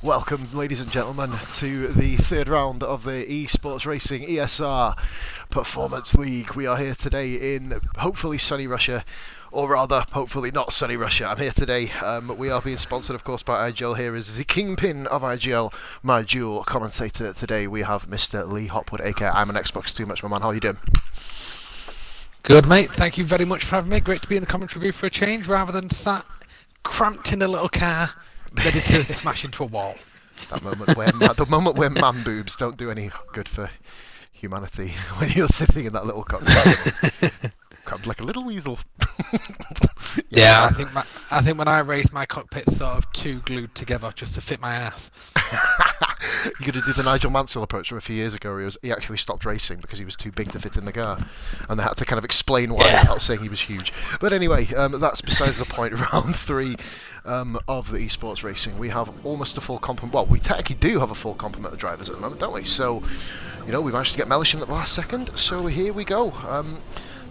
Welcome, ladies and gentlemen, to the third round of the eSports Racing ESR Performance League. We are here today in hopefully sunny Russia, or rather, hopefully not sunny Russia. I'm here today. We are being sponsored, of course, by IGL. Here is the kingpin of IGL, my dual commentator today. We have Mr. Lee Hopwood, aka I'm an Xbox Too Much, my man. How are you doing? Good, mate. Thank you very much for having me. Great to be in the commentary booth for a change, rather than sat cramped in a little car, ready to smash into a wall. The moment where man boobs don't do any good for humanity, when you're sitting in that little cockpit, cramped like a little weasel. Yeah, I think when I race, my cockpit's sort of too glued together just to fit my ass. You're going to do the Nigel Mansell approach from a few years ago, where he actually stopped racing because he was too big to fit in the car, and they had to kind of explain why without saying he was huge. But anyway, that's besides the point. Round 3 of the eSports Racing, we have almost a full complement. Well, we technically do have a full complement of drivers at the moment, don't we? So, you know, we managed to get Mellish in at the last second, so here we go.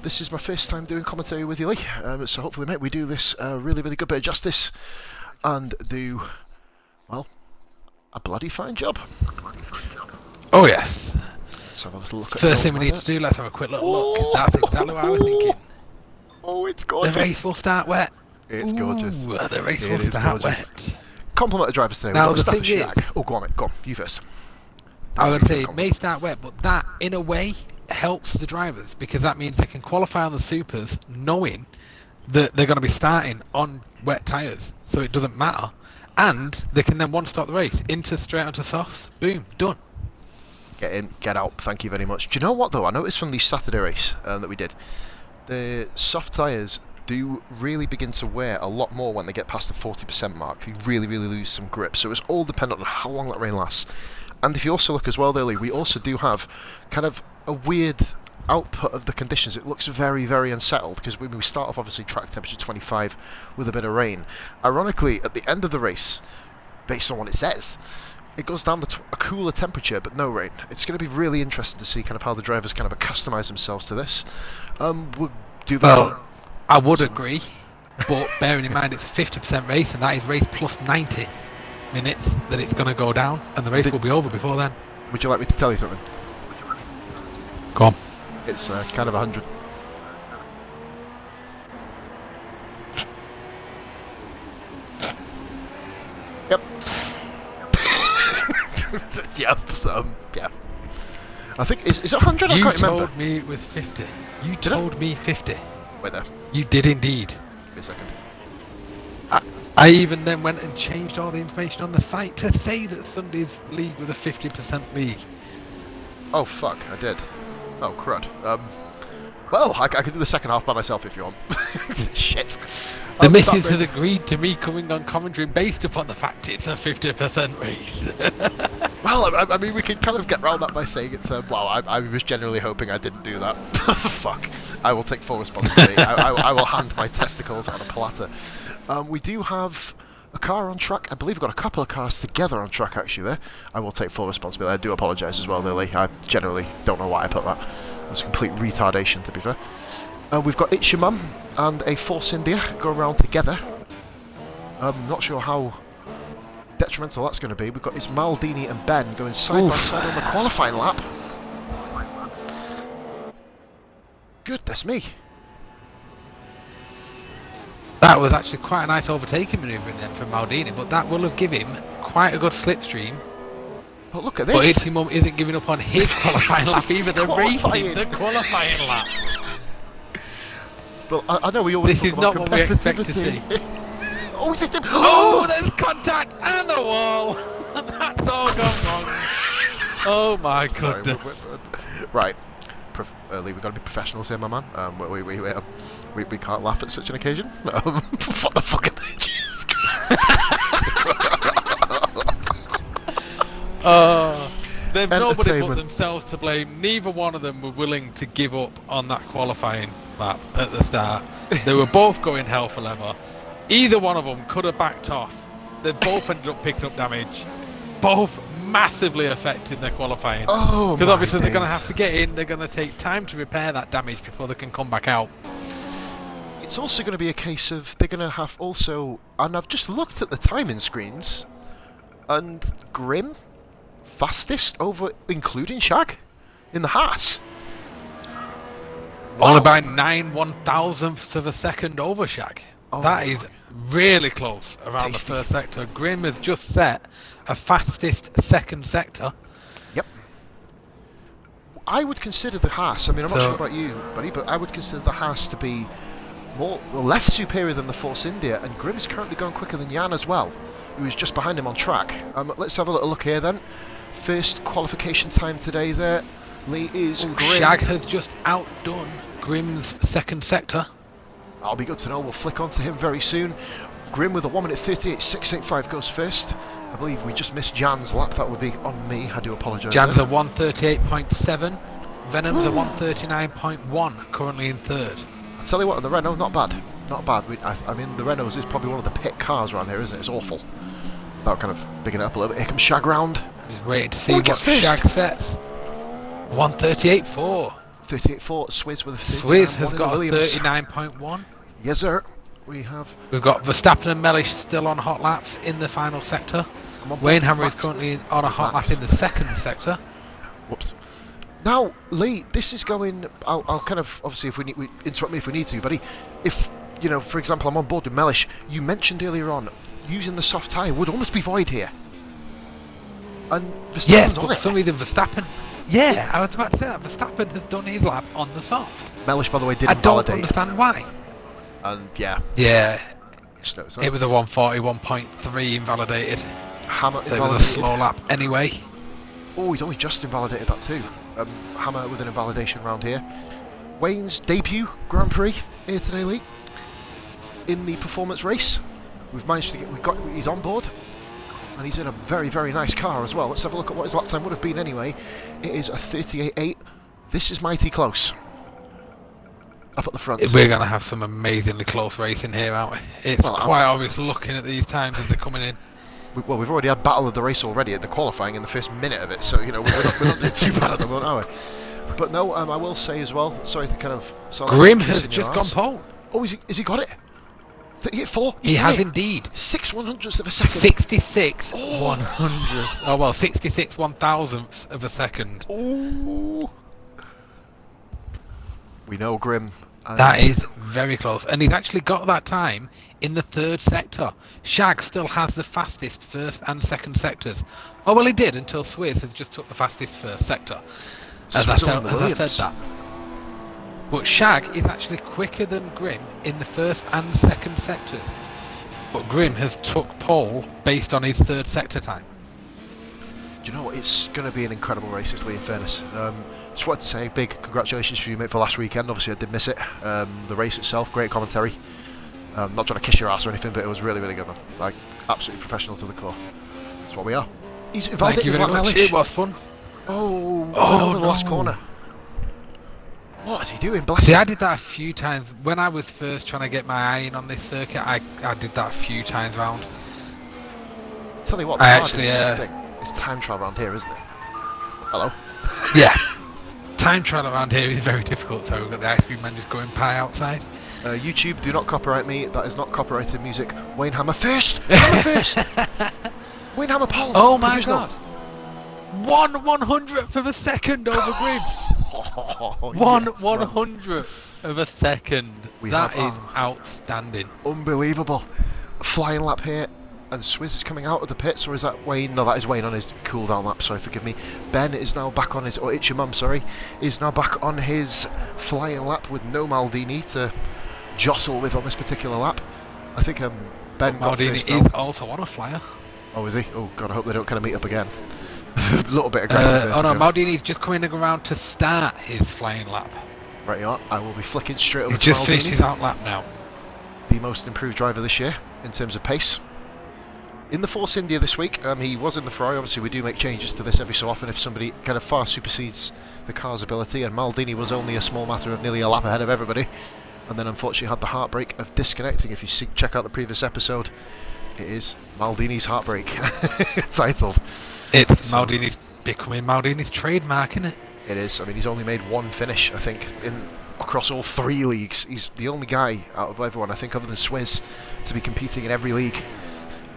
This is my first time doing commentary with you, Lee, so hopefully, mate, we do this really, really good bit of justice and do, well, a bloody fine job. Oh, yes. Let's have a little look at First thing we need to do, let's have a quick little look. That's exactly what I was thinking. Oh, it's gorgeous. The race will start wet. It's gorgeous. The race will start wet. Compliment the drivers today. Now, the thing is... Oh, go on, mate. Go on. You first. I would say it may start wet, but that, in a way, helps the drivers, because that means they can qualify on the supers knowing that they're going to be starting on wet tyres, so it doesn't matter. And they can then one-stop the race, straight onto softs, boom, done. Get in, get out, thank you very much. Do you know what, though? I noticed from the Saturday race that we did, the soft tyres do really begin to wear a lot more when they get past the 40% mark. They really, really lose some grip. So it's all dependent on how long that rain lasts. And if you also look as well, Lee, we also do have kind of a weird output of the conditions. It looks very, very unsettled, because when we start off, obviously, track temperature 25 with a bit of rain. Ironically, at the end of the race, based on what it says, it goes down to a cooler temperature, but no rain. It's going to be really interesting to see kind of how the drivers kind of accustomize themselves to this. We'll do that. Well, I would agree, but bearing in mind it's a 50% race, and that is race plus 90 minutes that it's going to go down, and the race will be over before then. Would you like me to tell you something? Go on. It's kind of 100. Yep. Yep. Yeah. I think is it 100? I can't remember. You told me it was 50. You told me 50. Wait there. You did indeed. Give me a second. I even then went and changed all the information on the site to say that Sunday's league was a 50% league. Oh fuck! I did. Oh crud. Well, I could do the second half by myself if you want. Shit. The missus has agreed to me coming on commentary based upon the fact it's a 50% race. Well, I mean, we can kind of get around that by saying it's well, I was generally hoping I didn't do that. Fuck. I will take full responsibility. I will hand my testicles on a platter. We do have a car on track. I believe we've got a couple of cars together on track, actually, there. I will take full responsibility. I do apologise as well, Lily. I generally don't know why I put that. It was a complete retardation, to be fair. We've got It's Your Mum and a Force India going around together. I'm not sure how detrimental that's going to be. We've got It's Maldini and Ben going side by side on the qualifying lap. Goodness me. That was actually quite a nice overtaking manoeuvre in the end from Maldini, but that will have given him quite a good slipstream. But look at this. But It's Your Mum isn't giving up on his qualifying lap either. They're racing the qualifying lap. But I know we always this talk is about not what we expect to see. Oh, is it him? Oh, there's contact and the wall. That's all gone wrong. Oh my goodness. Right. Lee, we've got to be professionals here, my man. We can't laugh at such an occasion. What the fuck are they? Jesus Christ. They've nobody but themselves to blame. Neither one of them were willing to give up on that qualifying lap at the start. They were both going hell for leather. Either one of them could have backed off. They both ended up picking up damage. Both massively affecting their qualifying. Oh, because obviously they're going to have to get in. They're going to take time to repair that damage before they can come back out. It's also going to be a case of they're going to have also, and I've just looked at the timing screens, And Grim, fastest over, including Shag, in the Haas. Only by 9/1000ths of a second over Shag. Oh, that is really close around tasty. the first sector. Grim has just set a fastest second sector. Yep. I would consider the Haas, I mean, I'm not sure about you, buddy, but I would consider the Haas to be less superior than the Force India, and Grim's currently going quicker than Jan as well, who is just behind him on track. Let's have a little look here then. First qualification time today there. Lee is Grim. Shag has just outdone Grim's second sector. That'll be good to know. We'll flick onto him very soon. Grim with a 1 minute 38.685 goes first. I believe we just missed Jan's lap. That would be on me. I do apologise. Jan's a 1:38.7. Venom's a 1:39.1. Currently in third. I tell you what, the Renault, not bad. Not bad. I mean, the Renault is probably one of the pit cars around here, isn't it? It's awful. Without kind of bigging it up a little bit. Here comes Shag round. Just waiting to see what Shag sets. 1:38.4. 38.4. Swizz with a 39. Swizz has got a 39.1. Yes, sir. We've got Verstappen and Mellish still on hot laps in the final sector. Wayne Hammer is currently on a hot lap in the second sector. Whoops. Now, Lee, this is going. I'll kind of obviously if we interrupt me if we need to, buddy. If you know, for example, I'm on board with Mellish. You mentioned earlier on using the soft tyre would almost be void here. And Verstappen's yes, on but it. some reason Verstappen. Yeah, I was about to say that Verstappen has done his lap on the soft. Mellish, by the way, didn't I don't validate. understand why. And yeah, it was a 1:41.3 invalidated. Hammer so it was a slow lap anyway. Oh, he's only just invalidated that too. Hammer with an invalidation round here. Wayne's debut Grand Prix here today, Lee. In the performance race, we've managed to he's on board, and he's in a very, very nice car as well. Let's have a look at what his lap time would have been anyway. It is a 38.8. This is mighty close. Up at the front. We're going to have some amazingly close racing here, aren't we? It's quite obvious looking at these times as they're coming in. Well, we've already had battle of the race already at the qualifying in the first minute of it, so you know we're not doing too bad at the moment, are we? But no, I will say as well. Sorry to kind of. Grim has just gone pole. Oh, has he got it? 38.4. He has indeed. 6/100ths of a second. 66 100. Oh well, 66 1,000ths of a second. Oh. We know Grim. That is very close, and he's actually got that time in the third sector. Shag still has the fastest first and second sectors. Oh well, he did until Swizz has just took the fastest first sector. As I said that. But Shag is actually quicker than Grim in the first and second sectors. But Grim has took pole based on his third sector time. Do you know what? It's going to be an incredible race, this Lee, in fairness. Just wanted to say big congratulations to you, mate, for last weekend. Obviously, I did miss it. The race itself, great commentary. Not trying to kiss your ass or anything, but it was really, really good, man. Like, absolutely professional to the core. That's what we are. He's involved. Thank you very much. It was fun. Oh, over the last corner. What is he doing? Bless See, him. I did that a few times. When I was first trying to get my eye in on this circuit, I did that a few times round. Tell you what, it's time trial around here, isn't it? Hello? Yeah. Time trial around here is very difficult, so we've got the ice cream man just going pie outside. YouTube, do not copyright me. That is not copyrighted music. Wayne Hammer first! Hammer first! Wayne Hammer pole! Oh my god! 1/100th of a second over Grim! 1/100th of a second. That is outstanding. Unbelievable. Flying lap here. And Swizz is coming out of the pits, or is that Wayne? No, that is Wayne on his cool down lap, sorry, forgive me. Ben is now back on his, or it's your mum, sorry, is now back on his flying lap with no Maldini to jostle with on this particular lap. I think Ben got first Maldini is also on a flyer. Oh, is he? Oh god, I hope they don't kind of meet up again. A little bit aggressive. Oh no, Maldini's just coming around to start his flying lap. Right you are, I will be flicking straight over to Maldini. He's just finished his out lap now. The most improved driver this year, in terms of pace. In the Force India this week, he was in the Ferrari. Obviously, we do make changes to this every so often if somebody kind of far supersedes the car's ability, and Maldini was only a small matter of nearly a lap ahead of everybody, and then unfortunately had the heartbreak of disconnecting. If you check out the previous episode, it is Maldini's heartbreak titled. It's Maldini's becoming Maldini's trademark, isn't it? It is. I mean, he's only made one finish, I think, across all 3 leagues. He's the only guy out of everyone, I think, other than Swizz, to be competing in every league.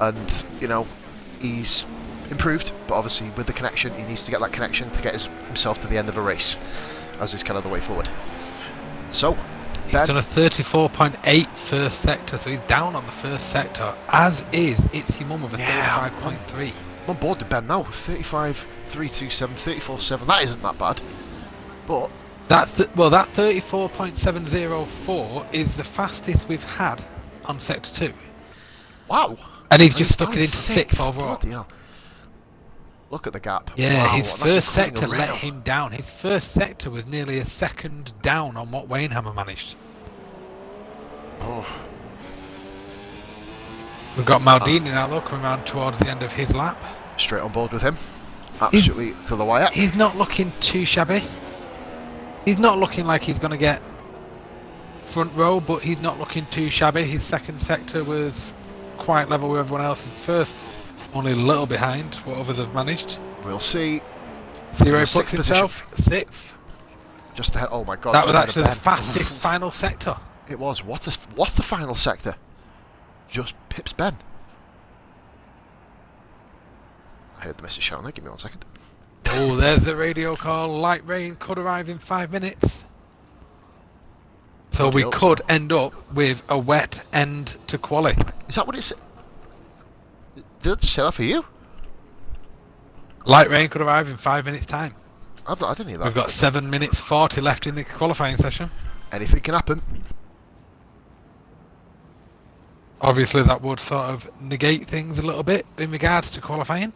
And, you know, he's improved, but obviously with the connection, he needs to get that connection to get himself to the end of a race, as is kind of the way forward. So, he's done a 34.8 first sector, so he's down on the first sector, as is It's Your Mum with a 35.3. I'm on board with Ben now, 35.327, 34.7, that isn't that bad, but... That 34.704 is the fastest we've had on sector 2. Wow! And he's just stuck it into 6th overall. Bloody hell. Look at the gap. Yeah, wow, his first sector let him down. His first sector was nearly a second down on what Wainhammer managed. Oh. We've got Maldini now, though, coming around towards the end of his lap. Straight on board with him. Absolutely to the wire. He's not looking too shabby. He's not looking like he's going to get front row, but he's not looking too shabby. His second sector was quite level with everyone else's. First, only a little behind what others have managed. We'll see. See where he puts himself. 6th. Just ahead. Oh my god. That was actually the fastest final sector. It was. What's the final sector? Just pips Ben. I heard the message shouting there. Give me 1 second. Oh, there's the radio call. Light rain could arrive in 5 minutes. So we could end up with a wet end to quali. Is that what it's... Did I just say that for you? Light rain could arrive in 5 minutes' time. I didn't hear that. We've got 7 minutes 40 left in the qualifying session. Anything can happen. Obviously that would sort of negate things a little bit in regards to qualifying.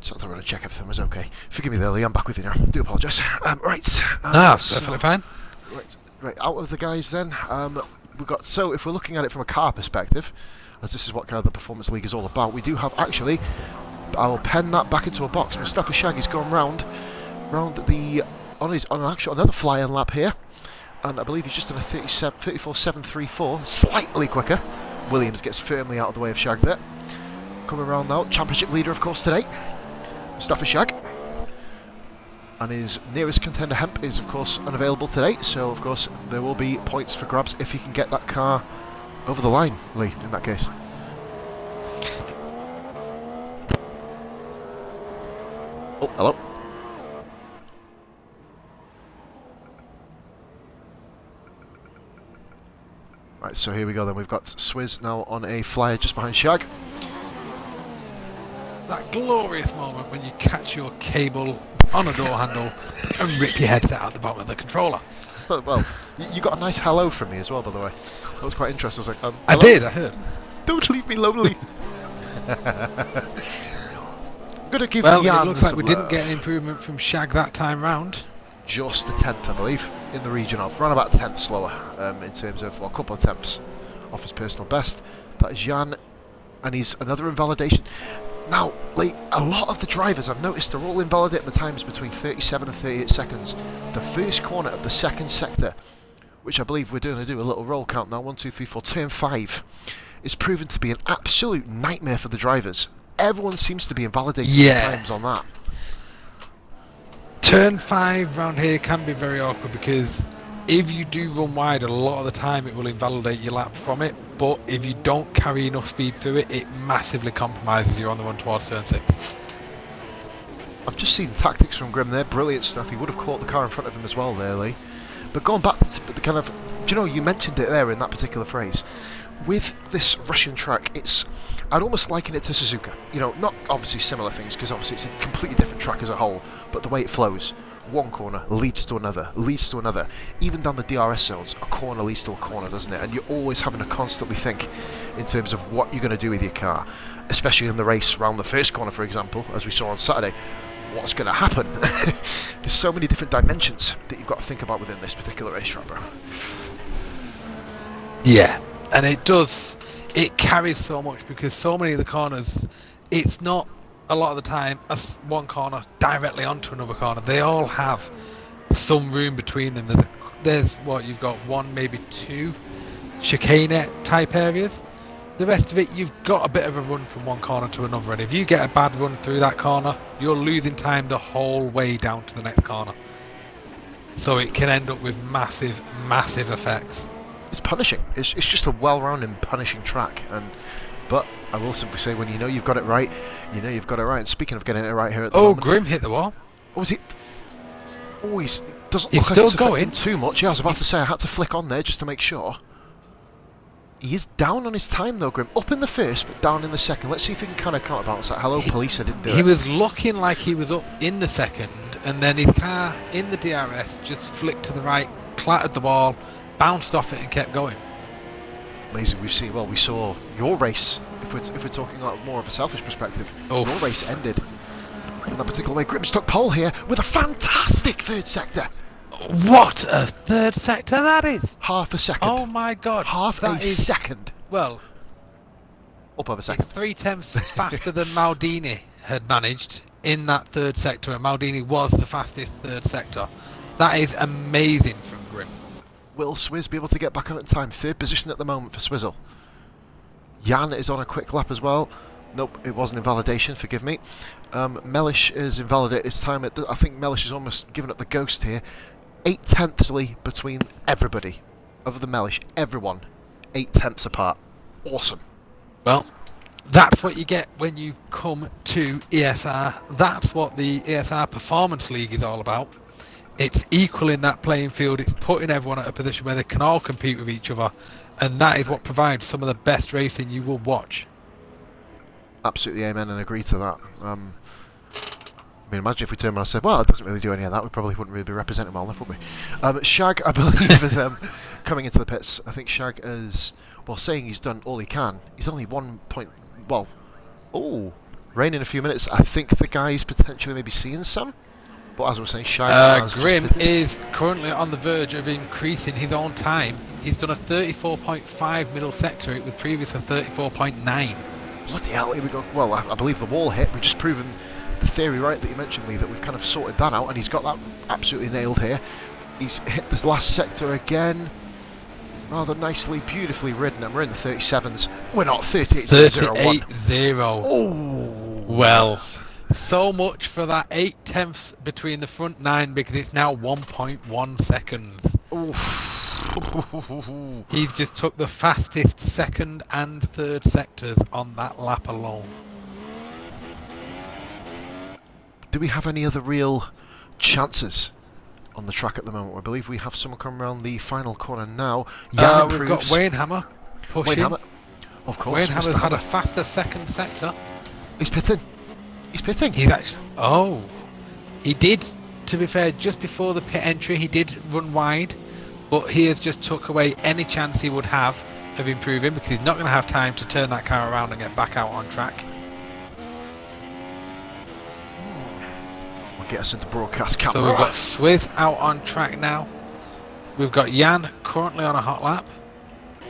So I'm going to check everything was okay. Forgive me there, Lee, I'm back with you now. I do apologise. Right. That's perfectly fine. Right, out of the guys then, we've got, so if we're looking at it from a car perspective, as this is what kind of the Performance League is all about, we do have actually, I will pen that back into a box, Mustafa Shaggy's gone round the, on another fly-in lap here, and I believe he's just on a 34.734, slightly quicker. Williams gets firmly out of the way of Shag there. Coming around now, championship leader of course today, Mustafa Shag. And his nearest contender Hemp is of course unavailable today, so of course there will be points for grabs if he can get that car over the line, Lee, in that case. Oh, hello. Right, so here we go then, we've got Swizz now on a flyer just behind Shag. That glorious moment when you catch your cable on a door handle and rip your headset out the bottom of the controller. Well, you got a nice hello from me as well, by the way. That was quite interesting. I was like, I did, I heard. Don't leave me lonely. I'm gonna give Jan Jan it looks like we love. didn't get an improvement from Shag that time round. Just the 10th, I believe, in the region of. Around about 10th slower in terms of, well, a couple of attempts off his personal best. That is Jan, and he's another invalidation. Now, Lee, a lot of the drivers, I've noticed, they're all invalidating the times between 37 and 38 seconds. The first corner of the second sector, which I believe we're going to do a little roll count now, 1, 2, 3, 4, turn 5, is proven to be an absolute nightmare for the drivers. Everyone seems to be invalidating the times on that. Turn 5 round here can be very awkward because if you do run wide a lot of the time it will invalidate your lap from it, but if you don't carry enough speed through it, it massively compromises you on the run towards turn 6. I've just seen tactics from Grim there, brilliant stuff. He would have caught the car in front of him as well there, Lee. But going back to the kind of, do you know, you mentioned it there in that particular phrase. With this Russian track, I'd almost liken it to Suzuka. You know, not obviously similar things, because obviously it's a completely different track as a whole, but the way it flows. One corner leads to another, leads to another. Even down the DRS zones, a corner leads to a corner, doesn't it? And you're always having to constantly think in terms of what you're going to do with your car. Especially in the race around the first corner, for example, as we saw on Saturday. What's going to happen? There's so many different dimensions that you've got to think about within this particular racetrack, bro. Yeah, and it carries so much because so many of the corners, it's not a lot of the time one corner directly onto another corner. They all have some room between them. There's what you've got, one, maybe two chicane type areas. The rest of it, you've got a bit of a run from one corner to another, and if you get a bad run through that corner, you're losing time the whole way down to the next corner. So it can end up with massive, massive effects. It's punishing. It's just a well-rounded punishing track, but I will simply say, when you know you've got it right, you know you've got it right. And speaking of getting it right here at the moment... Grim hit the wall. Oh, is it? Oh, he doesn't He's look like still it's going too much. Yeah, I was about to say, I had to flick on there just to make sure. He is down on his time though, Grim. Up in the first, but down in the second. Let's see if he can kind of counterbalance that. Hello, police, I didn't do it. He was looking like he was up in the second, and then his car in the DRS just flicked to the right, clattered the wall, bounced off it and kept going. Amazing. We saw your race, if we're talking like more of a selfish perspective, your race ended in that particular way. Grim stuck pole here with a fantastic third sector. What a third sector that is! Half a second. Oh my god. Half a second. Well, up of a second. 3/10 faster than Maldini had managed in that third sector, and Maldini was the fastest third sector. That is amazing from Grim. Will Swizz be able to get back out in time? Third position at the moment for Swizzle. Jan is on a quick lap as well. Nope, it wasn't invalidation, forgive me. Mellish is invalidated his time. I think Mellish is almost given up the ghost here. 8/10thly between everybody. Other than Mellish, everyone 8/10 apart. Awesome. Well, that's what you get when you come to ESR. That's what the ESR Performance League is all about. It's equaling that playing field. It's putting everyone at a position where they can all compete with each other. And that is what provides some of the best racing you will watch. Absolutely amen and agree to that. I mean, imagine if we turned around and said, well, it doesn't really do any of that, we probably wouldn't really be representing well enough, would we? Shag, I believe, is coming into the pits. I think Shag is, well, saying he's done all he can. He's only 1 point, well, rain in a few minutes. I think the guy's potentially maybe seeing some. But as we were saying, Shag Grim is currently on the verge of increasing his own time. He's done a 34.5 middle sector. It was previously 34.9. Bloody hell, here we go. Well, I believe the wall hit. We've just proven the theory right that you mentioned, Lee, that we've kind of sorted that out, and he's got that absolutely nailed here. He's hit this last sector again. Rather nicely, beautifully ridden, and we're in the 37s. We're not 38.01. 38.0. Oh, well, so much for that 8/10 between the front 9, because it's now 1.1 seconds. Oof. He's just took the fastest second and third sectors on that lap alone. Do we have any other real chances on the track at the moment? I believe we have someone coming around the final corner now. We've got Wayne Hammer pushing. Wayne Hammer, of course. Wayne Hammer's had a faster second sector. He's pitting. He's pitting. He's actually. He did. To be fair, just before the pit entry, he did run wide, but he has just took away any chance he would have of improving, because he's not going to have time to turn that car around and get back out on track. We'll get us into broadcast camera. So we've got Swizz out on track now. We've got Jan currently on a hot lap.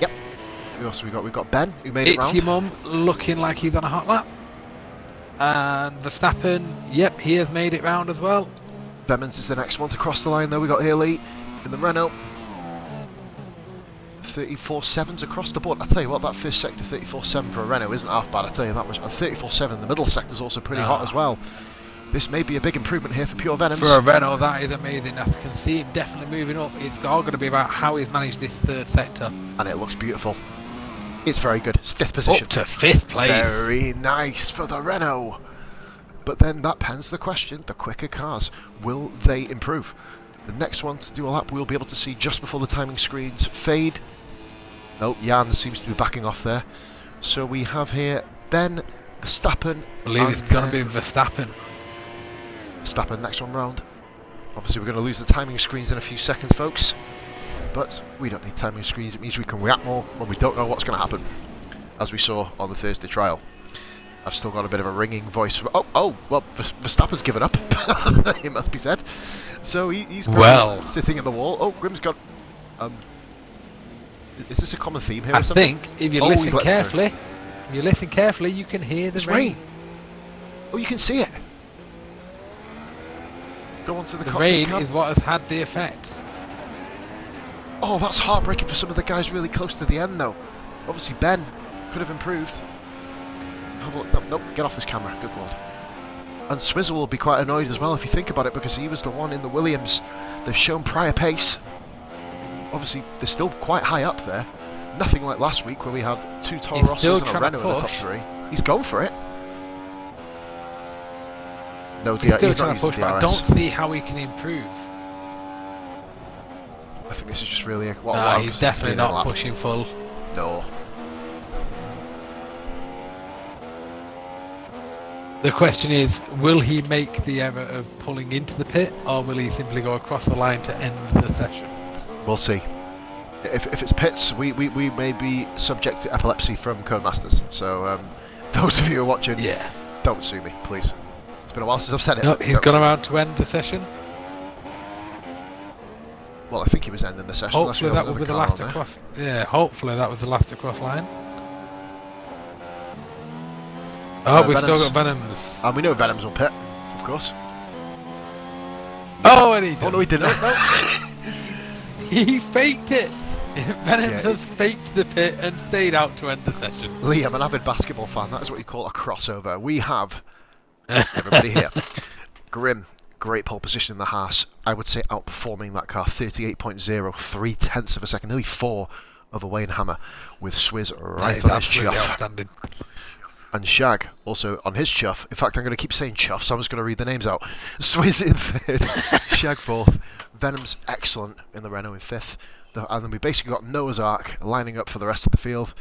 Yep. We've got Ben, who made it round. It's your mum looking like he's on a hot lap. And Verstappen, yep, he has made it round as well. Bemmans is the next one to cross the line though. We got Haley in the Renault. 34.7s across the board. I tell you what, that first sector 34.7 for a Renault isn't half bad. I tell you that much. And 34.7 in the middle sector is also pretty hot as well. This may be a big improvement here for Pure Venoms. For a Renault, that is amazing. I can see him definitely moving up. It's all going to be about how he's managed this third sector. And it looks beautiful. It's very good. It's 5th position. Up to 5th place. Very nice for the Renault. But then that pens the question, the quicker cars, will they improve? The next one to do a lap we'll be able to see just before the timing screens fade. Oh, Jan seems to be backing off there. So we have here then Verstappen. I believe it's going to be Verstappen. Verstappen, next one round. Obviously we're going to lose the timing screens in a few seconds, folks. But we don't need timing screens. It means we can react more when we don't know what's going to happen, as we saw on the Thursday trial. I've still got a bit of a ringing voice from... well, Verstappen's given up, it must be said. So he's sitting in the wall. Oh, Grim's got... is this a common theme here or something? I think if you listen carefully, you can hear the rain. Oh, you can see it. Go on to the rain is what has had the effect. Oh, that's heartbreaking for some of the guys really close to the end, though. Obviously, Ben could have improved. Have a look. Nope, get off this camera. Good lord. And Swizzle will be quite annoyed as well if you think about it, because he was the one in the Williams. They've shown prior pace. Obviously, they're still quite high up there. Nothing like last week where we had 2 Toro Rossos and a Renault in the top 3. He's gone for it. No, He's still he's trying not to using push, but I DRS. don't see how he can improve. I think this is just really He's definitely not pushing full. No. The question is, will he make the error of pulling into the pit, or will he simply go across the line to end the session? We'll see. If it's pits, we may be subject to epilepsy from Codemasters. So those of you who are watching, don't sue me, please. It's been a while since I've said it. No, he's gone around to end the session. Well, I think he was ending the session. Hopefully that will be the last across. Yeah, hopefully that was the last across line. Oh, we've still got Venoms. And we know Venoms will pit, of course. Oh, and he did. Oh, no, he didn't. He faked it. Venoms has faked the pit and stayed out to end the session. Lee, I'm an avid basketball fan. That is what you call a crossover. We have everybody here. Grim, great pole position in the Haas. I would say outperforming that car 38.0, 3/10 of a second, nearly 4 over Wayne Hammer, with Swizz right on his chuff. Outstanding. And Shag also on his chuff. In fact, I'm going to keep saying chuff, so I'm just going to read the names out. Swizz in 3rd, Shag 4th, Venom's excellent in the Renault in 5th. And then we basically got Noah's Ark lining up for the rest of the field.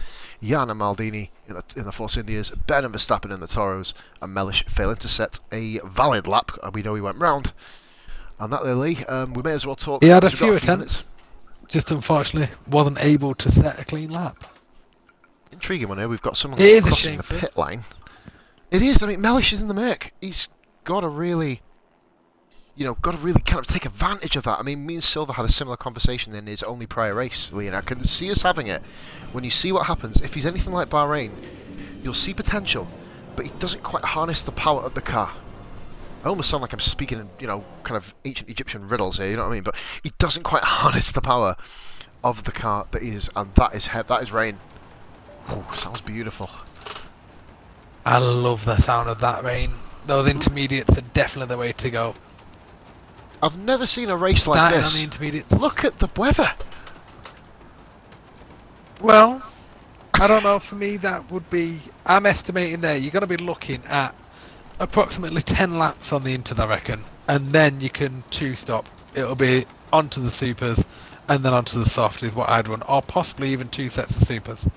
Jan and Maldini in the Force Indias, Ben and Verstappen in the Toros, and Mellish failing to set a valid lap. We know he went round. And that there, Lee, we may as well talk. He had a few attempts, just unfortunately wasn't able to set a clean lap. Intriguing one here. We've got someone It is crossing the pit line. It is. I mean, Mellish is in the mech. He's got to really, kind of take advantage of that. I mean, me and Silver had a similar conversation in his only prior race, Lee, and I can see us having it. When you see what happens, if he's anything like Bahrain, you'll see potential, but he doesn't quite harness the power of the car. I almost sound like I'm speaking in, kind of ancient Egyptian riddles here, you know what I mean? But he doesn't quite harness the power of the car that he is, and that is rain. Ooh, sounds beautiful. I love the sound of that rain. Those intermediates are definitely the way to go. I've never seen a race like Starting this. On the intermediates. Look at the weather. Well, I don't know. For me, that would be. I'm estimating there. You're going to be looking at approximately 10 laps on the Inter, I reckon, and then you can two-stop. It'll be onto the supers, and then onto the soft is what I'd run, or possibly even 2 sets of supers.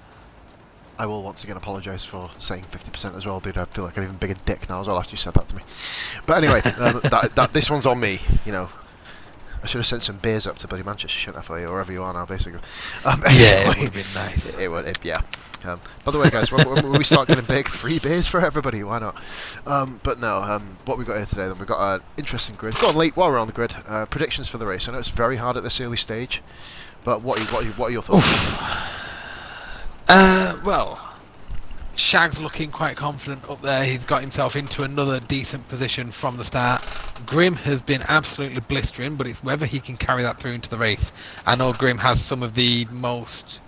I will once again apologise for saying 50% as well, dude. I feel like an even bigger dick now as well after you said that to me. But anyway, this one's on me, I should have sent some beers up to Buddy Manchester, shouldn't I, for you, wherever you are now, basically. Anyway, it would have been nice. It would, yeah. By the way, guys, when we start getting big, free beers for everybody, why not? But no, what we've got here today, then we've got an interesting grid. Go on, Lee, while we're on the grid, predictions for the race. I know it's very hard at this early stage, but what are your thoughts? Well, Shag's looking quite confident up there. He's got himself into another decent position from the start. Grim has been absolutely blistering, but it's whether he can carry that through into the race. I know Grim has some of the most,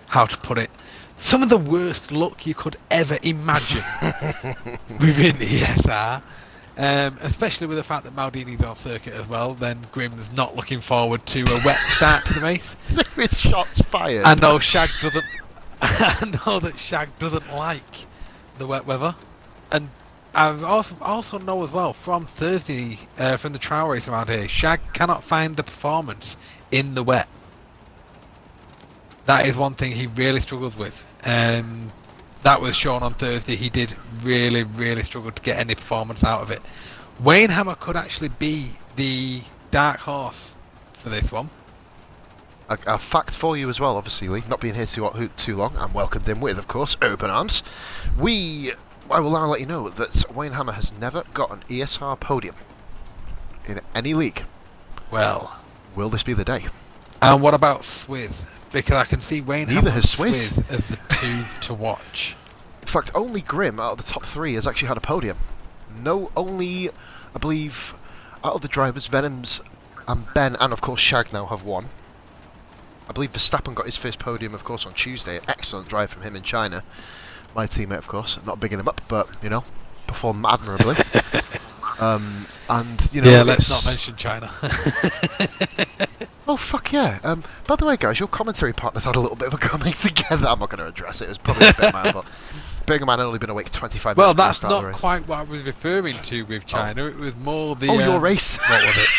how to put it, some of the worst luck you could ever imagine within ESR. Especially with the fact that Maldini's on circuit as well, then Grim's not looking forward to a wet start to the race. With shots fired. I know Shag doesn't. I know that Shag doesn't like the wet weather, and I also know as well from Thursday, from the trial race around here, Shag cannot find the performance in the wet. That is one thing he really struggles with. That was shown on Thursday. He did really, really struggle to get any performance out of it. Wayne Hammer could actually be the dark horse for this one. A fact for you as well, obviously, Lee, not being here too long, and welcomed in with, of course, open arms. I will now let you know that Wayne Hammer has never got an ESR podium in any league. Well, will this be the day? And what about Swizz? Because I can see Wayne Hammer and Swizz as the two to watch. In fact, only Grim out of the top 3 has actually had a podium. Only, I believe, out of the drivers, Venoms and Ben, and of course Shag now have won. I believe Verstappen got his first podium, of course, on Tuesday. Excellent drive from him in China. My teammate, of course. Not bigging him up, but, performed admirably. Let's not mention China. Oh, fuck yeah. By the way, guys, your commentary partners had a little bit of a coming together. I'm not going to address it. It was probably a bit my fault. bearing in mind I've only been awake 25 minutes. Well, before the that's start of the not race. quite what I was referring to with China. It was more the... your race. What was it?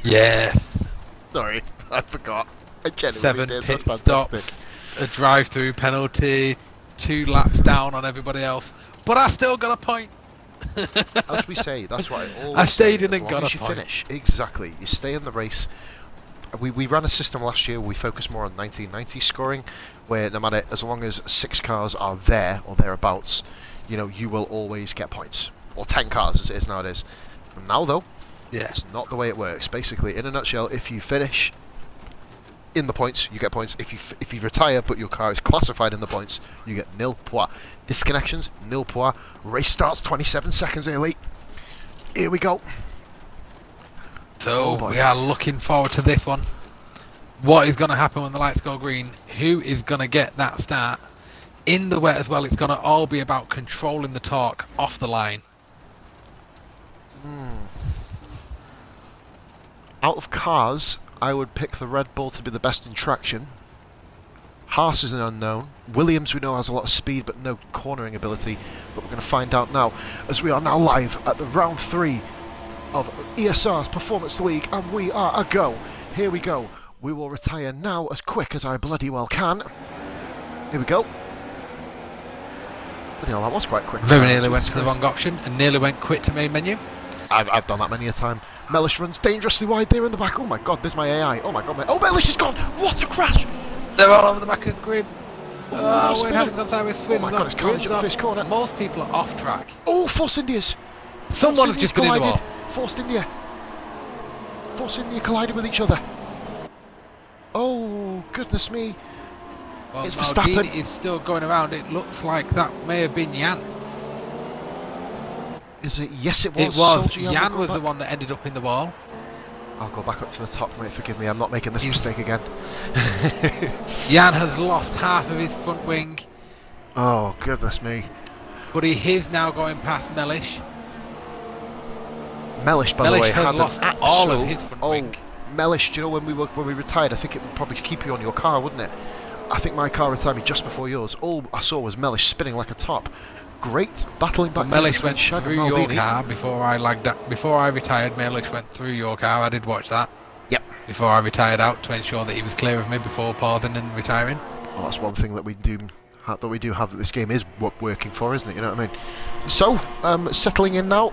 Yes. Sorry, I forgot. I genuinely 7 did. pit That's fantastic. stops, a drive-through penalty, 2 laps down on everybody else. But I still got a point. As we say, that's what I always I stayed say, in and got a you point. finish. Exactly. You stay in the race. We ran a system last year where we focused more on 1990 scoring, where no matter, as long as 6 cars are there or thereabouts, you know, you will always get points. Or 10 cars as it is nowadays. Now though, it's not the way it works. Basically, in a nutshell, if you finish in the points, you get points. If you retire but your car is classified in the points, you get nil points. Disconnections, nil points. Race starts 27 seconds early. Here we go. So we are looking forward to this one. What is going to happen when the lights go green? Who is going to get that start? In the wet as well, it's going to all be about controlling the torque off the line. Out of cars, I would pick the Red Bull to be the best in traction. Haas is an unknown. Williams, we know, has a lot of speed but no cornering ability. But we're going to find out now, as we are now live at the round 3 of ESR's Performance League, and we are a go. Here we go. We will retire now as quick as I bloody well can. Here we go. Bloody hell, that was quite quick. Very nearly went to the wrong option and nearly went quit to main menu. I've done that many a time. Mellish runs dangerously wide there in the back. Oh my god, there's my AI. Oh my god, oh, Mellish is gone! What a crash! They're all over the back of the grid. Oh, Wayne Hammond's gone sideways. Oh my god, it's carnage at the first corner. Most people are off track. Oh, Force India's! Someone has just been in the wall. Force India. Force India collided with each other. Oh, goodness me. Well, it's Verstappen. Maldini is still going around. It looks like that may have been Jan. Is it? Yes, it was. It was. Soldier Jan was the one that ended up in the wall. I'll go back up to the top, mate. Forgive me. I'm not making this mistake again. Jan has lost half of his front wing. Oh, goodness me. But he is now going past Mellish. Mellish, by the way, has had lost all of his front wing. Mellish, do you know when we retired? I think it would probably keep you on your car, wouldn't it? I think my car retired me just before yours. All I saw was Mellish spinning like a top. Great battling back. Mellish went through your car before I lagged up. Before I retired, Mellish went through your car. I did watch that. Yep. Before I retired out to ensure that he was clear of me before pausing and retiring. Well, that's one thing that we do have that this game is working for, isn't it? You know what I mean? So, settling in now.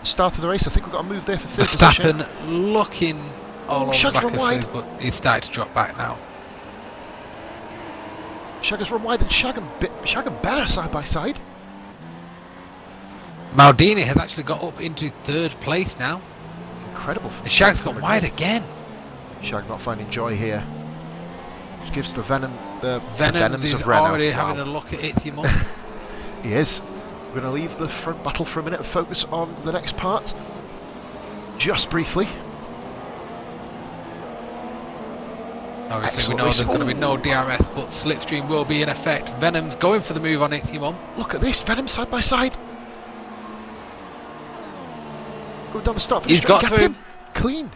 Start of the race. I think we've got a move there for third position. Verstappen looking all over the back of Smith, but he's starting to drop back now. Shagger's run wide and Shag and better side by side. Maldini has actually got up into 3rd place now. Incredible. And Shag's got wide again. Shag not finding joy here. Which gives the Venoms is of already having a look at Itzy-Mum. He is. We're going to leave the front battle for a minute and focus on the next part. Just briefly. Obviously, we know there's going to be no DRS, but Slipstream will be in effect. Venom's going for the move on Itzy-Mum. Look at this, Venom side by side. Going down the start finish. He's got Get through. him. Clean.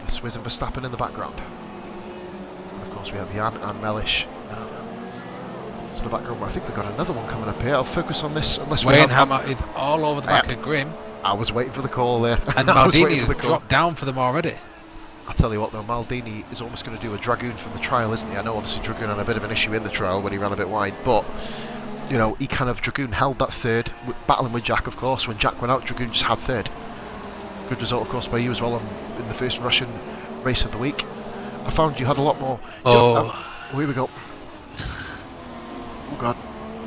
Swizz and Verstappen in the background. And of course, we have Jan and Mellish. To the background. I think we've got another one coming up here. I'll focus on this unless we have... Wayne Hammer is all over the back of Grim. I was waiting for the call there. And Maldini has dropped down for them already. I'll tell you what though, Maldini is almost going to do a Dragoon from the trial, isn't he? I know obviously Dragoon had a bit of an issue in the trial when he ran a bit wide, but you know, he kind of, Dragoon held that 3rd, battling with Jack of course. When Jack went out, Dragoon just had 3rd. Good result of course by you as well in the first Russian race of the week. I found you had a lot more... here we go. Oh god,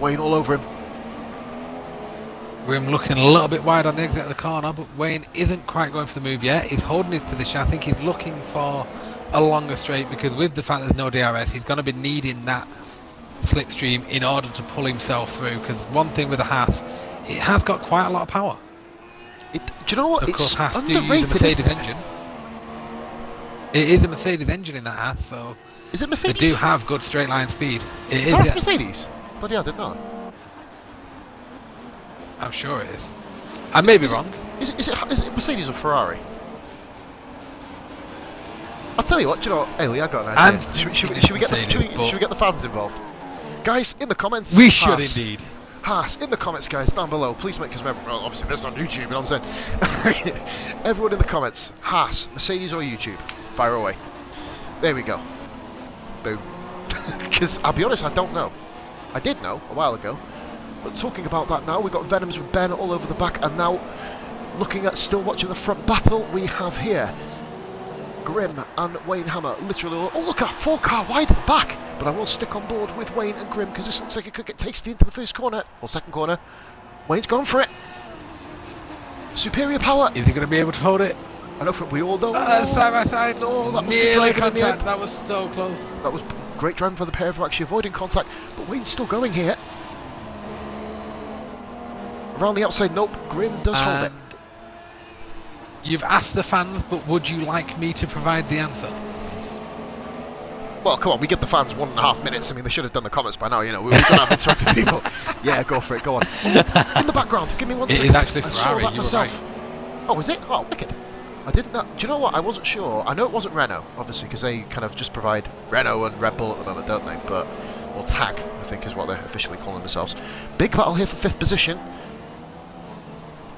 Wayne all over him. Grim looking a little bit wide on the exit of the corner, but Wayne isn't quite going for the move yet. He's holding his position. I think he's looking for a longer straight because with the fact there's no DRS, he's going to be needing that slipstream in order to pull himself through. Because one thing with the Haas, it has got quite a lot of power. Do you know what? Of course, Haas do underrated, use a Mercedes engine. It is a Mercedes engine in that Haas, so is it Mercedes? They do have good straight line speed. It is Mercedes? But yeah, I didn't know. I'm sure it is. I may be wrong. Is it Mercedes or Ferrari? I'll tell you what, do you know what, Ailey, I got an idea. Should we get the fans involved? Guys, in the comments. We should indeed. Haas, in the comments, guys, down below, please make us remember. Well, obviously, this is on YouTube, you know what I'm saying? Everyone in the comments, Haas, Mercedes or YouTube? Fire away. There we go. Boom. Because, I'll be honest, I don't know. I did know a while ago. But talking about that now, we've got Venoms with Ben all over the back, and now, looking at still watching the front battle, we have here Grim and Wayne Hammer, literally, oh look at that, 4-car wide at the back, but I will stick on board with Wayne and Grim because this looks like it could get tasty into the first corner, or second corner. Wayne's gone for it. Superior power. Is he going to be able to hold it? I know we all know. Side by side. No, that was nearly contact. That was so close. That was great driving for the pair of actually avoiding contact, but Wayne's still going here. Around the outside, nope, Grim does hold it. You've asked the fans, but would you like me to provide the answer? Well, come on, we give the fans 1.5 minutes. I mean, they should have done the comments by now, you know. We're going to have interactive people. Yeah, go for it, go on. Oh, in the background, give me 1 second. It is actually Ferrari, I saw that myself. Right. Oh, is it? Oh, wicked. I didn't know. Do you know what? I wasn't sure. I know it wasn't Renault, obviously, because they kind of just provide Renault and Red Bull at the moment, don't they? But, or TAG, I think is what they're officially calling themselves. Big battle here for 5th position.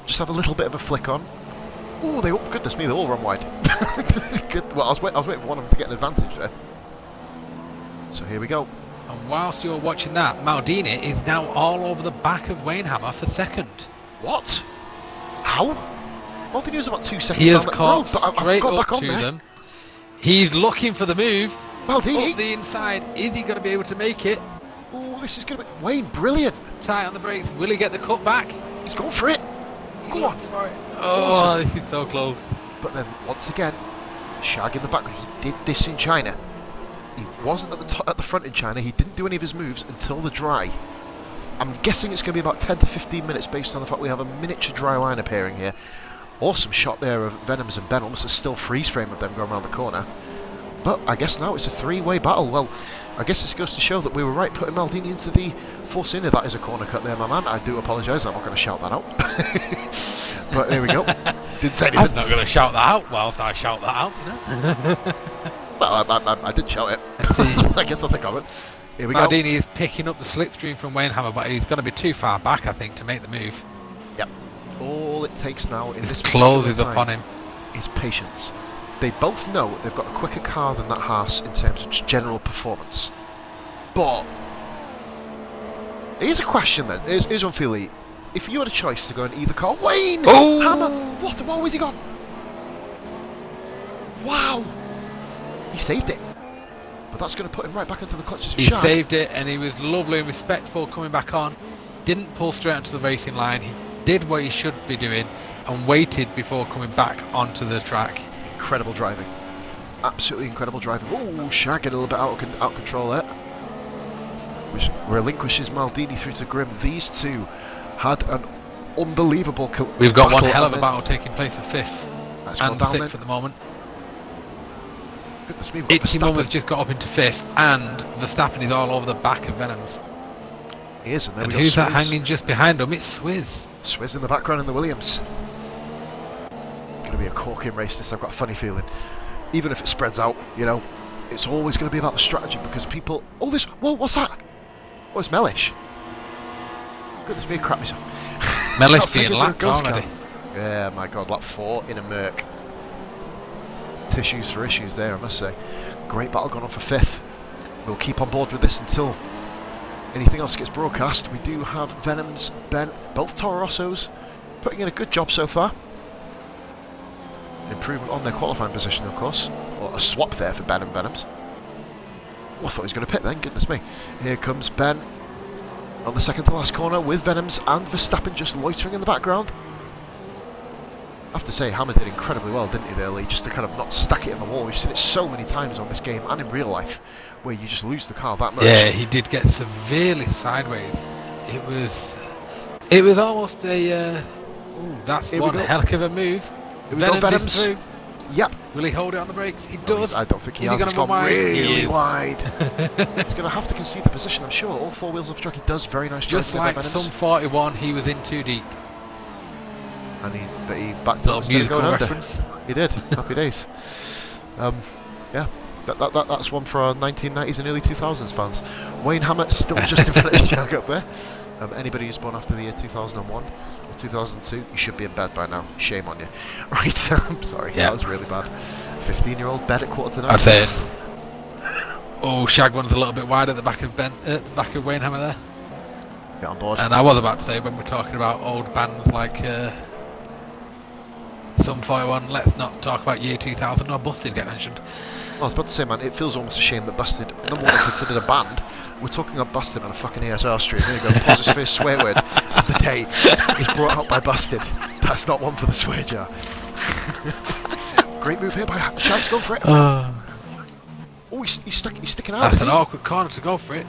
Just have a little bit of a flick on. Oh, goodness me, they all run wide. Good. Well, I was waiting for one of them to get an advantage there. So here we go. And whilst you're watching that, Maldini is now all over the back of Wayne Hammer for second. What? How? Maldini was about 2 seconds he has down caught the road, but straight I've got up back on to there. them. He's looking for the move. Maldini. Up the inside. Is he going to be able to make it? Oh, this is going to be... Wayne, brilliant. Tight on the brakes. Will he get the cut back? He's gone for it. Go on. For it. Oh, awesome. This is so close. But then, once again, Shag in the background. He did this in China. He wasn't at the front in China. He didn't do any of his moves until the dry. I'm guessing it's going to be about 10 to 15 minutes based on the fact we have a miniature dry line appearing here. Awesome shot there of Venoms and Ben. Almost a still freeze frame of them going around the corner. But I guess now it's a three-way battle. Well, I guess this goes to show that we were right putting Maldini into the force inner. That is a corner cut there, my man. I do apologise. I'm not going to shout that out. But there we go. Didn't say anything. I'm not going to shout that out whilst I shout that out, you know. Well, I didn't shout it. I guess that's a comment. Here we Maldini go. is picking up the slipstream from Wayne Hammer, but he's going to be too far back, I think, to make the move. Yep. All it takes now in this closes upon him is patience. They both know they've got a quicker car than that Haas in terms of general performance. But here's a question then. Here's one for you. If you had a choice to go in either car, Wayne! Oh! Hammer! What? Where has he gone? Wow! He saved it. But that's going to put him right back into the clutches of He Shag. saved it, and he was lovely and respectful coming back on. Didn't pull straight onto the racing line. He did what he should be doing and waited before coming back onto the track. Incredible driving. Absolutely incredible driving. Oh, Shag getting a little bit out of control there. Which relinquishes Maldini through to Grim. These two had an unbelievable We've got one battle, hell of a battle taking place for 5th and 6th at the moment. Goodness me, Itchy has just got up into 5th, and Verstappen is all over the back of Venoms. He is, and, and who's that hanging just behind him? It's Swizz. Swizz in the background in the Williams. Going to be a corking race this, I've got a funny feeling. Even if it spreads out, you know, it's always going to be about the strategy because people... Oh, this... Whoa, what's that? Oh, it's Mellish. Goodness me, crap myself. Mellish being lapped already. Yeah, my God, lap 4 in a Merc. Tissues for issues there, I must say. Great battle going on for 5th. We'll keep on board with this until anything else gets broadcast. We do have Venoms, Ben, both Toro Rossos putting in a good job so far. An improvement on their qualifying position, of course. Or a swap there for Ben and Venoms. Oh, I thought he was going to pit then, goodness me. Here comes Ben on the second to last corner with Venoms and Verstappen just loitering in the background. I have to say, Hammer did incredibly well, didn't he, there, Lee? Just to kind of not stack it in the wall. We've seen it so many times on this game and in real life, where you just lose the car that much. Yeah, he did get severely sideways. It was almost a... that's one hell of a move. Venoms through. Yep. Will he hold it on the brakes? He does. I don't think he has. He's gone really wide. He's going to have to concede the position, I'm sure. All 4 wheels off the track. He does very nice job. Just like some 41, he was in too deep. And but he backed up instead of going under. Reference. He did. Happy days. Yeah. That's one for our 1990s and early 2000s fans. Wayne Hammer still just in front of Jag up there. Anybody who's born after the year 2001 or 2002, you should be in bed by now. Shame on you. Right, I'm sorry, that was really bad. 15-year-old bed at 8:45. I'd say. Oh, Shag one's a little bit wide at the back of Wayne Hammer there. Get on board. And I was about to say, when we're talking about old bands like Sum 41, let's not talk about year 2000 or Busted get mentioned. Well, I was about to say, man, it feels almost a shame that Busted, number one, are considered a band. We're talking about Busted on a fucking ESR stream. There you go. Paul's first swear word of the day is brought out by Busted. That's not one for the swear jar. Great move here by Shag's going for it. Oh, he's sticking out. That's an awkward corner to go for it.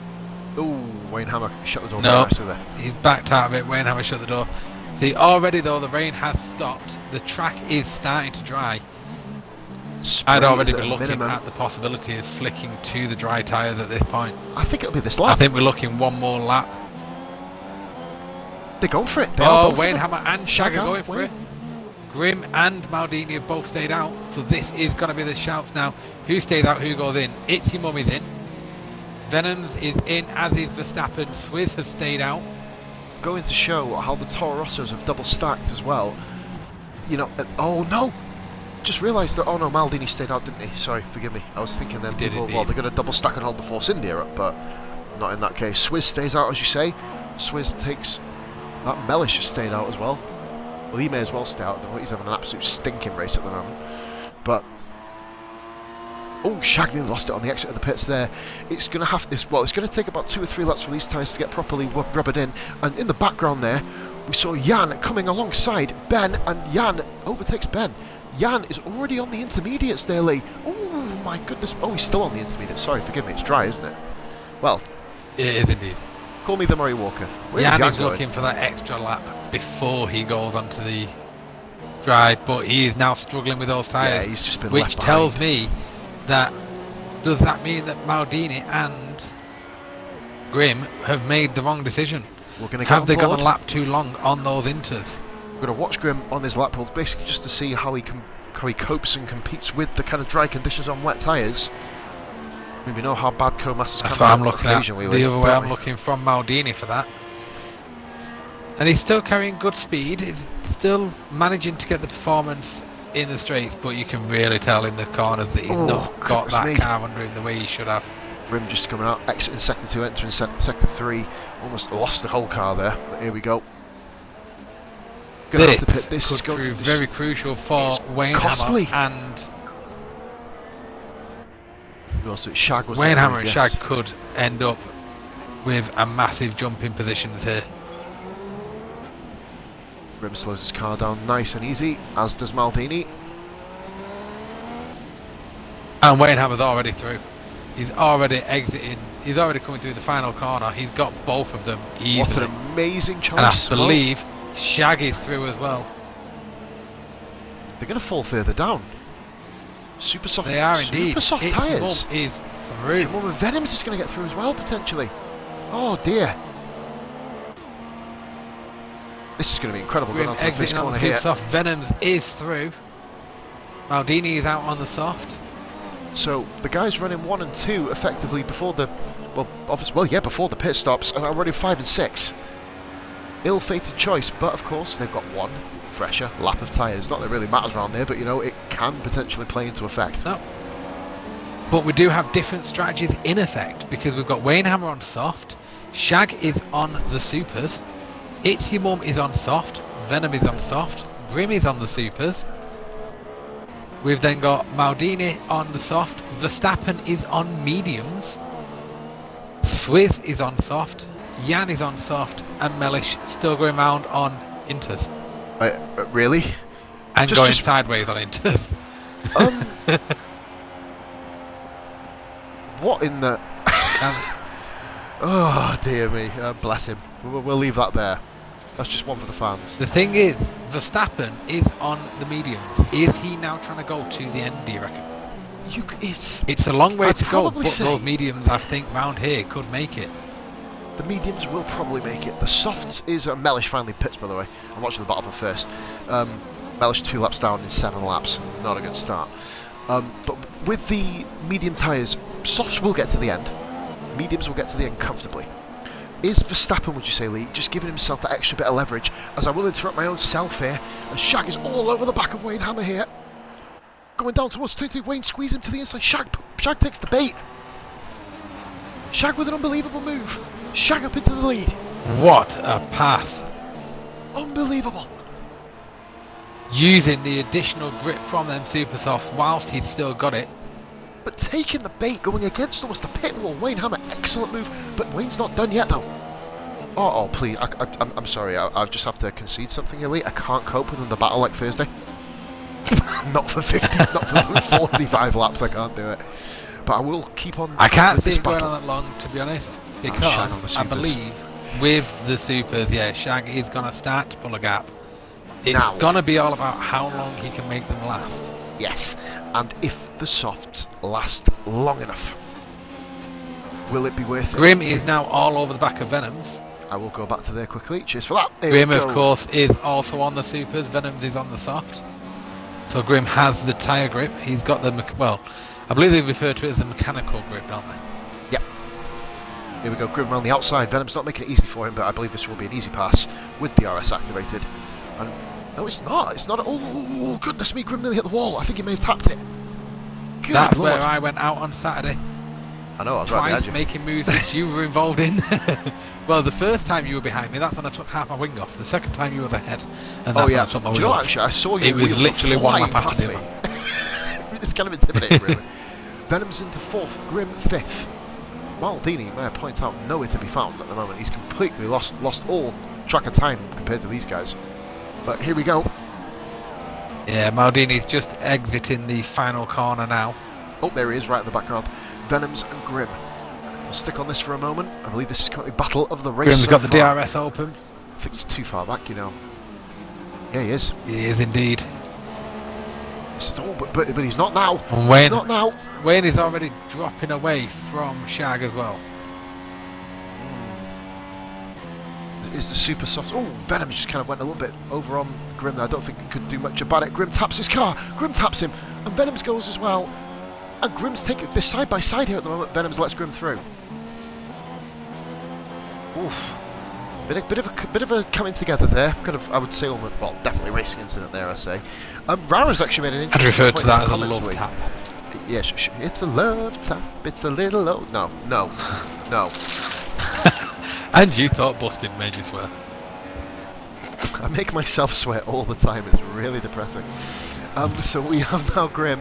Oh, Wayne Hammer shut the door. No, there. He's backed out of it. Wayne Hammer shut the door. See, already though, the rain has stopped. The track is starting to dry. I'd already been looking at the possibility of flicking to the dry tyres at this point. I think it'll be this lap. I think we're looking one more lap. They're going for it. Wayne Hammer and Shag are going for it. Grim and Maldini have both stayed out, so this is going to be the shouts now. Who stays out, who goes in? Itsy Mum is in. Venoms is in, as is Verstappen. Swizz has stayed out. Going to show how the Toro Rossos have double stacked as well. You know, oh no! Just realised that, oh no, Maldini stayed out, didn't he? Sorry, forgive me. I was thinking then people, well, they're going to double stack and hold the Force India up, but not in that case. Swizz stays out, as you say. Swizz takes... That Mellish has stayed out as well. Well, he may as well stay out. He's having an absolute stinking race at the moment. But... Oh, Shagney lost it on the exit of the pits there. It's going to have this. Well, it's going to take about 2 or 3 laps for these tyres to get properly rubbered in. And in the background there, we saw Jan coming alongside Ben, and Jan overtakes Ben. Jan is already on the intermediates there, Lee. Oh my goodness! Oh, he's still on the intermediates. Sorry, forgive me. It's dry, isn't it? Well, it is indeed. Call me the Murray Walker. Jan is looking for that extra lap before he goes onto the dry, but he is now struggling with those tyres. Yeah, he's just been which left tells behind. me that does that mean that Maldini and Grim have made the wrong decision? We're going to have they gone a lap too long on those inters? We're going to watch Grim on his lap pulls, basically just to see how he copes and competes with the kind of dry conditions on wet tyres. I mean, we know how bad co-masters can be. That's what I'm looking at. Occasionally, the other way I'm looking from Maldini for that. And he's still carrying good speed. He's still managing to get the performance in the straights, but you can really tell in the corners that he's not got that car under him the way he should have. Grim just coming out, exiting sector 2, entering sector 3. Almost lost the whole car there, but here we go. Gonna have to pit. This is going to be very crucial for Wayne costly. Hammer and Shag was Wayne Hammer and Shag could end up with a massive jump in positions here. Grim slows his car down nice and easy, as does Maldini. And Wayne Hammer's already through. He's already exiting. He's already coming through the final corner. He's got both of them easily. What an amazing choice. And I believe Shag is through as well. They're going to fall further down. Super soft. They are indeed. Super soft tyres. Mum is through. Mum and Venoms is going to get through as well, potentially. Oh dear. This is going to be incredible. Grim exiting on the super soft. Venoms is through. Maldini is out on the soft. So the guys running 1 and 2 effectively before the, before the pit stops, and are running 5 and 6. Ill-fated choice, but of course they've got one fresher lap of tyres. Not that it really matters around there, but you know, it can potentially play into effect. No. But we do have different strategies in effect, because we've got Wayne Hammer on soft, Shag is on the supers, Itsy Mum is on soft, Venom is on soft, Grim is on the supers. We've then got Maldini on the soft, Verstappen is on mediums, Swizz is on soft, Jan is on soft, and Mellish still going round on inters. Really? And going sideways on inters. What in the... oh dear me, bless him. We'll leave that there. That's just one for the fans. The thing is, Verstappen is on the mediums. Is he now trying to go to the end, do you reckon? It's a long way to go, but those mediums, I think, round here could make it. The mediums will probably make it. The softs is... Mellish finally pits, by the way. I'm watching the bottom of first. Mellish 2 laps down in 7 laps. Not a good start. But with the medium tyres, softs will get to the end, mediums will get to the end comfortably. Is Verstappen, would you say, Lee, just giving himself that extra bit of leverage, as I will interrupt my own self here, and Shag is all over the back of Wayne Hammer here. Going down towards 2-2, Wayne squeeze him to the inside, Shag takes the bait. Shag with an unbelievable move. Shag up into the lead. What a pass. Unbelievable. Using the additional grip from them super softs whilst he's still got it. But taking the bait, going against almost the pit wall. Wayne Hammer, excellent move. But Wayne's not done yet, though. Oh, please. I'm sorry. I just have to concede something, Elite. I can't cope with the battle like Thursday. Not for 50, not for 45 laps. I can't do it. But I will keep on. I can't see it going on that long, to be honest, because I believe with the supers, yeah, Shag is going to start to pull a gap. It's going to be all about how long he can make them last. Yes, and if the softs last long enough, will it be worth it? Grim is now all over the back of Venoms. I will go back to there quickly. Cheers for that. Grim, of course, is also on the supers. Venoms is on the soft. So Grim has the tyre grip. He's got the, well, I believe they refer to it as the mechanical grip, don't they? Yep. Here we go, Grim around the outside. Venom's not making it easy for him, but I believe this will be an easy pass with DRS activated. And no, it's not. It's not. Oh, goodness me, Grim nearly hit the wall. I think he may have tapped it. Good That's Lord. where I went out on Saturday. I know, I was twice right behind you. Making moves which you were involved in. Well, the first time you were behind me, that's when I took half my wing off. The second time you was ahead, and that's when I took my wing off. Actually, I saw you. It was literally one lap after me. It's kind of intimidating, really. Venom's into 4th, Grim 5th. Maldini, may I point out, nowhere to be found at the moment. He's completely lost all track of time compared to these guys. But here we go. Yeah, Maldini's just exiting the final corner now. Oh, there he is, right in the background. Venoms and Grim. I'll stick on this for a moment. I believe this is currently battle of the race. Grim's got the DRS open. I think he's too far back, you know. Yeah, he is. He is indeed. But he's not now. And Wayne, he's not now. Wayne is already dropping away from Shag as well. Is the super soft. Oh, Venom just kind of went a little bit over on Grim there. I don't think he could do much about it. Grim taps his car. Grim taps him. And Venom's goes as well. And Grim's taking this side by side here at the moment. Venom's lets Grim through. Oof. Bit of a coming together there. Kind of, I would say, almost, well, definitely racing incident there, I say. Rara's actually made an interesting I'd refer point to that as a comments, love tap. Yes, it's a love tap. It's a little low. No. And you thought busting made you swear. I make myself sweat all the time. It's really depressing. So we have now Grim,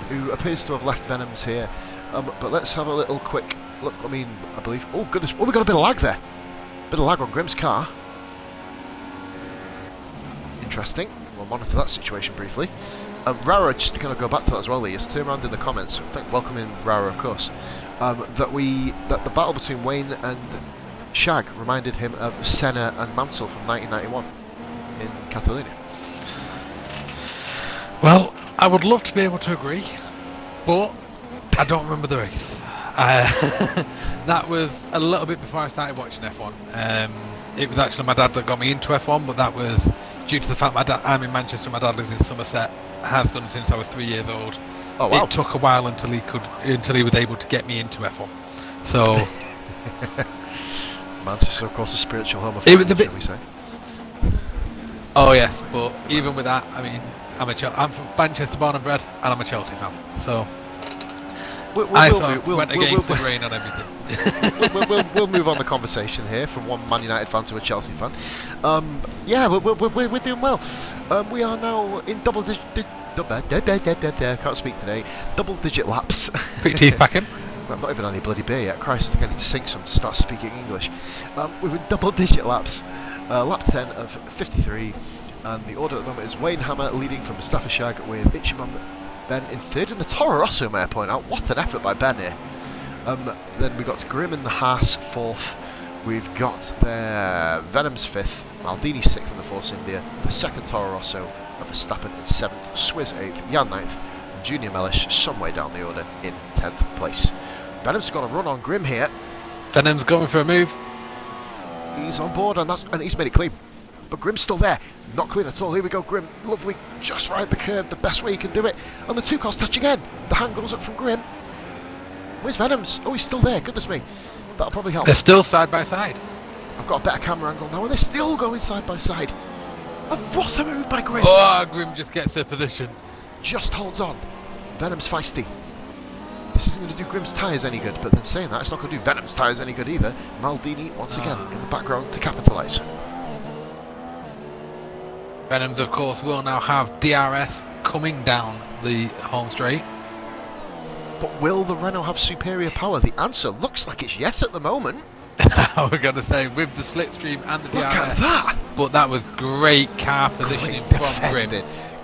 who appears to have left Venoms here. But let's have a little quick look. I mean, I believe. Oh goodness! Oh, we got a bit of lag there. Bit of lag on Grim's car. Interesting. We'll monitor that situation briefly. Rara, just to kind of go back to that as well, Lee, just turn around in the comments. Welcoming Rara, of course. That the battle between Wayne and Shag reminded him of Senna and Mansell from 1991 in Catalonia. Well, I would love to be able to agree, but I don't remember the race. That was a little bit before I started watching F1. It was actually my dad that got me into F1, but that was due to the fact I'm in Manchester, my dad lives in Somerset, has done since I was 3 years old. Oh, wow. It took a while until he was able to get me into F1. So Manchester, of course, a spiritual home of it was a bit. Shall we say? Oh yes, but even with that, I mean, I'm from Manchester born and bred, and I'm a Chelsea fan. So went against the grain on everything. We'll move on the conversation here from one Man United fan to a Chelsea fan. Yeah, we're doing well. We are now in can't speak today. Double-digit laps. Put your teeth back in. I'm not even on any bloody beer yet. Christ, I think I need to sing some to start speaking English. We're in double-digit laps. Lap 10 of 53. And the order at the moment is Wayne Hammer leading from Mustafa Shag with Ichiman Ben in 3rd. And the Toro Rosso, may I point out. What an effort by Ben here. Then we got Grim in the Haas 4th. We've got their Venom's 5th. Maldini 6th in the Force India. The 2nd Toro Rosso of Verstappen in 7th. Swizz 8th. Jan 9th. And Junior Mellish some way down the order in 10th place. Venom's got a run on Grim here. Venom's going for a move. He's on board and he's made it clean. but Grim's still there. Not clean at all. Here we go, Grim. Lovely, just right the curve, the best way you can do it. And the two cars touch again. The hand goes up from Grim. Where's Venoms? Oh, he's still there. Goodness me. That'll probably help. They're still side by side. I've got a better camera angle now, and they're still going side by side. And what a move by Grim. Oh, Grim just gets their position. Just holds on. Venom's feisty. This isn't going to do Grim's tyres any good, but then saying that, it's not going to do Venom's tyres any good either. Maldini, once again, in the background to capitalise. Venoms, of course, will now have DRS coming down the home straight. But will the Renault have superior power? The answer looks like it's yes at the moment. We're going to say with the slipstream and the DRS. Look at that! But that was great car positioning from Grim.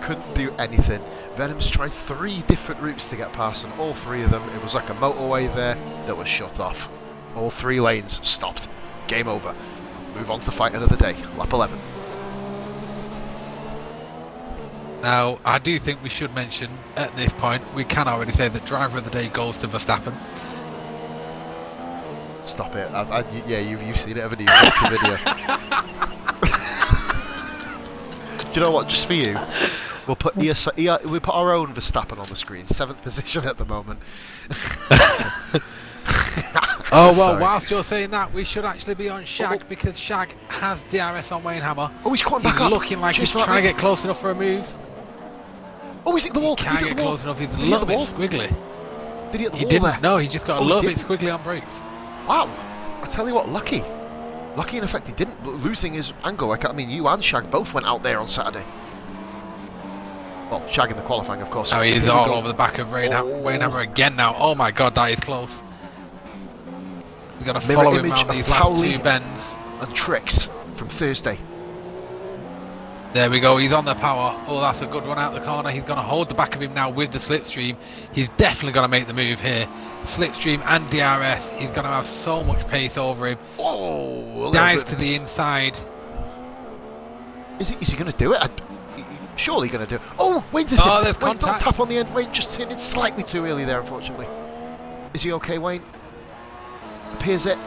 Couldn't do anything. Venom's tried 3 different routes to get past, and all 3 of them, it was like a motorway there that was shut off. All 3 lanes stopped. Game over. Move on to fight another day. Lap 11. Now, I do think we should mention at this point, we can already say that driver of the day goes to Verstappen. Stop it. Yeah, you've seen it, haven't you? You've watched the video. Do you know what? Just for you, we'll put we'll put our own Verstappen on the screen. 7th position at the moment. Oh, well, Sorry. whilst you're saying that, we should actually be on Shag, because Shag has DRS on Wayne Hammer. Oh, he's caught back up. He's looking like he's trying to get close enough for a move. Oh, he's hit the wall. He can't get close enough. He's a little bit squiggly. Did he hit the He wall didn't. there? No, he just got a little bit squiggly on brakes. Wow. I tell you what, lucky. Lucky in effect he didn't, losing his angle. Like, I mean, you and Shag both went out there on Saturday. Well, Shag in the qualifying, of course. Oh, he is all over the back of Wayne Hammer again now. Oh my god, that is close. We've got to follow him around these last 2 bends. And tricks from Thursday. There we go, he's on the power. Oh, that's a good one out the corner. He's going to hold the back of him now with the slipstream. He's definitely going to make the move here. Slipstream and DRS. He's going to have so much pace over him. Oh, dives to the inside. Is he going to do it? Surely going to do it. Oh, Wayne's oh, there's Wayne, contact. Don't tap on the end. Wayne just turned in slightly too early there, unfortunately. Is he okay, Wayne? Appears it.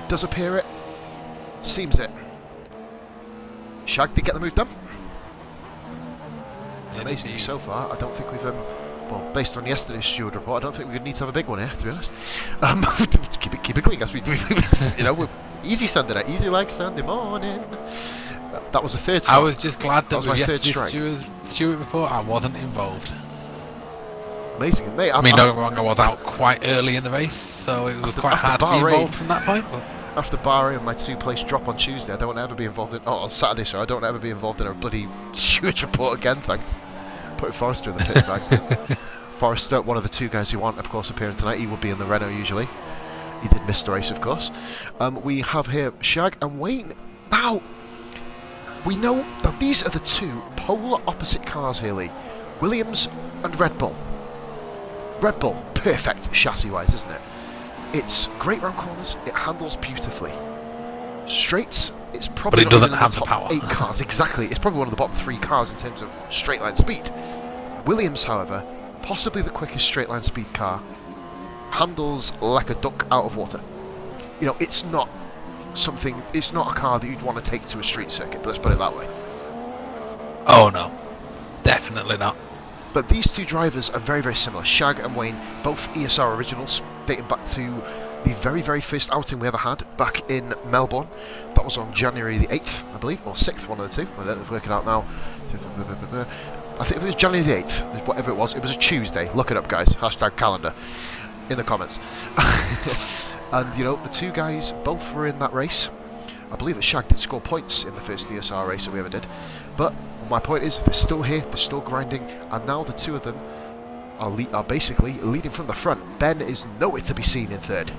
Does appear it. Seems it. Shag did get the move done. Amazingly so far, I don't think we've well, based on yesterday's steward report, I don't think we need to have a big one here, to be honest. Keep it clean, guys. You know, we're easy Sunday night, easy like Sunday morning. That was the 3rd song. I was just glad that was with yesterday's steward report, I wasn't involved. Amazing, mate. I mean, don't get me wrong, I was out quite early in the race, so it was quite hard to be involved from that point. But after Bahrain and my 2-place drop on Tuesday, I don't ever be involved in... Oh, on Saturday, sorry. I don't ever be involved in a bloody steward report again, thanks. Putting Forrester in the pit bags. Forrester, one of the 2 guys who aren't, of course, appearing tonight. He would be in the Renault usually. He did miss the race, of course. We have here Shag and Wayne. Now, we know that these are the 2 polar opposite cars here, Lee. Williams and Red Bull. Red Bull, perfect chassis-wise, isn't it? It's great round corners, it handles beautifully. Straights, it's probably but it not doesn't even have the the top power. 8 cars, exactly. It's probably one of the bottom 3 cars in terms of straight line speed. Williams, however, possibly the quickest straight line speed car, handles like a duck out of water. You know, it's not a car that you'd want to take to a street circuit, let's put it that way. oh no, definitely not. But these 2 drivers are very, very similar. Shag and Wayne, both ESR originals, dating back to the very, very first outing we ever had back in Melbourne. That was on January the 8th, I believe, or 6th, one of the 2. I'm working out now. I think it was January the 8th, whatever it was. It was a Tuesday. Look it up, guys. # calendar in the comments. And, you know, the 2 guys both were in that race. I believe that Shag did score points in the first ESR race that we ever did. But my point is, they're still here, they're still grinding, and now the 2 of them are basically leading from the front. Ben is nowhere to be seen in 3rd.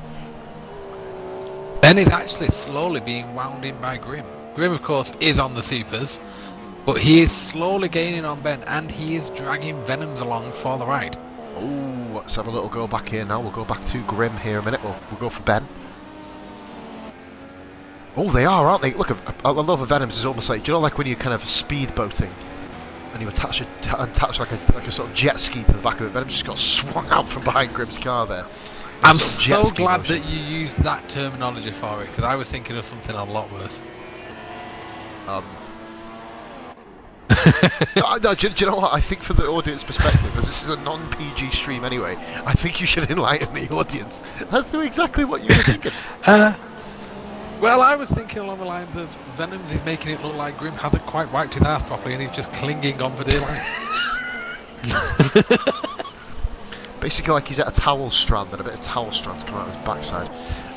Ben is actually slowly being wound in by Grim. Grim, of course, is on the supers, but he is slowly gaining on Ben, and he is dragging Venoms along for the ride. Oh, let's have a little go back here now. We'll go back to Grim here a minute. We'll go for Ben. Oh, they are, aren't they? Look, I love a Venoms. It's almost like, do you know, like when you're kind of speedboating and you attach like a sort of jet ski to the back of it. Venoms just got swung out from behind Grim's car there. I'm so glad that you used that terminology for it, because I was thinking of something a lot worse. No, do you know what? I think for the audience perspective, because this is a non-PG stream anyway, I think you should enlighten the audience as to exactly what you were thinking. Well, I was thinking along the lines of Venom's is making it look like Grim hasn't quite wiped his ass properly and he's just clinging on for dear life. Basically like he's at a towel strand and a bit of towel strands come out of his backside.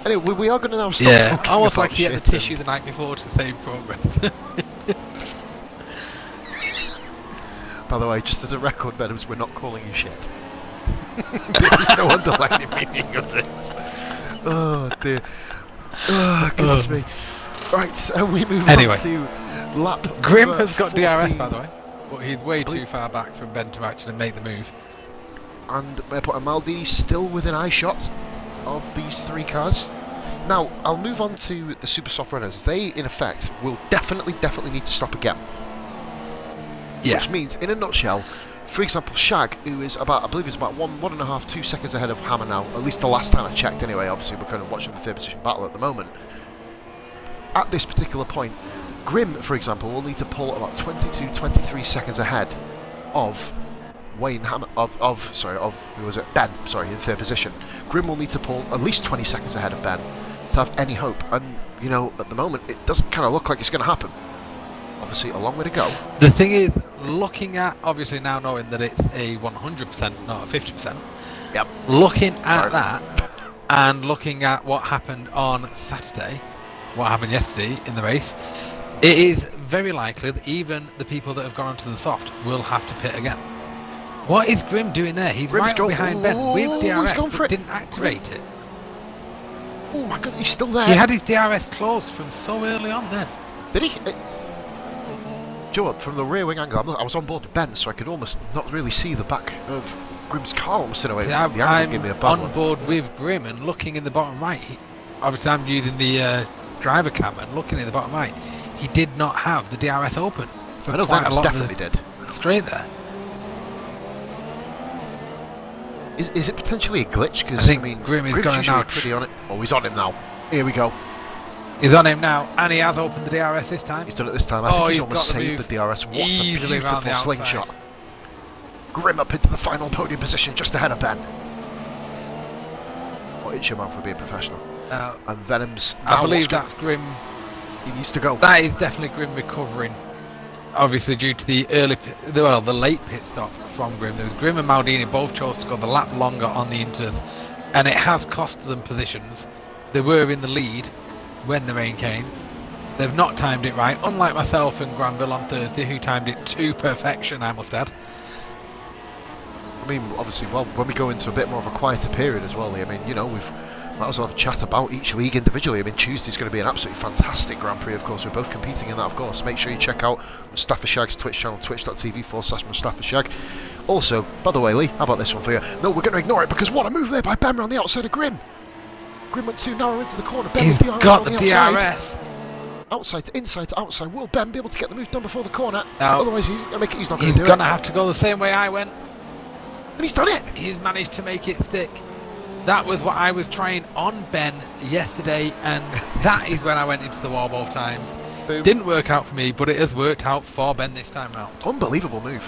Anyway, we are going to now start talking almost about like he had the tissue the night before to save progress. By the way, just as a record, Venoms, we're not calling you shit. There is no underlying meaning of this. Oh dear. Oh, goodness me. Right, we move on to lap. Grim has got 14. DRS, by the way, but he's way too far back from Ben to actually make the move. And Maldini still within eye shot of these three cars. Now, I'll move on to the super soft runners. They, in effect, will definitely need to stop again. Yeah. Which means, in a nutshell, for example, Shag, who is about, I believe he's about 1.5, 2 seconds ahead of Hammer now, at least the last time I checked anyway. Obviously we're kind of watching the third position battle at the moment. At this particular point, Grim, for example, will need to pull about 22, 23 seconds ahead of Wayne Hammer, who was it? Ben, sorry, in third position. Grim will need to pull at least 20 seconds ahead of Ben to have any hope, and, you know, at the moment, it doesn't kind of look like it's going to happen. Obviously, a long way to go. The thing is, looking at, obviously now knowing that it's a 100%, not a 50%, yep. Looking at that, and looking at what happened on Saturday, what happened yesterday in the race, it is very likely that even the people that have gone onto the soft will have to pit again. What is Grim doing there? He's Grim's right behind Ben with DRS, but didn't activate it. Oh my god, he's still there. He had his DRS closed from so early on then. Did he? Do you know what, from the rear wing angle, I was on board with Ben, so I could almost not really see the back of Grim's car almost in a way. See, I'm on board with Grim and looking in the bottom right. Obviously I'm using the driver cam and looking in the bottom right. He did not have the DRS open. I know Venom's definitely did. Straight there. Is it potentially a glitch? Because I think Grim is going now. Pretty on it. Oh, he's on him now. Here we go. He's on him now, and he has opened the DRS this time. He's done it this time. I think he's almost saved the DRS. What a beautiful slingshot. Grim up into the final podium position, just ahead of Ben. What is your man for being professional? And Venom's. I believe that's Grim. He needs to go. That is definitely Grim recovering. Obviously, due to the late pit stop from Grim. There was Grim and Maldini both chose to go the lap longer on the inters, and it has cost them positions. They were in the lead when the rain came. They've not timed it right, unlike myself and Granville on Thursday, who timed it to perfection, I must add. I mean, obviously, well, when we go into a bit more of a quieter period as well, I mean, you know, we've might as well have a chat about each league individually. I mean, Tuesday's going to be an absolutely fantastic Grand Prix, of course. We're both competing in that, of course. Make sure you check out Mustafa Shag's Twitch channel, twitch.tv/Mustafa Shag. Also, by the way, Lee, how about this one for you? No, we're going to ignore it because what a move there by Ben around the outside of Grim. Grim went too narrow into the corner. Ben He's got the DRS. Outside to inside to outside. Will Ben be able to get the move done before the corner? No. Otherwise, he's not going to do it. He's going to have to go the same way I went. And he's done it. He's managed to make it stick. That was what I was trying on Ben yesterday, and that is when I went into the wall both times. Boom. Didn't work out for me, but it has worked out for Ben this time round. Unbelievable move.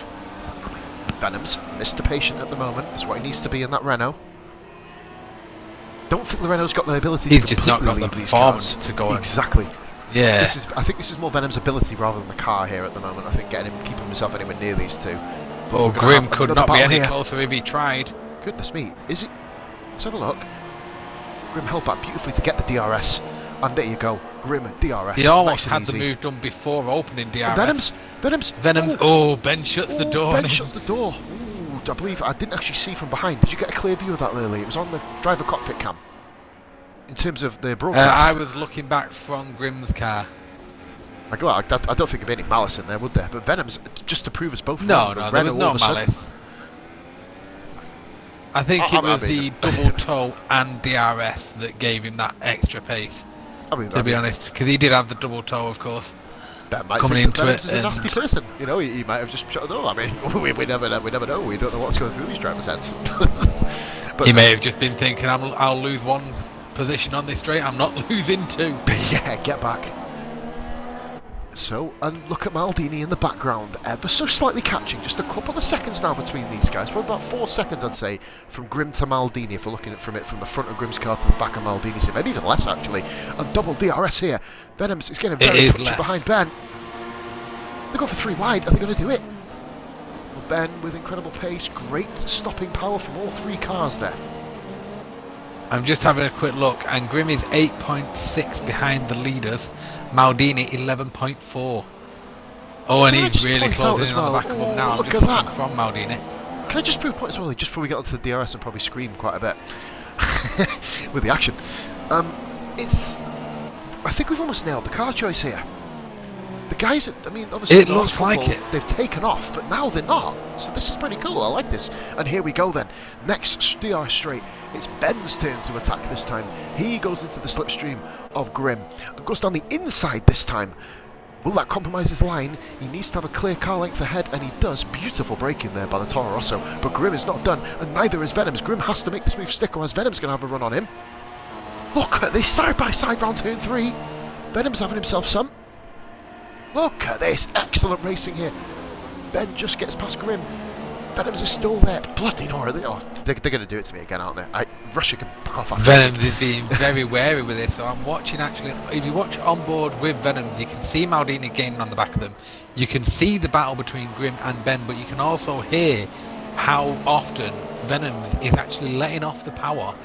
Venom's Mr. Patient at the moment. That's what he needs to be in that Renault. Don't think the Renault's got the ability to just not got the performance to go on. Exactly. Yeah. I think this is more Venom's ability rather than the car here at the moment. I think keeping himself anywhere near these two. But Grim could not be any closer if he tried. Goodness me, is it? Let's have a look. Grim held back beautifully to get the DRS, and there you go, Grim DRS. He almost had the move done before opening DRS. Venom's. Oh, Ben shuts the door. Ben shuts the door. Ooh, I believe I didn't actually see from behind. Did you get a clear view of that, Lily? It was on the driver cockpit cam. In terms of the broadcast, I was looking back from Grim's car. I don't think there'd be any malice in there, would there? But Venom's just to prove us both wrong. No, there was no malice. I think it was the double toe and DRS that gave him that extra pace. To be honest, because he did have the double toe, of course. Ben might coming think into that it, is a nasty person. You know, he might have just shut the door. I mean, we never know. We don't know what's going through these drivers' heads. But he may have just been thinking, "I'll lose one position on this straight. I'm not losing two." Yeah, get back. So, and look at Maldini in the background, ever so slightly catching, just a couple of seconds now between these guys, probably about 4 seconds I'd say, from Grim to Maldini, if we're looking at from the front of Grim's car to the back of Maldini's, maybe even less actually, and double DRS here. Venom's is getting very touchy behind Ben. They go for 3 wide, are they going to do it? Well, Ben with incredible pace, great stopping power from all 3 cars there. I'm just having a quick look, and Grim is 8.6 behind the leaders. Maldini 11.4. Oh, and he's really closing in on the back of them now. Look at that from Maldini. Can I just prove a point as well? Just before we get onto the DRS and probably scream quite a bit with the action. I think we've almost nailed the car choice here. The guys, I mean, obviously it looks like it. They've taken off, but now they're not. So this is pretty cool. I like this. And here we go then. Next DRS straight. It's Ben's turn to attack this time. He goes into the slipstream of Grim and goes down the inside this time. Will that compromise his line? He needs to have a clear car length ahead, and he does. Beautiful braking there by the Toro Rosso. But Grim is not done, and neither is Venom's. Grim has to make this move stick, or else Venom's going to have a run on him. Look at this side-by-side round turn 3. Venom's having himself some. Look at this. Excellent racing here. Ben just gets past Grim. Venom's is still there. Bloody no, they're going to do it to me again, aren't they? Russia can back off after Venoms is being very wary with this, so I'm watching actually. If you watch on board with Venoms, you can see Maldini gaining on the back of them. You can see the battle between Grim and Ben, but you can also hear how often Venoms is actually letting off the power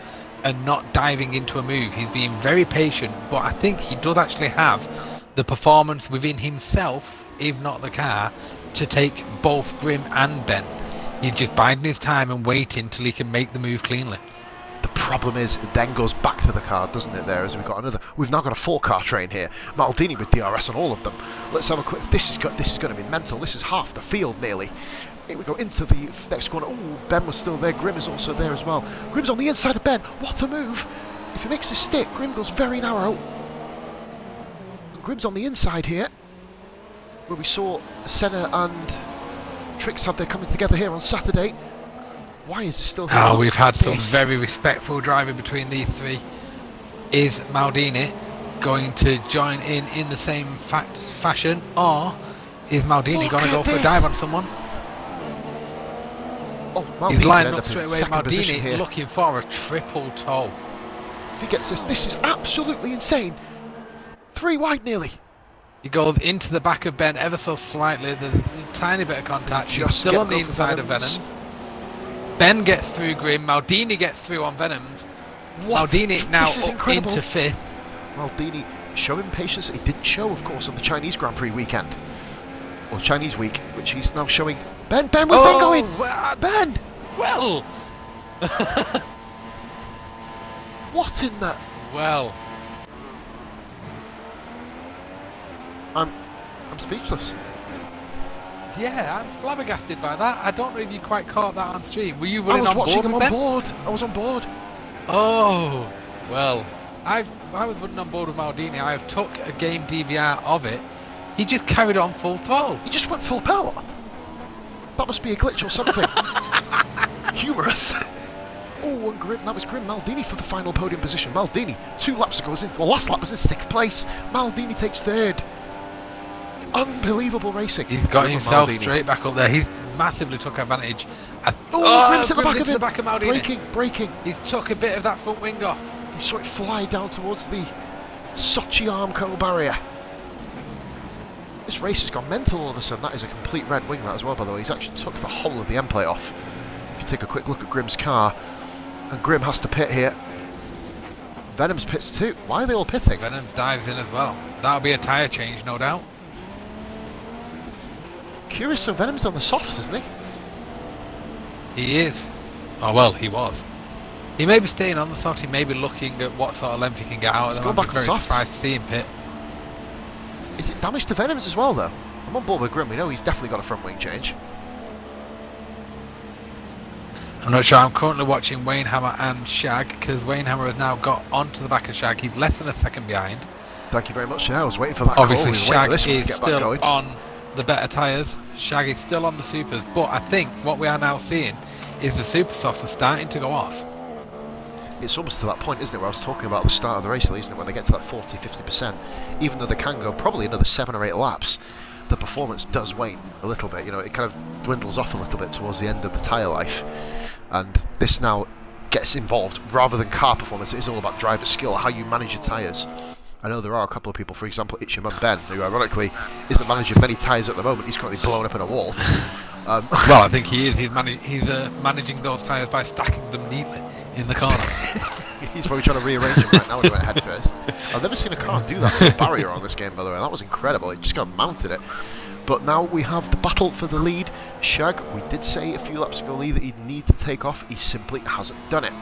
and not diving into a move. He's being very patient, but I think he does actually have the performance within himself, if not the car, to take both Grim and Ben. He's just biding his time and waiting till he can make the move cleanly. The problem is, it then goes back to the car, doesn't it? There, as we've now got a 4-car train here. Maldini with DRS on all of them. Let's have a quick. This is going to be mental. This is half the field nearly. Here we go into the next corner. Oh, Ben was still there. Grim is also there as well. Grim's on the inside of Ben. What a move! If he makes a stick, Grim goes very narrow. And Grim's on the inside here, where we saw Senna and Trix had their coming together here on Saturday. Why is it still here? Oh, we've had some very respectful driving between these 3. Is Maldini going to join in the same fashion, or is Maldini going to go for a dive on someone? Oh, Maldini he's lining up straight away. Maldini looking for a triple toe. If he gets this is absolutely insane. 3 wide nearly. He goes into the back of Ben ever so slightly. There's a tiny bit of contact. He's still on the inside of Venoms. Ben gets through Grim. Maldini gets through on Venoms. Maldini now up into 5th. Maldini showing patience. He didn't show, of course, on the Chinese Grand Prix weekend. Or Chinese week, which he's now showing. Ben, where's Ben going? Ben! Well! What in that? Well. I'm speechless. Yeah, I'm flabbergasted by that. I don't know if you quite caught that on stream. Were you running on board? I was on board. Oh, well, I was running on board with Maldini. I took a game DVR of it. He just carried on full throttle. He just went full power. That must be a glitch or something. Humorous. Oh, and Grim. That was Grim. Maldini for the final podium position. Maldini 2 laps ago was in. Well, last lap was in 6th place. Maldini takes 3rd. Unbelievable racing. He's got himself straight back up there. He's massively took advantage. Grim's at the back of him. The back of Maldini. Braking. He's took a bit of that front wing off. You saw it fly down towards the Sochi Armco barrier. This race has gone mental all of a sudden. That is a complete red wing, that as well, by the way. He's actually took the whole of the end plate off. If you take a quick look at Grim's car, and Grim has to pit here. Venom's pits too. Why are they all pitting? Venom's dives in as well. That'll be a tyre change, no doubt. Curious, so Venom's on the softs, isn't he? He is. Oh, well, he was. He may be staying on the soft. He may be looking at what sort of length he can get out of them. I'm very surprised to see him pit. Is it damage to Venom's as well, though? I'm on board with Grim. We know he's definitely got a front wing change. I'm not sure. I'm currently watching Wayne Hammer and Shag, because Wayne Hammer has now got onto the back of Shag. He's less than a second behind. Thank you very much. Yeah, I was waiting for that Obviously, call. Shag is still on the better tyres. Shag is still on the supers, but I think what we are now seeing is the super softs are starting to go off. it's almost to that point, isn't it, where I was talking about at the start of the race, isn't it, when they get to that 40-50%, even though they can go probably another 7 or 8 laps, the performance does wane a little bit. You know, it kind of dwindles off a little bit towards the end of the tyre life, and this now gets involved rather than car performance. It is all about driver skill, how you manage your tyres. I know there are a couple of people, for example, It's Your Mum Ben, who ironically isn't managing many tyres at the moment. He's currently blown up in a wall. Well, I think he is. He's managing those tyres by stacking them neatly in the corner. He's probably trying to rearrange them right now when he went head first. I've never seen a car do that to a barrier on this game, by the way. That was incredible. He just kind of mounted it. But now we have the battle for the lead. Shag, we did say a few laps ago, Lee, that he'd need to take off. He simply hasn't done it.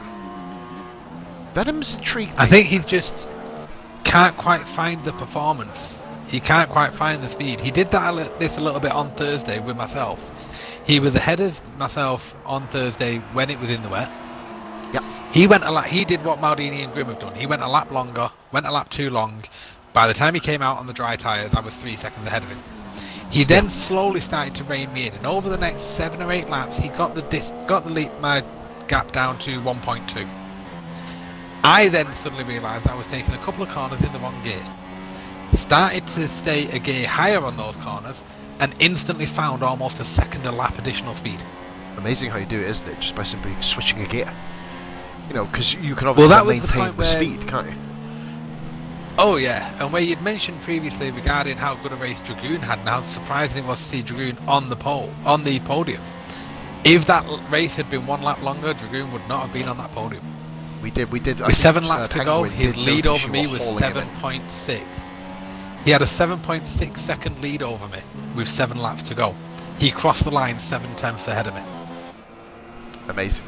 Venom's intrigued me. I think he just can't quite find the performance. He can't quite find the speed. He did this a little bit on Thursday with myself. He was ahead of myself on Thursday when it was in the wet. Yep. He did what Maldini and Grimm have done. He went a lap longer, went a lap too long. By the time he came out on the dry tyres, I was 3 seconds ahead of him. He then slowly started to rein me in, and over the next 7 or 8 laps, he got my gap down to 1.2. I then suddenly realised I was taking a couple of corners in the wrong gear. Started to stay a gear higher on those corners, and instantly found almost a second a lap additional speed. Amazing how you do it, isn't it? Just by simply switching a gear. You know, because you can obviously maintain the speed, can't you? Oh yeah, and where you'd mentioned previously regarding how good a race Dragoon had and how surprising it was to see Dragoon on the podium. If that race had been 1 lap longer, Dragoon would not have been on that podium. We did. With 7 laps to go, his lead over me was 7.6. He had a 7.6 second lead over me with 7 laps to go. He crossed the line 7 tenths ahead of me. Amazing.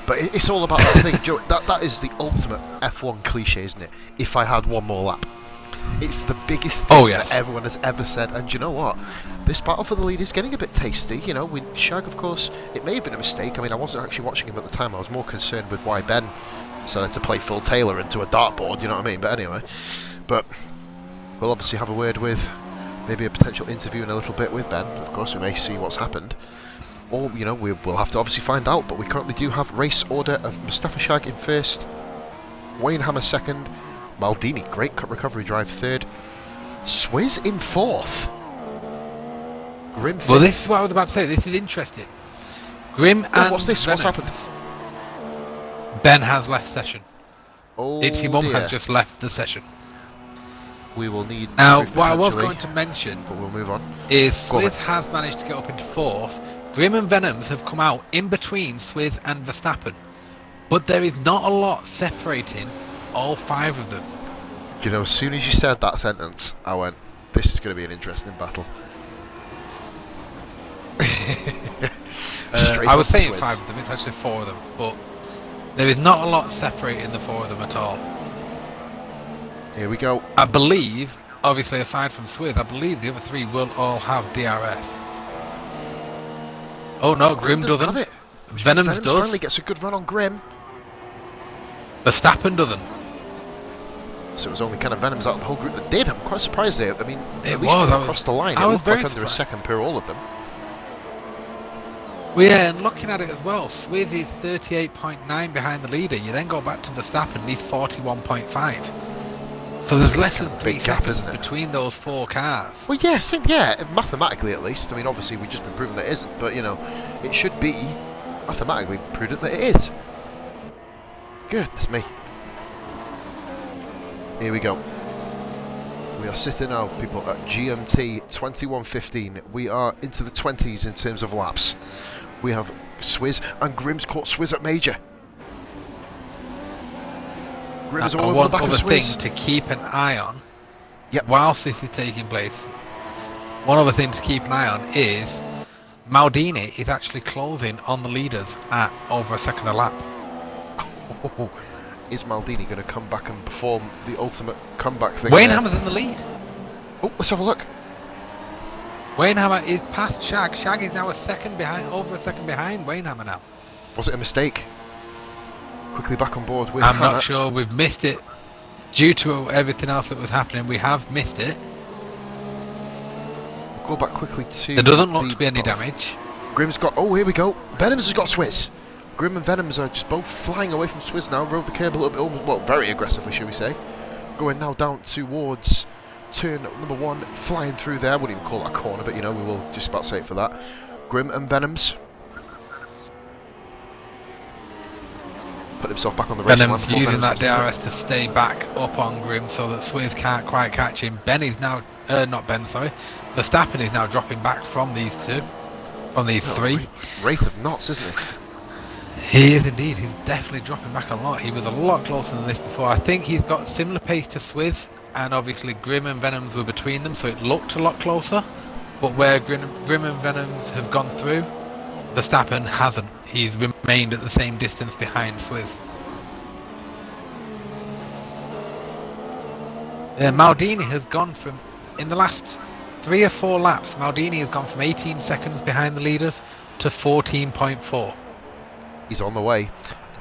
But it's all about that thing, Joe. That is the ultimate F1 cliche, isn't it? If I had 1 more lap. It's the biggest thing that everyone has ever said. And you know what? This battle for the lead is getting a bit tasty. You know, with Shag, of course, it may have been a mistake. I mean, I wasn't actually watching him at the time. I was more concerned with why Ben decided to play Phil Taylor into a dartboard, you know what I mean? But anyway, we'll obviously have a word with, maybe a potential interview in a little bit with Ben. Of course, we may see what's happened. Or, you know, we'll have to obviously find out. But we currently do have race order of Mustafa Shag in first, Wayne Hammer second, Maldini, great cut recovery drive third, Swizz in fourth, Grim fifth. Well, this is what I was about to say. This is interesting. Grim and what's this? What's happened? Ben has left session. Oh, It's your mum has just left the session. We will need... Now, what I was going to mention... But we'll move on. ...is Swizz has managed to get up into fourth. Grim and Venoms have come out in between Swizz and Verstappen. But there is not a lot separating all 5 of them. You know, as soon as you said that sentence, I went, this is going to be an interesting battle. I was saying Swizz. 5 of them, it's actually 4 of them. But there is not a lot separating the 4 of them at all. Here we go. I believe, obviously aside from Swizz, I believe the other 3 will all have DRS. Oh no, Grim doesn't. Have it. Venoms does. Finally gets a good run on Grim. Verstappen doesn't. So it was only kind of Venoms out of the whole group that did. I'm quite surprised there. I mean, it at least was across the line. It looked like under a second per all of them. Well, yeah, and looking at it as well, Swizz is 38.9 behind the leader. You then go back to Verstappen and he's 41.5. So there's less than 3 seconds between those 4 cars. Well, yes, yeah, mathematically at least. I mean, obviously we've just been proven that it isn't, but you know, it should be mathematically prudent that it is. Goodness me. Here we go. We are sitting now, people, at GMT 21:15. We are into the 20s in terms of laps. We have Swizz, and Grim's caught Swizz at major. Grim's all over the back of Swizz. One other thing to keep an eye on, whilst this is taking place, one other thing to keep an eye on is Maldini is actually closing on the leaders at over a second a lap. Oh, is Maldini going to come back and perform the ultimate comeback thing? Wayne Hammer's in the lead. Oh, let's have a look. Wayne Hammer is past Shag. Shag is now over a second behind Wayne Hammer now. Was it a mistake? Quickly back on board with I'm Hammer. not sure. We've missed it. Due to everything else that was happening, we have missed it. We'll go back quickly to... There doesn't look to be any damage. Grim's got... Oh, here we go. Venoms has got Swizz. Grim and Venoms are just both flying away from Swizz now. Rode the curb a little bit, almost, well, very aggressively, shall we say. Going now down towards turn number 1, flying through there. I wouldn't even call that a corner, but you know, we will just about say it for that. Grim and Venoms. Put himself back on the race. Venom's using that DRS to stay back up on Grim so that Swizz can't quite catch him. Ben is now, not Ben, sorry. Verstappen is now dropping back from these two, from these three. Rate of knots, isn't he? He is indeed. He's definitely dropping back a lot. He was a lot closer than this before. I think he's got similar pace to Swizz, and obviously Grim and Venoms were between them, so it looked a lot closer. But where Grim and Venoms have gone through, Verstappen hasn't. He's remained at the same distance behind Swizz. Maldini has gone from, in the last 3 or 4 laps, Maldini has gone from 18 seconds behind the leaders to 14.4. He's on the way.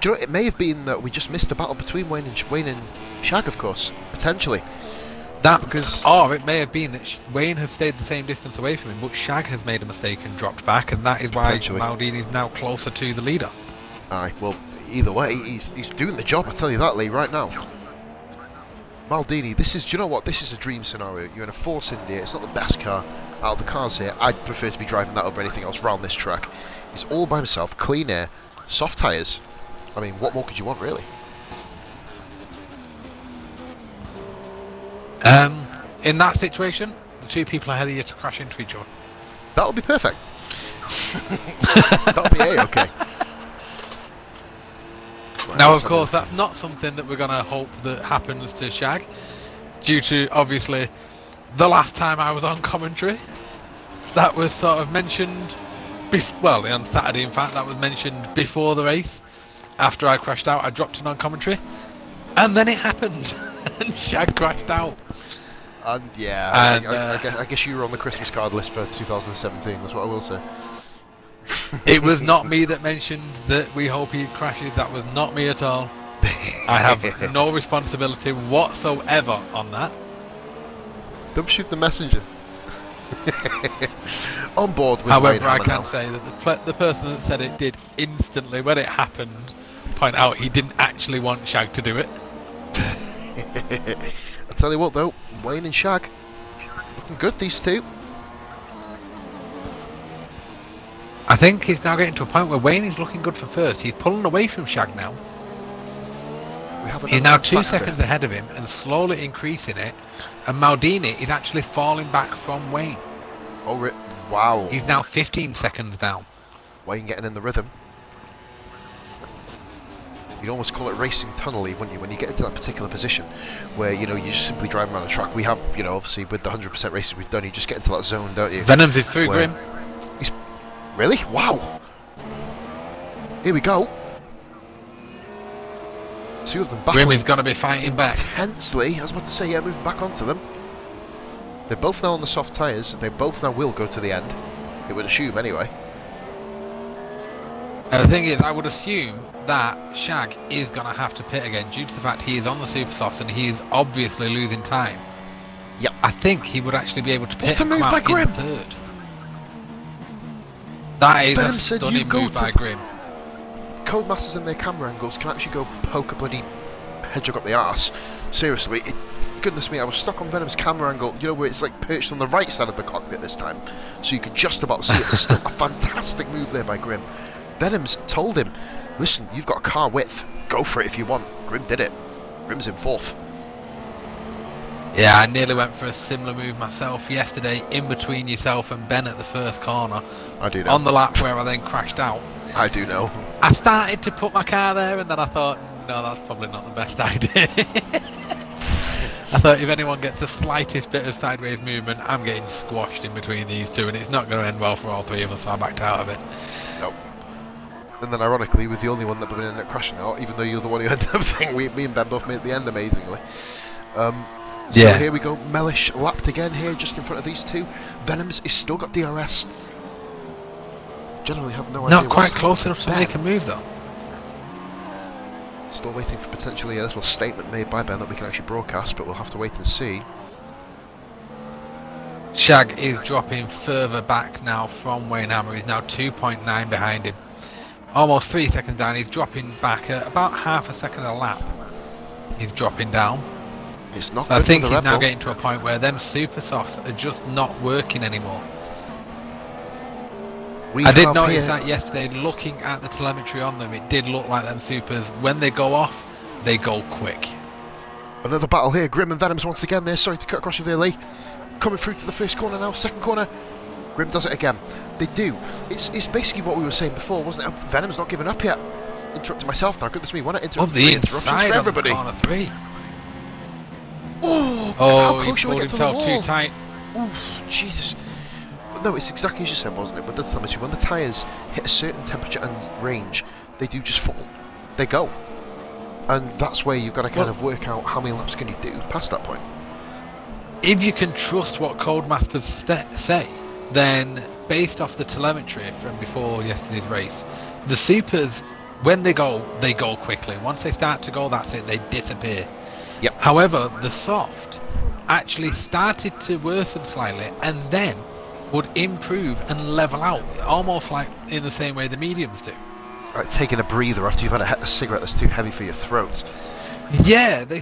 Do you know, it may have been that we just missed a battle between Wayne and Shag, of course, potentially. Or it may have been that Wayne has stayed the same distance away from him, but Shag has made a mistake and dropped back, and that is why Maldini is now closer to the leader. Aye, well, either way, he's doing the job, I tell you that, Lee, right now. Maldini, do you know what? This is a dream scenario. You're in a Force India, it's not the best car out of the cars here. I'd prefer to be driving that over anything else around this track. He's all by himself, clean air, soft tyres. I mean, what more could you want, really? In that situation, the 2 people ahead of you to crash into each other. That would be perfect. That would be A-okay. Right, now, of course, that's not something that we're going to hope that happens to Shag, due to, obviously, the last time I was on commentary. That was sort of mentioned, well, on Saturday, in fact, that was mentioned before the race. After I crashed out, I dropped in on commentary, and then it happened, and Shag crashed out. And yeah, I guess you were on the Christmas card list for 2017, that's what I will say. It was not me that mentioned that we hope he crashes. That was not me at all. I have no responsibility whatsoever on that. Don't shoot the messenger. On board with However, I can can say that the person that said it did instantly, when it happened, point out he didn't actually want Shag to do it. I'll tell you what though, Wayne and Shag, looking good, these two. I think he's now getting to a point where Wayne is looking good for first. He's pulling away from Shag now. He's now 2 seconds ahead of him and slowly increasing it. And Maldini is actually falling back from Wayne. Oh, wow. He's now 15 seconds down. Wayne getting in the rhythm. You'd almost call it racing tunnel-y, wouldn't you, when you get into that particular position where, you know, you just simply drive around the track. We have, you know, obviously with the 100% races we've done, you just get into that zone, don't you? Venoms is through Grim. Really? Wow. Here we go. 2 of them battling. Grim is going to be fighting back. Intensely. I was about to say, yeah, moving back onto them. They're both now on the soft tyres. They both now will go to the end. It would assume, anyway. The thing is, I would assume that Shag is going to have to pit again due to the fact he is on the super softs and he is obviously losing time. Yep. I think he would actually be able to pit and come out in third. That is a stunning move by Grim. Codemasters and their camera angles can actually go poke a bloody hedgehog up the arse. Seriously, goodness me, I was stuck on Venom's camera angle, you know, where it's like perched on the right side of the cockpit this time, so you could just about see it, but still a fantastic move there by Grim. Venom's told him, listen, you've got a car width, go for it if you want. Grim did it. Grim's in 4th. Yeah, I nearly went for a similar move myself yesterday, in between yourself and Ben at the first corner. I do know. On the lap where I then crashed out. I do know. I started to put my car there and then I thought, no, that's probably not the best idea. I thought if anyone gets the slightest bit of sideways movement, I'm getting squashed in between these two and it's not going to end well for all 3 of us, so I backed out of it. Nope. And then ironically, with the only one that would end up crashing out, even though you're the one who ended up thinking, me and Ben both made the end amazingly. So here we go, Mellish lapped again here, just in front of these two. Venoms is still got DRS. Generally have no idea. Not quite close enough to make a move though. Still waiting for potentially a little statement made by Ben that we can actually broadcast, but we'll have to wait and see. Shag is dropping further back now from Wayne Hammer. He's now 2.9 behind him. almost 3 seconds down. He's dropping back at about half a second a lap. He's dropping down. It's not So I good think for the he's Red now Bull. getting to a point where them super softs are just not working anymore. I did notice that yesterday, looking at the telemetry on them, it did look like them supers, when they go off, they go quick. Another battle here, Grim and Venoms once again there. Sorry to cut across you there, Lee. Coming through to the first corner now, second corner. Grim does it again. They do. It's basically what we were saying before, wasn't it? Venom's not giving up yet. Interrupting myself now, goodness me, why not interrupt the interruptions inside for everybody? On corner 3. Oh, he pulled himself too tight. Oof, Jesus. No, it's exactly as you said, wasn't it? With the telemetry, when the tyres hit a certain temperature and range, they do just fall. They go. And that's where you've got to kind of work out how many laps can you do past that point. If you can trust what Codemasters say, then based off the telemetry from before yesterday's race, the supers, when they go quickly. Once they start to go, that's it, they disappear. Yep. However, the soft actually started to worsen slightly and then would improve and level out, almost like in the same way the mediums do. Like taking a breather after you've had a cigarette that's too heavy for your throat. Yeah, they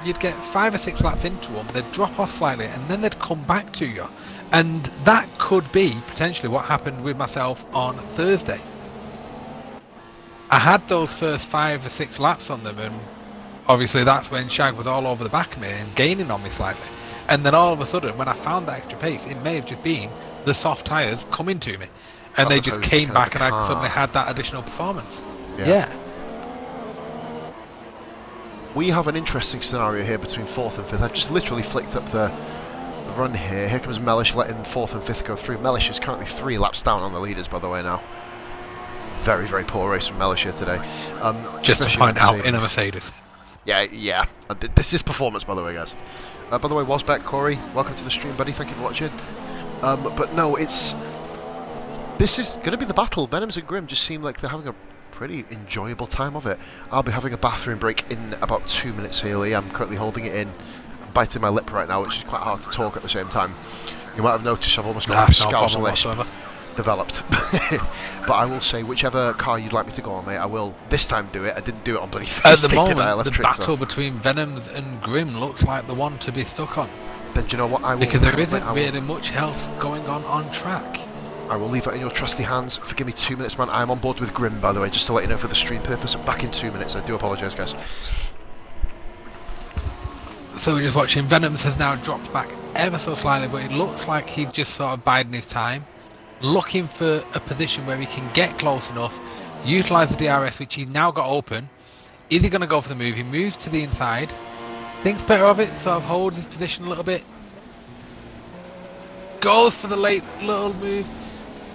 you'd get 5 or 6 laps into them, they'd drop off slightly, and then they'd come back to you. And that could be potentially what happened with myself on Thursday. I had those first 5 or 6 laps on them, and obviously that's when Shag was all over the back of me and gaining on me slightly. And then all of a sudden, when I found that extra pace, it may have just been the soft tyres coming to me. And they just came back and I suddenly had that additional performance. Yeah. We have an interesting scenario here between 4th and 5th. I've just literally flicked up the run here. Here comes Mellish letting 4th and 5th go through. Mellish is currently 3 laps down on the leaders, by the way, now. Very, very poor race from Mellish here today. Just to point out, in a Mercedes. Yeah. This is performance, by the way, guys. By the way, Wasbeck, Corey, welcome to the stream, buddy. Thank you for watching. But no, this is going to be the battle. Venoms and Grim just seem like they're having a pretty enjoyable time of it. I'll be having a bathroom break in about 2 minutes here, Lee. I'm currently holding it in, biting my lip right now, which is quite hard to talk at the same time. You might have noticed I've almost got a scouse lisp developed. But I will say, whichever car you'd like me to go on, mate, I will this time do it. I didn't do it on bloody first. At the moment, the battle between Venoms and Grim looks like the one to be stuck on. Then do you know what? I will, because there isn't really much else going on track. I will leave it in your trusty hands. Forgive me 2 minutes, man. I'm on board with Grim, by the way, just to let you know for the stream purpose. Back in 2 minutes. I do apologise, guys. So we're just watching. Venoms has now dropped back ever so slightly, but it looks like he's just sort of biding his time, looking for a position where he can get close enough, utilise the DRS, which he's now got open. Is he going to go for the move? He moves to the inside, thinks better of it, sort of holds his position a little bit, goes for the late little move,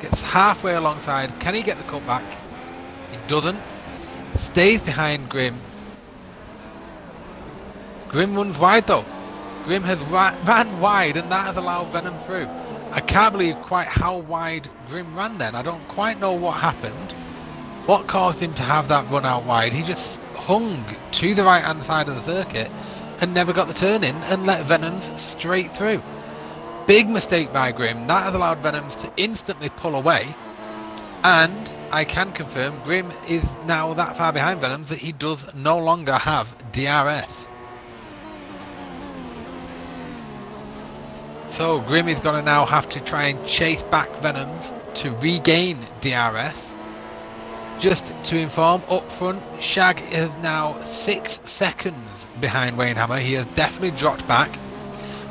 gets halfway alongside. Can he get the cut back? He doesn't. Stays behind Grim. Grim runs wide though. Grim has ran wide, and that has allowed Venom through. I can't believe quite how wide Grim ran then. I don't quite know what happened. What caused him to have that run out wide? He just hung to the right hand side of the circuit and never got the turn in and let Venoms straight through. Big mistake by Grim. That has allowed Venoms to instantly pull away, and I can confirm Grim is now that far behind Venoms that he does no longer have DRS. So Grim is going to now have to try and chase back Venoms to regain DRS. Just to inform, up front, Shag is now 6 seconds behind Wayne Hammer. He has definitely dropped back.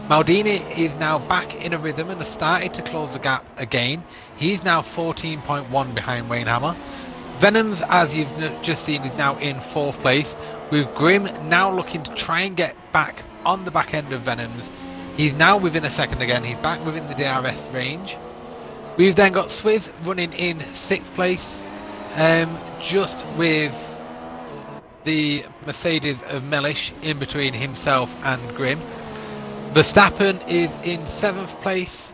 Maldini is now back in a rhythm and has started to close the gap again. He's now 14.1 behind Wayne Hammer. Venoms, as you've just seen, is now in 4th place, with Grim now looking to try and get back on the back end of Venoms. He's now within a second again. He's back within the DRS range. We've then got Swizz running in 6th place, just with the Mercedes of Mellish in between himself and Grim. Verstappen is in 7th place.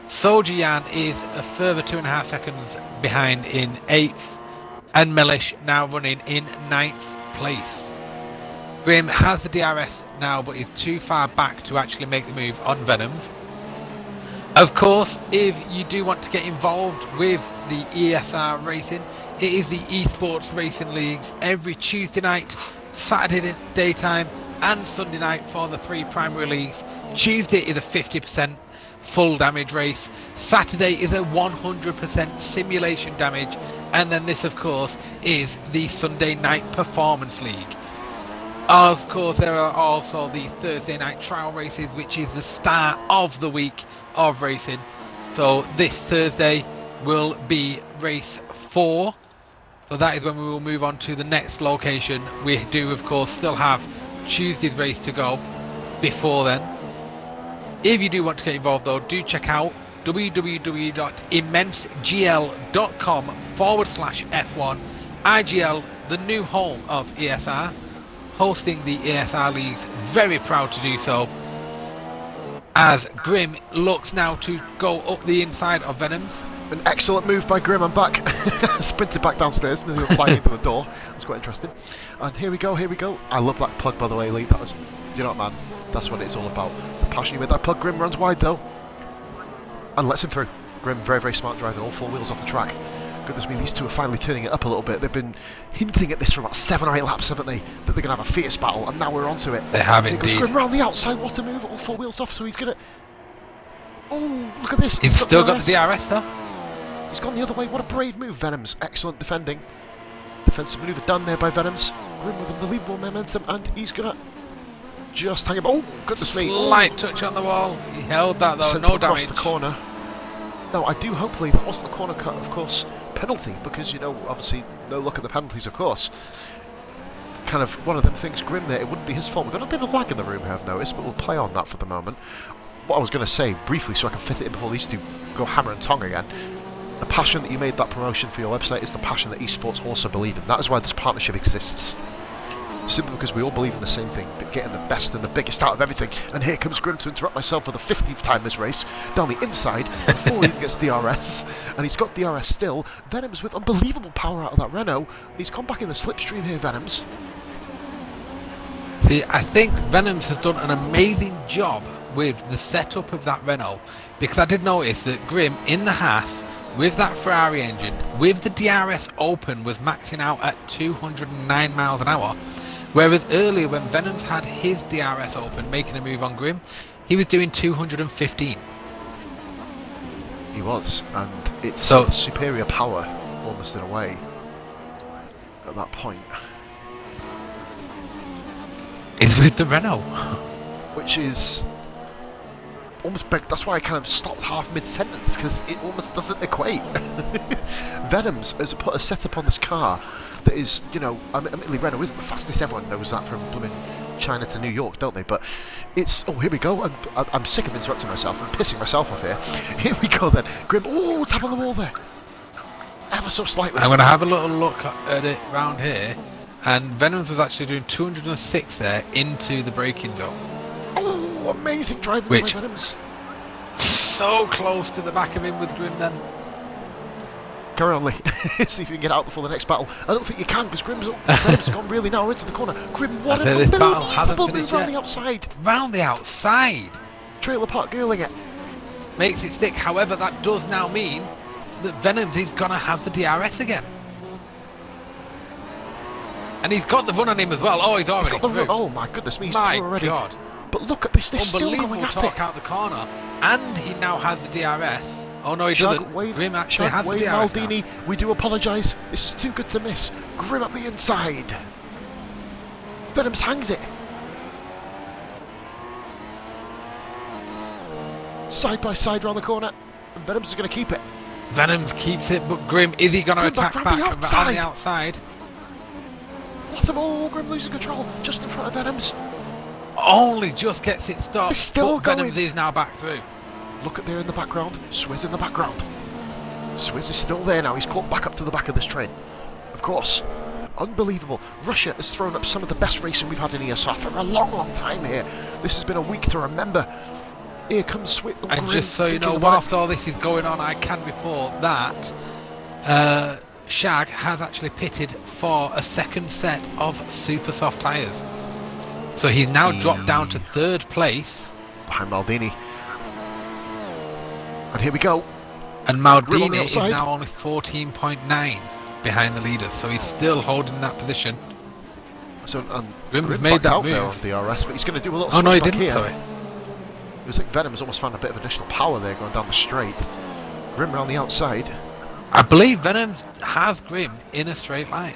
Soldier Jan is a further 2.5 seconds behind in 8th. And Mellish now running in 9th place. Grim has the DRS now, but is too far back to actually make the move on Venoms. Of course, if you do want to get involved with the ESR racing, it is the Esports Racing Leagues every Tuesday night, Saturday daytime and Sunday night for the 3 primary leagues. Tuesday is a 50% full damage race, Saturday is a 100% simulation damage, and then this of course is the Sunday night performance league. Of course, there are also the Thursday night trial races, which is the start of the week of racing. So this Thursday will be race 4. So that is when we will move on to the next location. We do, of course, still have Tuesday's race to go before then. If you do want to get involved, though, do check out www.immensegl.com/F1. IGL, the new home of ESR, hosting the ESR leagues, very proud to do so, as Grim looks now to go up the inside of Venoms. An excellent move by Grim. I'm back. Sprinted back downstairs and then flying into the door. That's quite interesting. And here we go. I love that plug, by the way, Lee. That was, do you know what, man? That's what it's all about. The passion with that plug. Grim runs wide though and lets him through. Grim, very, very smart driving all 4 wheels off the track. Goodness me, these two are finally turning it up a little bit. They've been hinting at this for about 7 or 8 laps, haven't they? That they're going to have a fierce battle, and now we're onto it. They have Here indeed. goes Grim round the outside. What a move! All 4 wheels off, so he's going to... Oh, look at this. He's still got the DRS though. He's gone the other way. What a brave move, Venoms. Excellent defending. Defensive manoeuvre done there by Venoms. Grim with unbelievable momentum, and he's going to just hang him. Oh, goodness me. Slight touch on the wall. He held that though, no damage. Across the corner. Now, I do hopefully that wasn't a corner cut, of course, penalty, because, you know, obviously, no look at the penalties, of course. Kind of one of them things, Grim there, it wouldn't be his fault. We've got a bit of lag in the room, I've noticed, but we'll play on that for the moment. What I was going to say, briefly, so I can fit it in before these two go hammer and tong again, the passion that you made that promotion for your website is the passion that esports also believe in. That is why this partnership exists. Simply because we all believe in the same thing, but getting the best and the biggest out of everything. And here comes Grim to interrupt myself for the 50th time this race, down the inside, before he even gets DRS. And he's got DRS still. Venoms with unbelievable power out of that Renault. He's come back in the slipstream here, Venoms. See, I think Venoms has done an amazing job with the setup of that Renault, because I did notice that Grim in the Haas, with that Ferrari engine, with the DRS open, was maxing out at 209 miles an hour. Whereas earlier when Venoms had his DRS open, making a move on Grim, he was doing 215. He was, and it's so superior power, almost in a way, at that point. Is with the Renault. Which is almost big. That's why I kind of stopped half mid-sentence, because it almost doesn't equate. Venoms has put a setup on this car that is, you know, admittedly Renault isn't the fastest. Everyone knows that from blooming China to New York, don't they? But it's, oh, here we go. I'm sick of interrupting myself. I'm pissing myself off here. Here we go then. Grim, oh, tap on the wall there. Ever so slightly. I'm going to have a little look at it round here, and Venoms was actually doing 206 there into the braking zone. Oh, amazing driving by Venoms. So close to the back of him with Grim then. Carry on, Lee. See if you can get out before the next battle. I don't think you can, because Grim's gone really narrow into the corner. Grim, what an unbelievable move round the outside. Round the outside. Trailer park girling it. Makes it stick. However, that does now mean that Venoms is going to have the DRS again. And he's got the run on him as well. Oh, he's already got the run. Oh, my goodness me. He's my already. God. But look at this. They're still going at it. Out the corner. And he now has the DRS. Oh no, he doesn't. Grim actually has the DRS Maldini, now. We do apologise. This is too good to miss. Grim up the inside. Venoms hangs it. Side by side round the corner. And Venoms is going to keep it. Venoms keeps it, but Grim, is he going to attack back on the outside? What a ball. Grim losing control just in front of Venoms. Only just gets it stopped. He's still going. Venoms is now back through. Look at there in the background. Swizz in the background. Swizz is still there now. He's caught back up to the back of this train. Of course. Unbelievable. Russia has thrown up some of the best racing we've had in ESR for a long, long time here. This has been a week to remember. Here comes Swizz. And just so you know, whilst all this is going on, I can report that Shag has actually pitted for a second set of super soft tyres. So he's now dropped down to 3rd place. Behind Maldini. And here we go. And Maldini is now only 14.9 behind the leaders, so he's still holding that position. So Grim's made that move there on DRS, but he's going to do a little Oh no, he switch back didn't, here. sorry. It was like Venom's almost found a bit of additional power there going down the straight. Grim around the outside. I believe Venom has Grim in a straight line.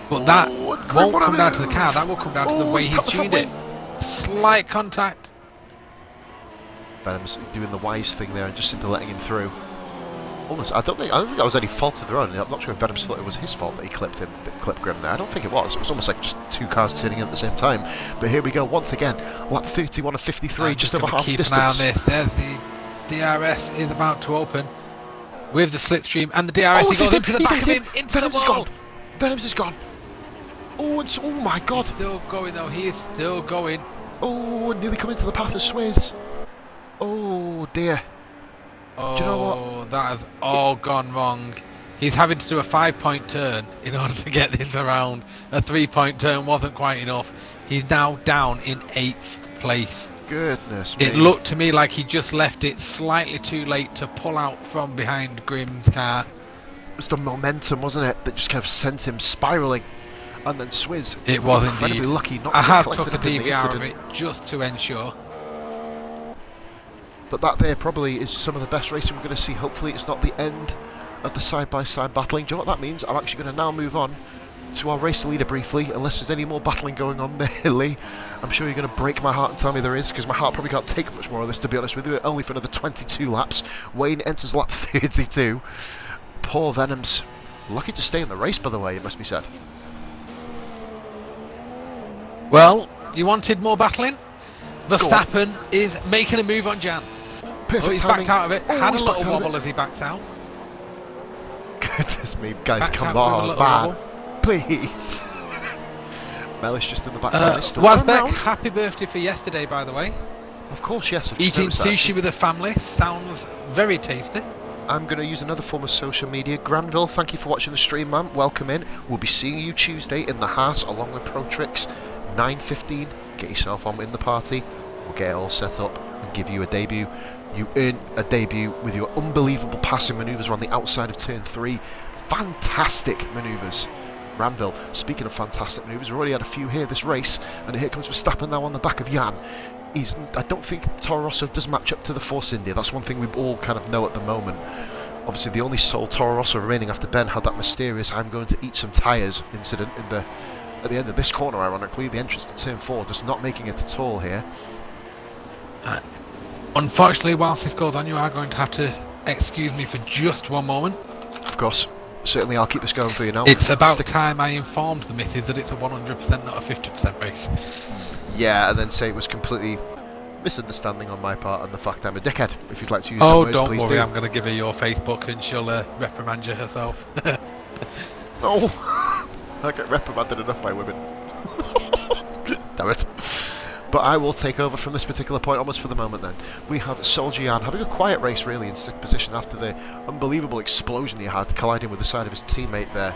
But that won't come down to the car, that will come down to the way he's tuned it. Slight contact. Venom's doing the wise thing there and just simply letting him through. Almost, I don't think that was any fault of their own. I'm not sure if Venom thought it was his fault that he clipped Grim there. I don't think it was. It was almost like just two cars turning in at the same time. But here we go once again. Lap 31 of 53, just over half distance. Keep an eye on this. There's the DRS is about to open with the slipstream, and the DRS he goes into the back of him, into the wall. Venom's is gone. Oh, and oh my God! He's still going though. He is still going. Oh, nearly coming to the path of Swizz. Oh dear. Oh, do you know what? That has all gone wrong. He's having to do a 5-point turn in order to get this around. A 3-point turn wasn't quite enough. He's now down in 8th place. Goodness me. It looked to me like he just left it slightly too late to pull out from behind Grim's car. It was the momentum, wasn't it, that just kind of sent him spiralling. And then Swizz. It was incredibly indeed. lucky not to I have get took a collected in the DVR of incident. it just to ensure. But that there probably is some of the best racing we're going to see. Hopefully it's not the end of the side-by-side battling. Do you know what that means? I'm actually going to now move on to our race leader briefly, unless there's any more battling going on there, Lee. I'm sure you're going to break my heart and tell me there is, because my heart probably can't take much more of this, to be honest with you. Only for another 22 laps. Wayne enters lap 32. Poor Venoms. Lucky to stay in the race, by the way, it must be said. Well, you wanted more battling? Verstappen is making a move on Jan. Perfect he's timing. backed out of it. Had a He's little backed out of wobble as he backs out. Goodness me, guys, Backed come out with a on, little man. wobble. Please. Mellish just in the background. Wazbeck, happy birthday for yesterday, by the way. Of course, yes. Eating sushi with the family sounds very tasty. I'm going to use another form of social media. Granville, thank you for watching the stream, man. Welcome in. We'll be seeing you Tuesday in the Haas along with Pro Tricks. 9:15. Get yourself on in the party. We'll get it all set up and give you a debut. You earn a debut with your unbelievable passing manoeuvres on the outside of turn 3. Fantastic manoeuvres. Granville, speaking of fantastic manoeuvres, we've already had a few here this race, and here comes Verstappen now on the back of Jan. I don't think Toro Rosso does match up to the Force India. That's one thing we all kind of know at the moment. Obviously, the only sole Toro Rosso remaining after Ben had that mysterious "I'm going to eat some tyres" incident at the end of this corner. Ironically, the entrance to turn 4, just not making it at all here. Unfortunately, whilst this goes on, you are going to have to excuse me for just one moment. Of course. Certainly, I'll keep this going for you now. It's about time I informed the missus that it's a 100%, not a 50% race. Yeah, and then say it was completely misunderstanding on my part and the fact I'm a dickhead. If you'd like to use them words, don't please worry, do. I'm going to give her your Facebook and she'll reprimand you herself. No! I get reprimanded enough by women. Damn it. But I will take over from this particular point almost for the moment then. We have Soldier Jan having a quiet race really in 6th position after the unbelievable explosion he had colliding with the side of his teammate there,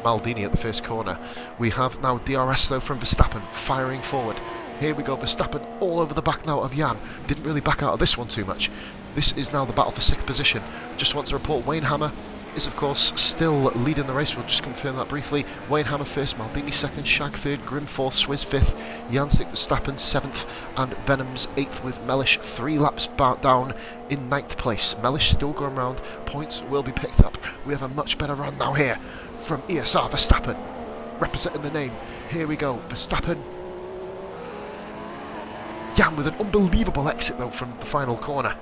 Maldini, at the first corner. We have now DRS though from Verstappen firing forward. Here we go, Verstappen all over the back now of Jan. Didn't really back out of this one too much. This is now the battle for 6th position. Just want to report Wayne Hammer is of course still leading the race. We'll just confirm that briefly. Wayne Hammer first, Maldini second, Shag third, Grim fourth, Swizz fifth, Jan 6th, Verstappen 7th, and Venoms 8th, with Mellish 3 laps down in 9th place. Mellish still going round, points will be picked up. We have a much better run now here from ESR. Verstappen representing the name. Here we go, Verstappen. Jan with an unbelievable exit though from the final corner.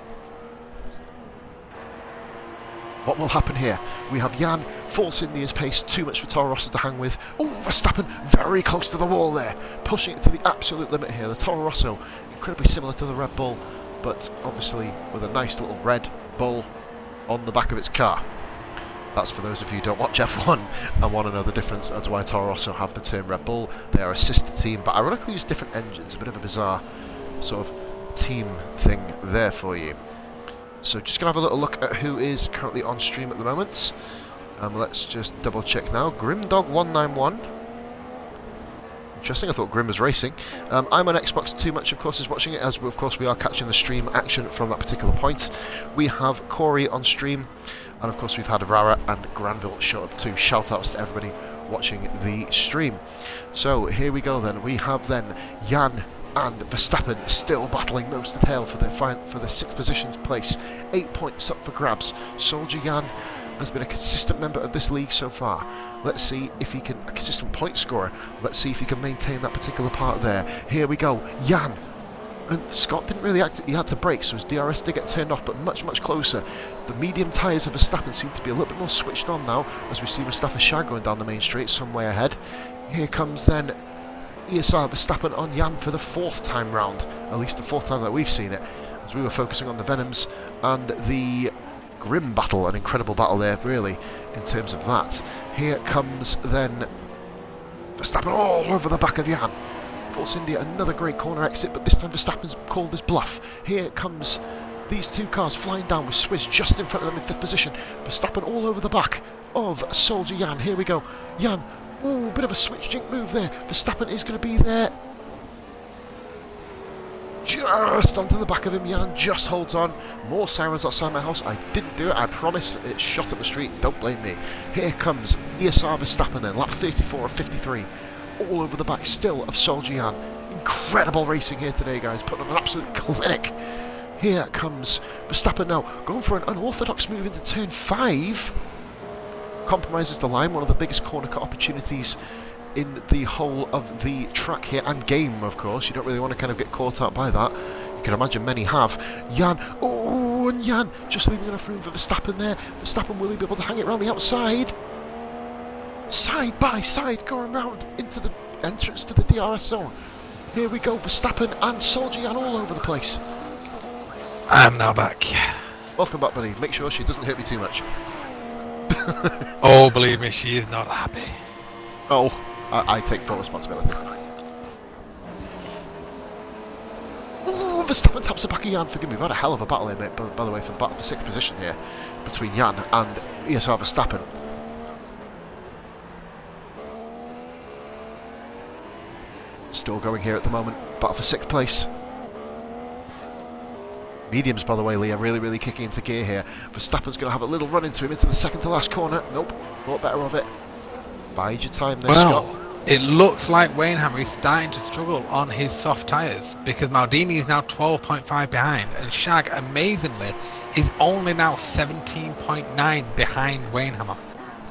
What will happen here? We have Jan forcing his pace, too much for Toro Rosso to hang with. Oh, Verstappen very close to the wall there, pushing it to the absolute limit here. The Toro Rosso, incredibly similar to the Red Bull, but obviously with a nice little Red Bull on the back of its car. That's for those of you who don't watch F1 and want to know the difference as to why Toro Rosso have the term Red Bull. They are a sister team, but ironically use different engines. A bit of a bizarre sort of team thing there for you. So just going to have a little look at who is currently on stream at the moment. Let's just double check now. Grimdog191, Interesting, I thought Grim was racing. I'm on Xbox, Too Much, of course, is watching it, as of course we are catching the stream action from that particular point. We have Corey on stream, and of course we've had Rara and Granville show up too. Shout outs to everybody watching the stream. So here we go then. We have then Jan and Verstappen still battling nose to tail for the 6th position's place. 8 points up for grabs. Soldier Jan has been a consistent member of this league so far. Let's see if he can, a consistent point scorer. Let's see if he can maintain that particular part there. Here we go, Jan. And Scott didn't really he had to brake, so his DRS did get turned off, but much, much closer. The medium tyres of Verstappen seem to be a little bit more switched on now, as we see Mustafa Shah going down the main straight some way ahead. Here comes then ESR Verstappen on Jan for the 4th time round, at least the 4th time that we've seen it, as we were focusing on the Venoms and the Grim battle, an incredible battle there, really, in terms of that. Here comes then Verstappen all over the back of Jan. Force India, another great corner exit, but this time Verstappen's called this bluff. Here comes these two cars flying down with Swizz just in front of them in 5th position. Verstappen all over the back of Soldier Jan. Here we go. Jan, ooh, bit of a switch jink move there. Verstappen is going to be there. Just onto the back of him, Jan just holds on. More sirens outside my house. I didn't do it, I promise. It's shot up the street, don't blame me. Here comes ESR Verstappen then, lap 34 of 53. All over the back still of Soldier Jan. Incredible racing here today, guys, putting on an absolute clinic. Here comes Verstappen now, going for an unorthodox move into turn 5. Compromises the line, one of the biggest corner cut opportunities in the whole of the track here, and game, of course. You don't really want to kind of get caught out by that. You can imagine many have. Jan, oh, and Jan just leaving enough room for Verstappen there. Verstappen, will he be able to hang it around the outside? Side by side, going round into the entrance to the DRS zone. Here we go, Verstappen and Soldier Jan all over the place. I am now back. Welcome back, buddy. Make sure she doesn't hurt me too much. Oh, believe me, she is not happy. Oh, I take full responsibility. Ooh, Verstappen taps the back of Jan. Forgive me, we've had a hell of a battle here, mate, by the way, for the battle for 6th position here, between Jan and ESR Verstappen. Still going here at the moment, battle for 6th place. Mediums, by the way, Lee, are really, really kicking into gear here. Verstappen's going to have a little run into him, into the 2nd to last corner. Nope, thought better of it. Bide your time there, Scott. It looks like Wainhammer is starting to struggle on his soft tyres, because Maldini is now 12.5 behind, and Shag, amazingly, is only now 17.9 behind Wainhammer.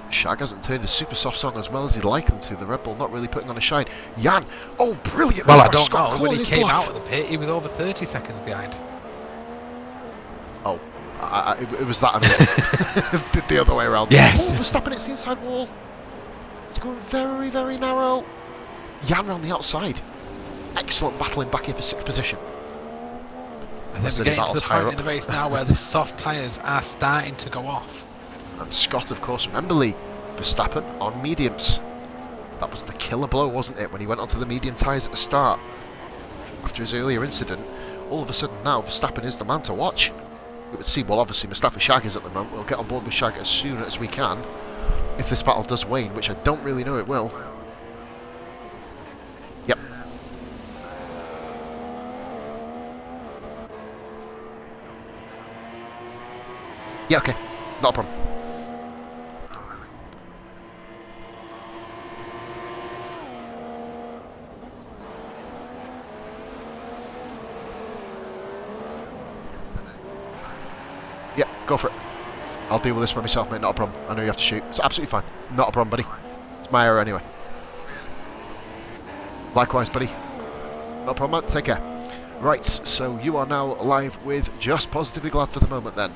Shag hasn't turned his super soft song as well as he'd like them to. The Red Bull not really putting on a shine. Jan, oh, brilliant! Well, I don't know. When he came out of the pit, he was over 30 seconds behind. Oh, it was that amazing. The other way around. Yes. Oh, Verstappen, it's the inside wall. It's going very, very narrow. Jan around the outside. Excellent battling back in for 6th position. And then we're getting to the point in the race now where the soft tyres are starting to go off. And Scott, of course, remember Lee, Verstappen on mediums. That was the killer blow, wasn't it, when he went onto the medium tyres at the start. After his earlier incident, all of a sudden now Verstappen is the man to watch. It would seem, well, obviously Mustafa Shag is at the moment. We'll get on board with Shag as soon as we can, if this battle does wane, which I don't really know it will. Yep. Yeah, okay. Not a problem. Yeah, go for it. I'll deal with this by myself, mate, not a problem. I know you have to shoot. It's absolutely fine. Not a problem, buddy. It's my error anyway. Likewise, buddy. Not a problem, mate. Take care. Right, so you are now live with Just Positively Glad for the moment then.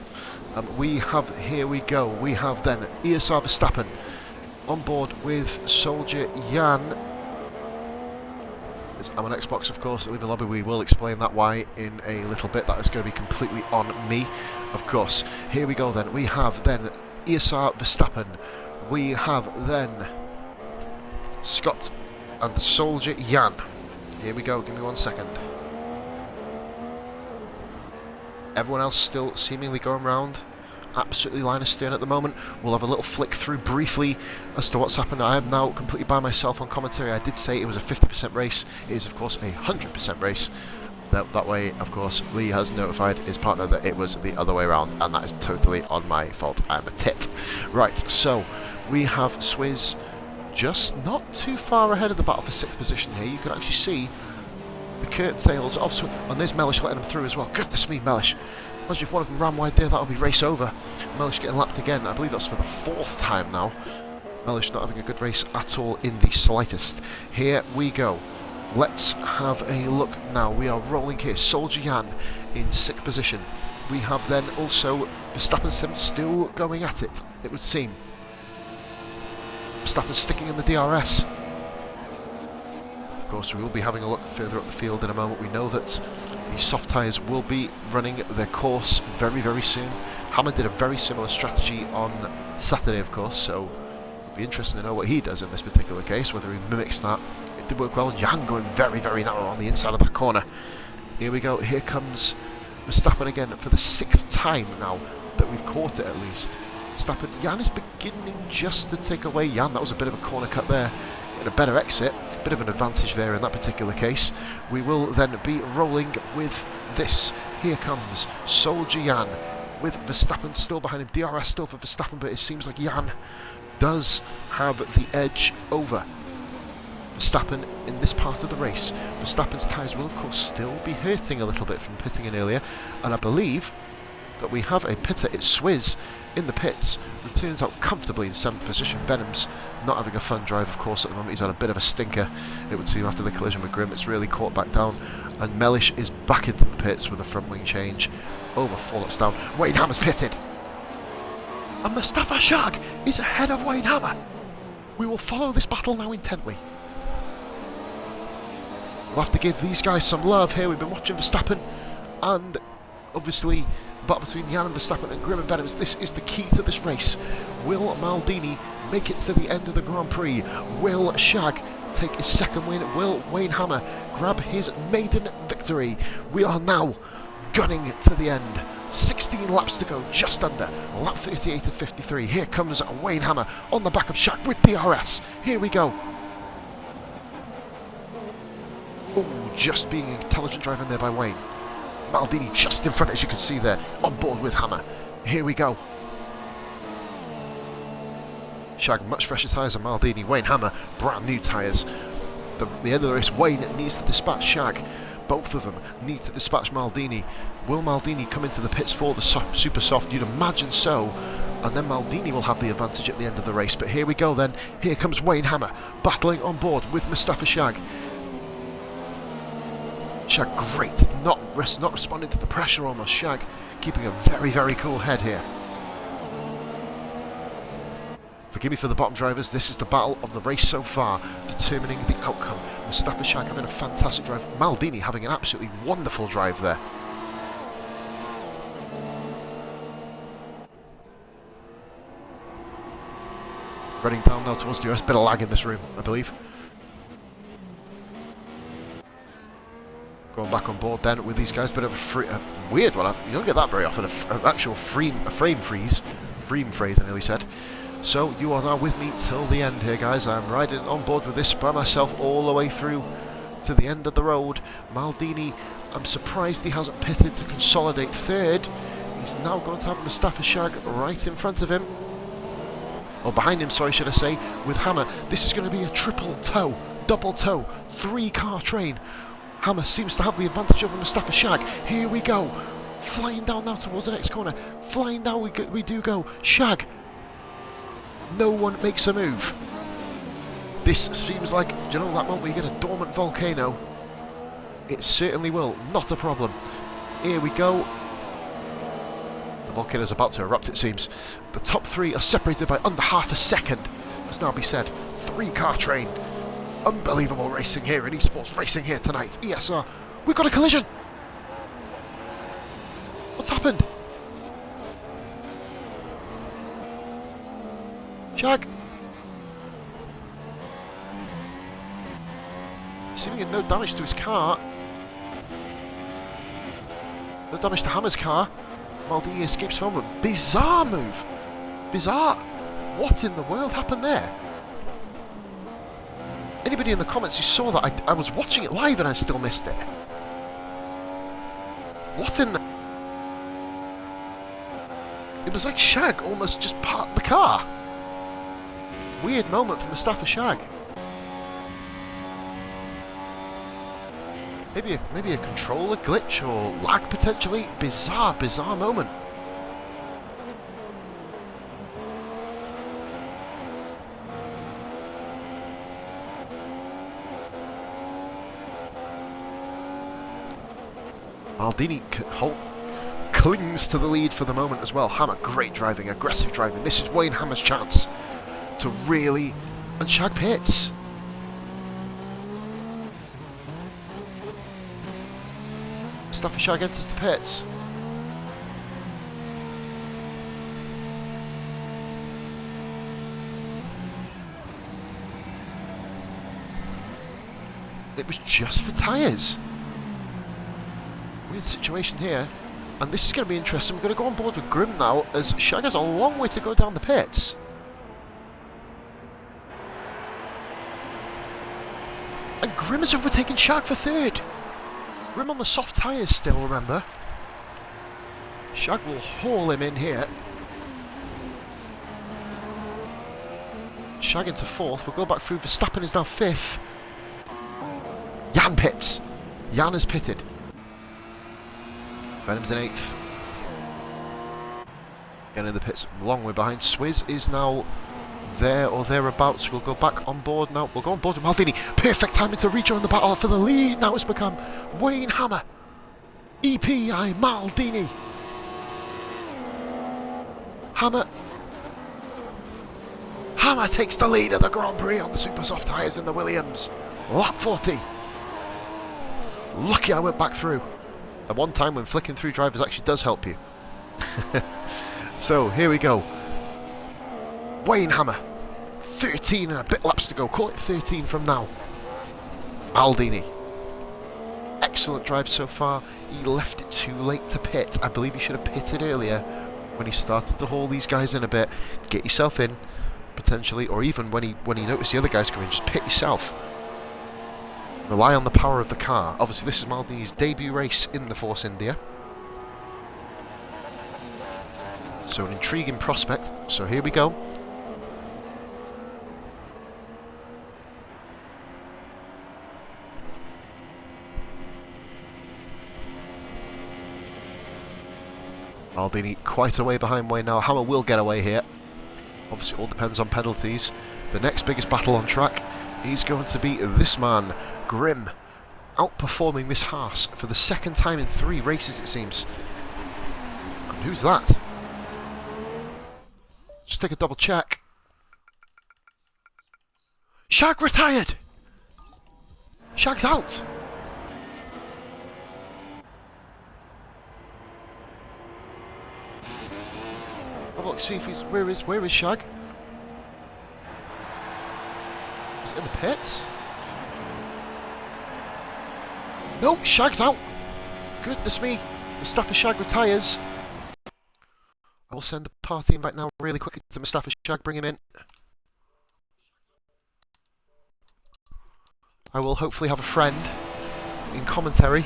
We have, here we go, we have then ESR Verstappen on board with Soldier Jan. I'm on Xbox, of course, leave the lobby. We will explain that why in a little bit. That is going to be completely on me, of course. Here we go then. We have then ESR Verstappen. We have then Scott and Soldier Jan. Here we go. Give me 1 second. Everyone else still seemingly going round absolutely line astern at the moment. We'll have a little flick through briefly as to what's happened. I am now completely by myself on commentary. I did say it was a 50% race. It is, of course, a 100% race. That way, of course, Lee has notified his partner that it was the other way around, and that is totally on my fault. I'm a tit. Right, so we have Swizz just not too far ahead of the battle for 6th position here. You can actually see the curtails of Swizz, and there's Mellish letting them through as well. Goodness me, Mellish. Imagine if one of them ran wide there, that would be race over. Mellish getting lapped again. I believe that's for the 4th time now. Mellish not having a good race at all in the slightest. Here we go. Let's have a look now. We are rolling here. Soldier Jan in 6th position. We have then also Verstappen Sim still going at it, it would seem. Verstappen sticking in the DRS. Of course, we will be having a look further up the field in a moment. We know that the soft tyres will be running their course very, very soon. Hammer did a very similar strategy on Saturday, of course, so it'll be interesting to know what he does in this particular case, whether he mimics that. It did work well. Jan going very, very narrow on the inside of that corner. Here we go. Here comes Verstappen again for the 6th time now that we've caught it, at least. Verstappen, Jan is beginning just to take away Jan. That was a bit of a corner cut there. And a better exit. Bit of an advantage there in that particular case. We will then be rolling with this. Here comes Soldier Jan with Verstappen still behind him. DRS still for Verstappen, but it seems like Jan does have the edge over Verstappen in this part of the race. Verstappen's tyres will, of course, still be hurting a little bit from pitting in earlier, and I believe that we have a pitter. It's Swizz in the pits, who turns out comfortably in 7th position. Venom's not having a fun drive, of course, at the moment. He's had a bit of a stinker, it would seem, after the collision with Grimm. It's really caught back down, and Mellish is back into the pits with a front wing change over 4 laps down. Wayne Hammer's pitted, and Mustafa Shag is ahead of Wayne Hammer. We will follow this battle now intently. We'll have to give these guys some love here. We've been watching Verstappen, and obviously battle between Jan and Verstappen and Grimm and Venoms. This is the key to this race. Will Maldini make it to the end of the Grand Prix? Will Shag take his 2nd win? Will Wayne Hammer grab his maiden victory? We are now gunning to the end. 16 laps to go, just under. Lap 38 of 53. Here comes Wayne Hammer on the back of Shag with DRS. Here we go. Oh, just being intelligent driving there by Wayne. Maldini just in front, as you can see there, on board with Hammer. Here we go. Shag, much fresher tyres than Maldini. Wayne Hammer, brand new tyres. The end of the race, Wayne needs to dispatch Shag. Both of them need to dispatch Maldini. Will Maldini come into the pits for the super soft? You'd imagine so. And then Maldini will have the advantage at the end of the race. But here we go then. Here comes Wayne Hammer, battling on board with Mustafa Shag. Shag, great, not responding to the pressure almost. Shag keeping a very, very cool head here. Forgive me for the bottom drivers, this is the battle of the race so far, determining the outcome. Mustafa Shag having a fantastic drive, Maldini having an absolutely wonderful drive there. Running down now towards the US, bit of lag in this room, I believe. Going back on board then with these guys, bit of a weird one. You don't get that very often, an actual frame freeze. Frame phrase, I nearly said. So you are now with me till the end here, guys. I'm riding on board with this by myself all the way through to the end of the road. Maldini, I'm surprised he hasn't pitted to consolidate 3rd. He's now going to have Mustafa Shag right in front of him. Or behind him, sorry, should I say, with Hammer. This is going to be a triple tow, double tow, 3-car train. Hammer seems to have the advantage over Mustafa Shag. Here we go. Flying down now towards the next corner. Flying down we do go. Shag. No one makes a move. This seems like, do you know that moment where you get a dormant volcano? It certainly will. Not a problem. Here we go. The volcano's about to erupt, it seems. The top 3 are separated by under half a second. Must now be said. 3-car train. Unbelievable racing here in esports racing here tonight. ESR, we've got a collision. What's happened? Shag. Seemingly no damage to his car. No damage to Hammer's car. Maldini escapes from a bizarre move. Bizarre. What in the world happened there? Anybody in the comments who saw that, I was watching it live and I still missed it. What in the... It was like Shag almost just parked the car. Weird moment for Mustafa Shag. Maybe a controller glitch or lag potentially. Bizarre moment. Maldini clings to the lead for the moment as well. Hammer, great driving, aggressive driving. This is Wayne Hammer's chance to really... And Shag pits. Mustafa Shag enters the pits. It was just for tyres. Weird situation here. And this is going to be interesting. We're going to go on board with Grim now, as Shag has a long way to go down the pits. And Grim has overtaken Shag for third. Grim on the soft tyres still, remember. Shag will haul him in here. Shag into fourth. We'll go back through. Verstappen is now fifth. Jan pits. Jan has pitted. Venom's in eighth. Again in the pits, a long way behind. Swizz is now there or thereabouts. We'll go back on board now. We'll go on board with Maldini. Perfect timing to rejoin the battle for the lead. Now it's become Wayne Hammer. EPI Maldini. Hammer takes the lead of the Grand Prix on the super soft tyres in the Williams. Lap 40. Lucky I went back through. The one time when flicking through drivers actually does help you. So, here we go. Wayne Hammer. 13 and a bit laps to go. Call it 13 from now. Maldini. Excellent drive so far. He left it too late to pit. I believe he should have pitted earlier when he started to haul these guys in a bit. Get yourself in, potentially, or even when he noticed the other guys coming, just pit yourself. Rely on the power of the car. Obviously, this is Maldini's debut race in the Force India. So an intriguing prospect. So here we go. Maldini quite a way behind Wayne now. Hammer will get away here. Obviously, it all depends on penalties. The next biggest battle on track is going to be this man, Grim, outperforming this Haas for the second time in 3 races, it seems. And who's that? Just take a double check. Shag retired! Shag's out! Have a look, see if he's... Where is Shag? Is it in the pits? No, Shag's out! Goodness me! Mustafa Shag retires. I will send the party invite now really quickly to Mustafa Shag, bring him in. I will hopefully have a friend in commentary.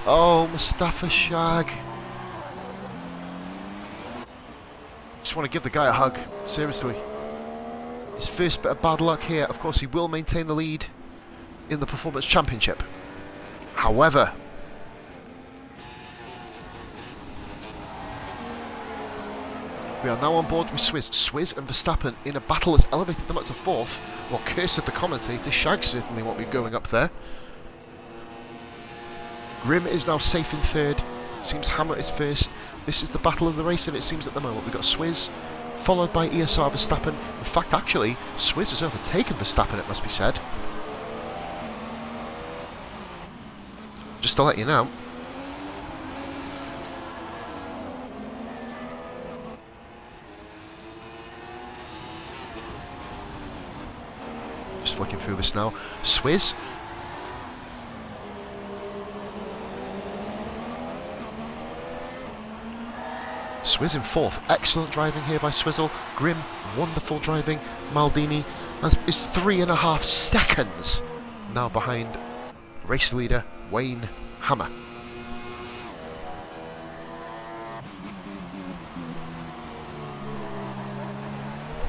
Oh, Mustafa Shag. Just want to give the guy a hug, seriously. His first bit of bad luck here. Of course, he will maintain the lead in the Performance Championship. However, we are now on board with Swizz. Swizz and Verstappen in a battle that's elevated them up to 4th. Well, curse at the commentator. Shag certainly won't be going up there. Grim is now safe in 3rd. Seems Hammer is 1st. This is the battle of the race, and it seems at the moment we've got Swizz, followed by ESR Verstappen. In fact, actually, Swizz has overtaken Verstappen, it must be said. Just to let you know. Just flicking through this now. Swizz. Swizz in 4th. Excellent driving here by Swizzle. Grim, wonderful driving. Maldini is 3.5 seconds now behind race leader Wayne Hammer.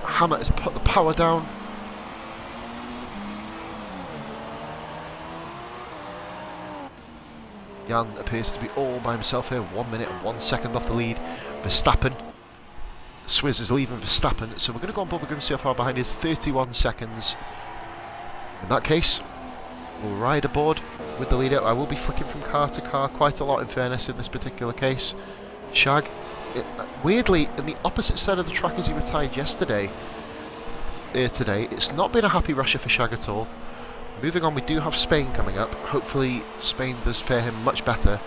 Hammer has put the power down. Jan appears to be all by himself here, 1 minute and 1 second off the lead. Verstappen. Swizz is leaving Verstappen, so we're going to go on Bubba Grim, see how far behind he is, 31 seconds. In that case, we'll ride aboard with the leader. I will be flicking from car to car quite a lot, in fairness, in this particular case. Shag, weirdly, in the opposite side of the track as he retired yesterday, today, it's not been a happy Russia for Shag at all. Moving on, we do have Spain coming up. Hopefully Spain does fare him much better.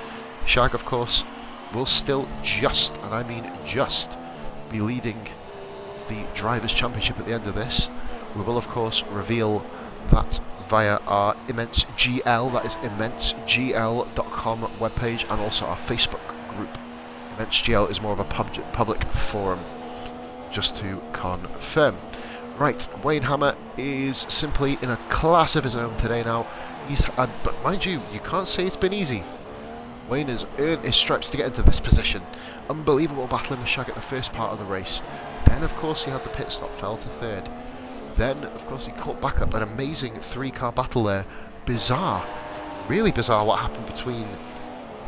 Shag, of course, will still just, and I mean just, be leading the Drivers' Championship at the end of this. We will, of course, reveal that via our Immense GL, that is immensegl.com webpage, and also our Facebook group. Immense GL is more of a public forum, just to confirm. Right, Wayne Hammer is simply in a class of his own today now. But mind you, you can't say it's been easy. Wayne has earned his stripes to get into this position. Unbelievable battling with Shag at the first part of the race. Then, of course, he had the pit stop, fell to 3rd. Then, of course, he caught back up. An amazing 3-car battle there. Bizarre. Really bizarre what happened between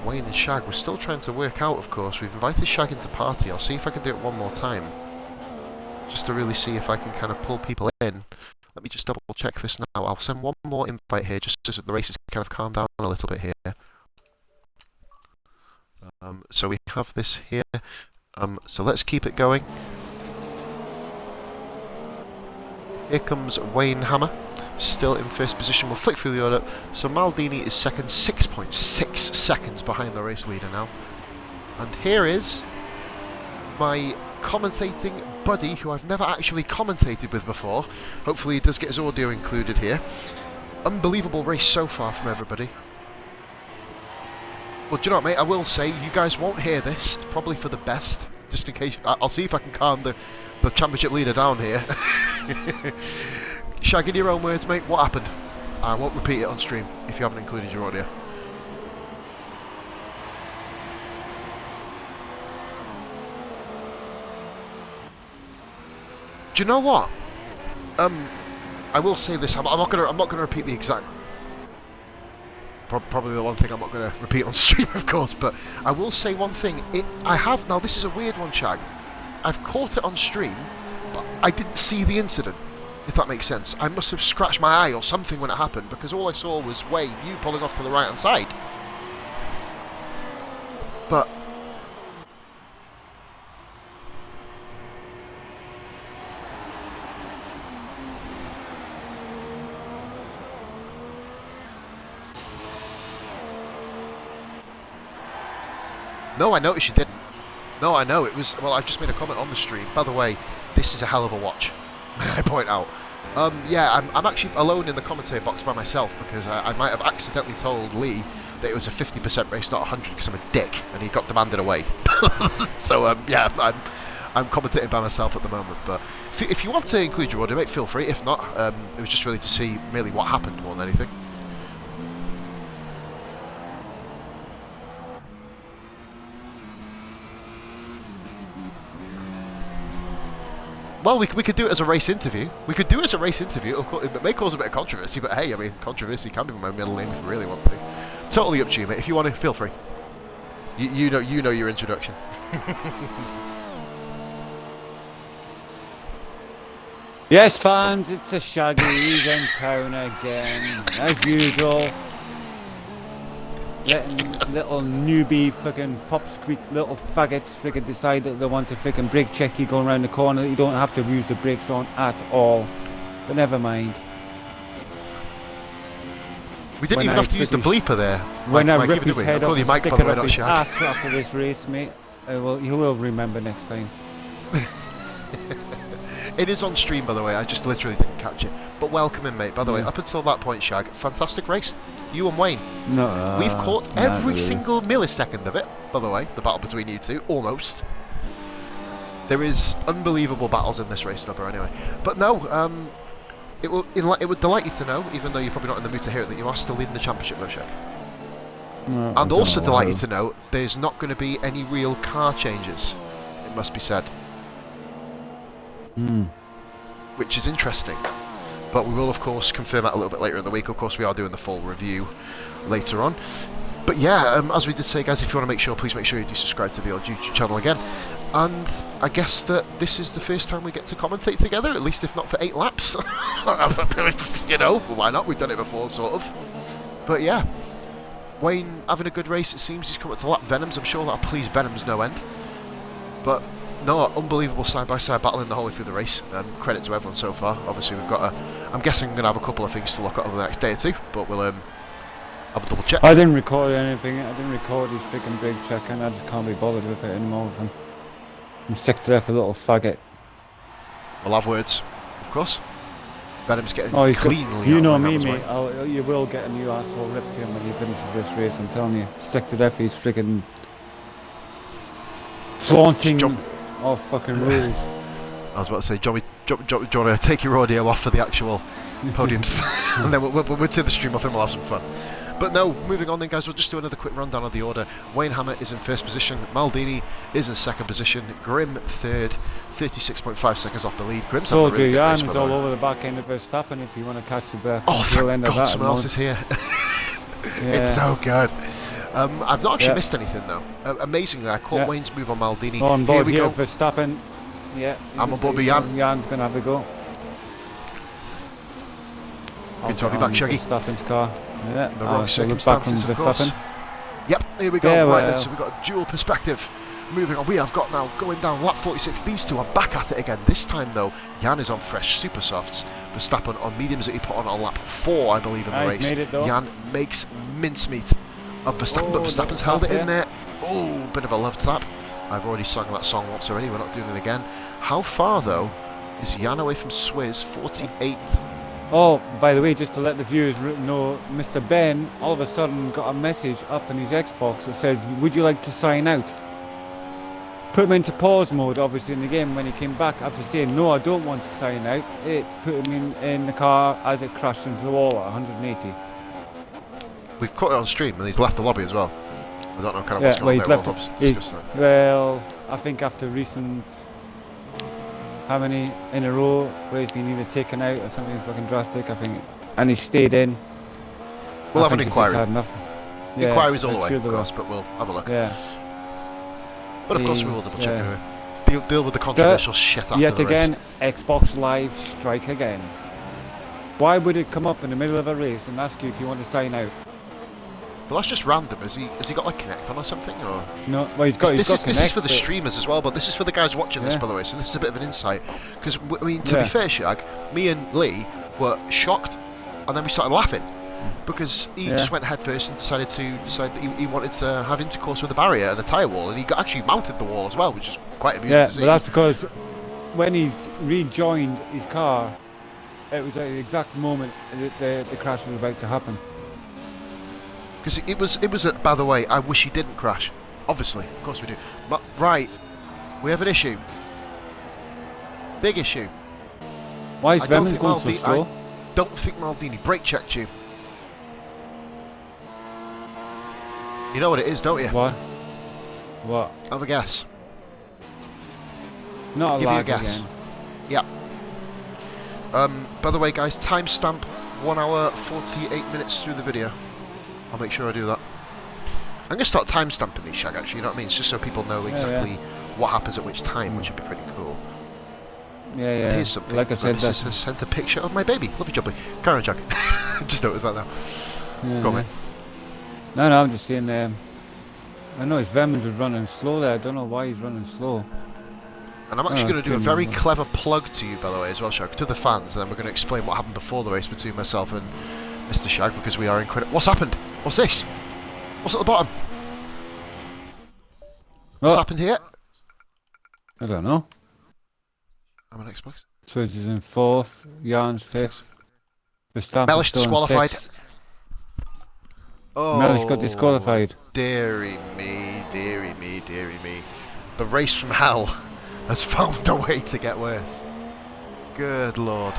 Wayne and Shag. We're still trying to work out, of course. We've invited Shag into party. I'll see if I can do it one more time, just to really see if I can kind of pull people in. Let me just double check this now. I'll send one more invite here, just so the race is kind of calmed down a little bit here. So we have this here. So let's keep it going. Here comes Wayne Hammer, still in first position. We'll flick through the order. So Maldini is second, 6.6 seconds behind the race leader now. And here is my commentating buddy, who I've never actually commentated with before. Hopefully he does get his audio included here. Unbelievable race so far from everybody. Well, do you know what, mate? I will say, you guys won't hear this. It's probably for the best, just in case. I'll see if I can calm the championship leader down here. Shag, in your own words, mate, what happened? I won't repeat it on stream if you haven't included your audio. Do you know what? I will say this. I'm not gonna repeat the exact. Probably the one thing I'm not going to repeat on stream, of course. But I will say one thing. Now. This is a weird one, Shag. I've caught it on stream, but I didn't see the incident. If that makes sense. I must have scratched my eye or something when it happened, because all I saw was Wayne, you pulling off to the right hand side. But no, I noticed you didn't. No, I know, it was... Well, I just made a comment on the stream. By the way, this is a hell of a watch, may I point out. Yeah, I'm actually alone in the commentary box by myself, because I might have accidentally told Lee that it was a 50% race, not 100, because I'm a dick, and he got demanded away. So, yeah, I'm commentating by myself at the moment. But if you want to include your audio, mate, feel free. If not, it was just really to see merely what happened more than anything. Well, we could do it as a race interview. We could do it as a race interview. Of course, it may cause a bit of controversy, but hey, I mean, controversy can be my middle name if you really want to. Totally up to you, mate. If you want to, feel free. You know your introduction. Yes, fans, it's a Shaggy. He's in town again, as usual. Letting little newbie fucking pop squeak little faggots freaking decide that they want to freaking brake check you going around the corner that you don't have to use the brakes on at all. But never mind. We didn't even have to use the bleeper there. When I rip his head off and stick it up his ass after this race, mate, you will remember next time. It is on stream, by the way. I just literally didn't catch it. But welcome in, mate. By the way, up until that point, Shag, fantastic race. You and Wayne. No, we've caught every single millisecond of it, by the way, the battle between you two, almost. There is unbelievable battles in this race number anyway. But no, it would delight you to know, even though you're probably not in the mood to hear it, that you are still leading the championship, though, Shaq. No, And also delight you to know there's not going to be any real car changes, it must be said. Which is interesting. But we will, of course, confirm that a little bit later in the week. Of course, we are doing the full review later on. But yeah, as we did say, guys, if you want to make sure, please make sure you do subscribe to the old YouTube channel again. And I guess that this is the first time we get to commentate together, at least if not for 8 laps. You know, why not? We've done it before, sort of. But yeah, Wayne having a good race, it seems. He's come up to lap Venoms. I'm sure that'll please Venoms no end. But no, unbelievable side-by-side battle in the whole way through the race. Credit to everyone so far. Obviously, we've got I'm guessing we're going to have a couple of things to look at over the next day or two, but we'll have a double check. I didn't record anything. I didn't record his freaking brake check, and I just can't be bothered with it anymore with him. I'm sick to death, a little faggot. We'll have words, of course. Venom's getting he's cleanly. You know me, mate. You will get a new asshole ripped to him when he finishes this race. I'm telling you. Sick to death. He's freaking flaunting all fucking rules. I was about to say, do you want to take your audio off for the actual podiums, and then we'll turn the stream off and we'll have some fun. But no, moving on then, guys, we'll just do another quick rundown of the order. Wayne Hammer is in first position, Maldini is in second position, Grimm third, 36.5 seconds off the lead. Grimm's having a really good race, by the way. all over the back end of Verstappen if you want to catch the oh, thank God someone else is here. It's so good. I've not actually missed anything though. Amazingly, I caught Wayne's move on Maldini. On board here we go. Verstappen. Yeah. I'm on board with Jan. Jan's going to have a go. Good to have you back, Shaggy. Verstappen's car. Yeah. The wrong circumstances, of course. Yep, here we go. Yeah, right then, so we've got a dual perspective. Moving on, we have got now going down lap 46. These two are back at it again. This time though, Jan is on fresh super softs. Verstappen on mediums that he put on lap 4, I believe, in the race. Jan makes mincemeat of Verstappen, but Verstappen's held it in there. Oh, bit of a love tap. I've already sung that song once already. We're not doing it again. How far though is Jan away from Swizz? 48. Oh, by the way, just to let the viewers know, Mr. Ben all of a sudden got a message up in his Xbox that says, "Would you like to sign out?" Put him into pause mode, obviously, in the game. When he came back after saying, "No, I don't want to sign out," it put him in the car as it crashed into the wall at 180. We've caught it on stream, and he's left the lobby as well. I don't know kind of what's going on there. Well, I think after recent, how many in a row where he's been either taken out or something fucking drastic, I think, and he stayed in. We'll have an inquiry. Yeah, inquiries all the way, of course, but we'll have a look. Yeah. But of course we will double check anyway. Deal with the controversial shit after yet the race. again, Xbox Live strike again. Why would it come up in the middle of a race and ask you if you want to sign out? Well, that's just random. Has he got like Connect on or something, or? No, well he's got. This is for the streamers as well, but this is for the guys watching this, by the way. So this is a bit of an insight, because I mean, to be fair, Shag, me and Lee were shocked, and then we started laughing because he just went head first and decided that he wanted to have intercourse with the barrier and the tyre wall, and he actually mounted the wall as well, which is quite amusing to see. Yeah, but that's because when he rejoined his car, it was at the exact moment that the crash was about to happen. Because it was by the way, I wish he didn't crash. Obviously, of course we do. But right, we have an issue. Big issue. Why is Venom going so slow? I don't think Maldini brake checked you. You know what it is, don't you? What? What? Have a guess. Not a Give you a lag guess. again. Yeah. By the way, guys, timestamp 1 hour 48 minutes through the video. I'll make sure I do that. I'm going to start timestamping these, Shag, actually, you know what I mean? It's just so people know exactly what happens at which time, which would be pretty cool. Yeah, yeah. And here's something. Like I said, this has sent a picture of my baby. Love you, Jubbly. Carry on, Jack. Just noticed that now. Yeah, Go on, mate. No, I'm just saying, I know his Vemons was running slow there. I don't know why he's running slow. And I'm actually going to do a very clever plug to you, by the way, as well, Shag, to the fans, and then we're going to explain what happened before the race between myself and Mr. Shag, because we are incredible. What's happened? What's this? What's at the bottom? What's happened here? I don't know. I'm on Xbox. Swizz is in 4th, Jan's 5th. Mellish disqualified. Oh, Mellish got disqualified. Deary me, deary me, deary me. The race from hell has found a way to get worse. Good lord.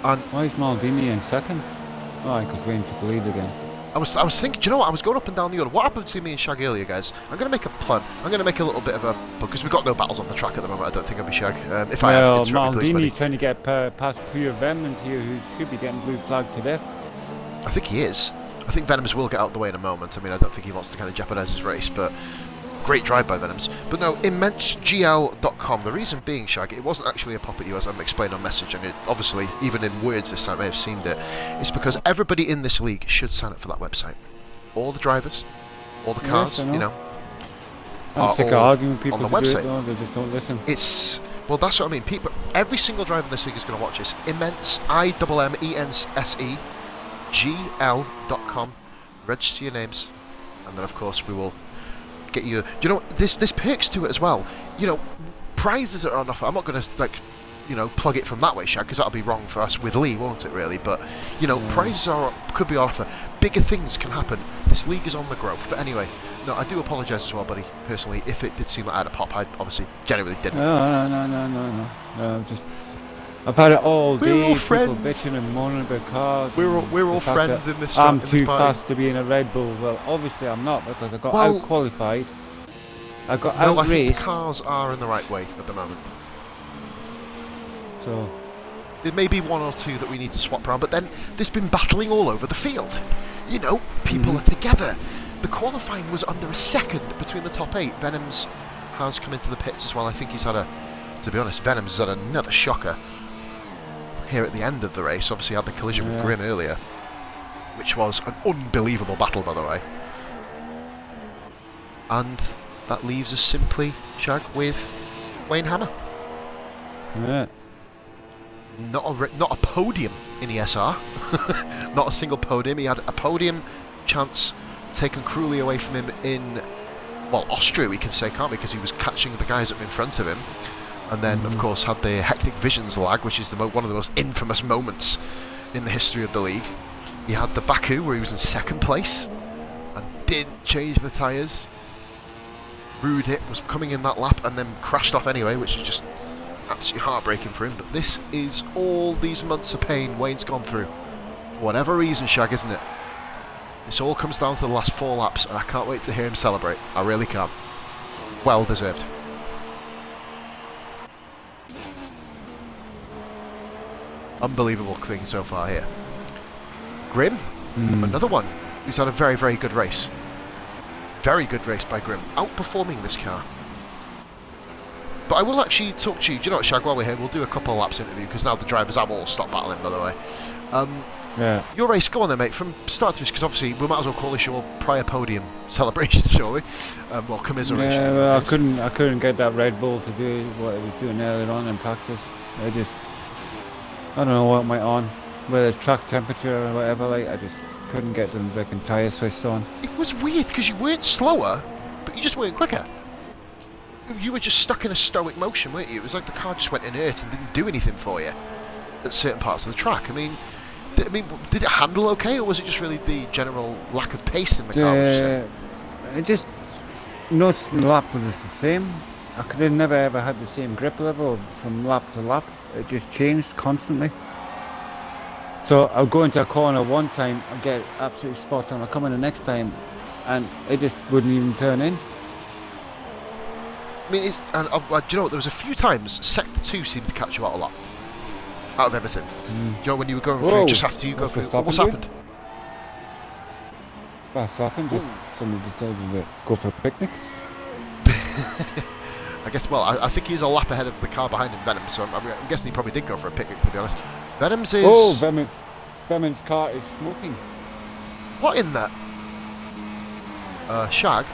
And why is Maldini in second? Oh, because Wayne took the lead again. I was thinking, do you know what? I was going up and down the order. What happened to me and Shag earlier, guys? I'm going to make a plan. I'm going to make a little bit of a... Because we've got no battles on the track at the moment, I don't think I'll be Shag. If I have, interrupt me, please, buddy. Maldini's trying to get past Prix Venom's here, who should be getting blue flagged to death. I think he is. I think Venoms will get out the way in a moment. I mean, I don't think he wants to kind of jeopardise his race, but... Great drive by Venoms. But no, immensegl.com. The reason being, Shag, it wasn't actually a pop at you as I'm explaining on message. I mean, obviously, even in words this time, I may have seemed it. It's because everybody in this league should sign up for that website. All the drivers, all the cars, yes, you know, I'm sick of arguing with people on the website. They just don't listen. It's... Well, that's what I mean. People, every single driver in this league is going to watch this. Immense, IMMENSEGL.com. Register your names. And then, of course, we will... get you. You know, there's perks to it as well. You know, prizes are on offer. I'm not going to plug it from that way, Shag, because that'll be wrong for us with Lee, won't it? Really, but you know, prizes could be on offer. Bigger things can happen. This league is on the growth. But anyway, no, I do apologise as well, buddy. Personally, if it did seem like I had a pop, I obviously generally didn't. No. I've had it all day. We're all people friends. bitching and moaning about cars. We're all friends in this. I'm in too this party. fast to be in a Red Bull. Well, obviously I'm not, because I got out qualified. I got No, out I think raced. the cars are in the right way at the moment. So there may be one or two that we need to swap around, but then there's been battling all over the field. You know, people are together. The qualifying was under a second between the top 8. Venoms has come into the pits as well. I think he's had to be honest, Venoms has had another shocker here at the end of the race. Obviously had the collision with Grimm earlier, which was an unbelievable battle, by the way. And that leaves us simply, Shag, with Wayne Hammer. yeah. Not a podium in ESR. Not a single podium. He had a podium chance taken cruelly away from him in, well, Austria, we can say, can't we? Because he was catching the guys up in front of him. And then, of course, had the hectic visions lag, which is one of the most infamous moments in the history of the league. He had the Baku, where he was in second place and didn't change the tyres. Rude Hit was coming in that lap and then crashed off anyway, which is just absolutely heartbreaking for him. But this is all these months of pain Wayne's gone through. For whatever reason, Shag, isn't it? This all comes down to the last 4 laps, and I can't wait to hear him celebrate. I really can't. Well deserved. Unbelievable thing so far here. Grimm, another one who's had a very, very good race. Very good race by Grimm, outperforming this car. But I will actually talk to you. Do you know what, Shag, while we're here, we'll do a couple of laps interview, because now the drivers have all stopped battling, by the way. Your race, go on then, mate, from start to finish, because obviously we might as well call this your prior podium celebration, shall we? Well, commiseration. Yeah, well, I couldn't get that Red Bull to do what it was doing earlier on in practice. I don't know what went on, whether it's track temperature or whatever. Like, I just couldn't get them freaking tyres switched on. It was weird because you weren't slower, but you just weren't quicker. You were just stuck in a stoic motion, weren't you? It was like the car just went inert and didn't do anything for you at certain parts of the track. I mean, did it handle okay, or was it just really the general lack of pace in the car? It just, no lap was the same. I could have never ever had the same grip level from lap to lap. It just changed constantly. So I'll go into a corner one time, I'll get absolutely spot on. I'll come in the next time, and it just wouldn't even turn in. I mean, do you know what? There was a few times Sector 2 seemed to catch you out a lot. Out of everything. You know, when you were going through, just after you go through. What's happened? What's happened? Just somebody decided to go for a picnic. I guess, well, I think he's a lap ahead of the car behind him, Venom, so I'm guessing he probably did go for a picnic, to be honest. Venom's is... Oh, Venom's car is smoking. What in that? Shag?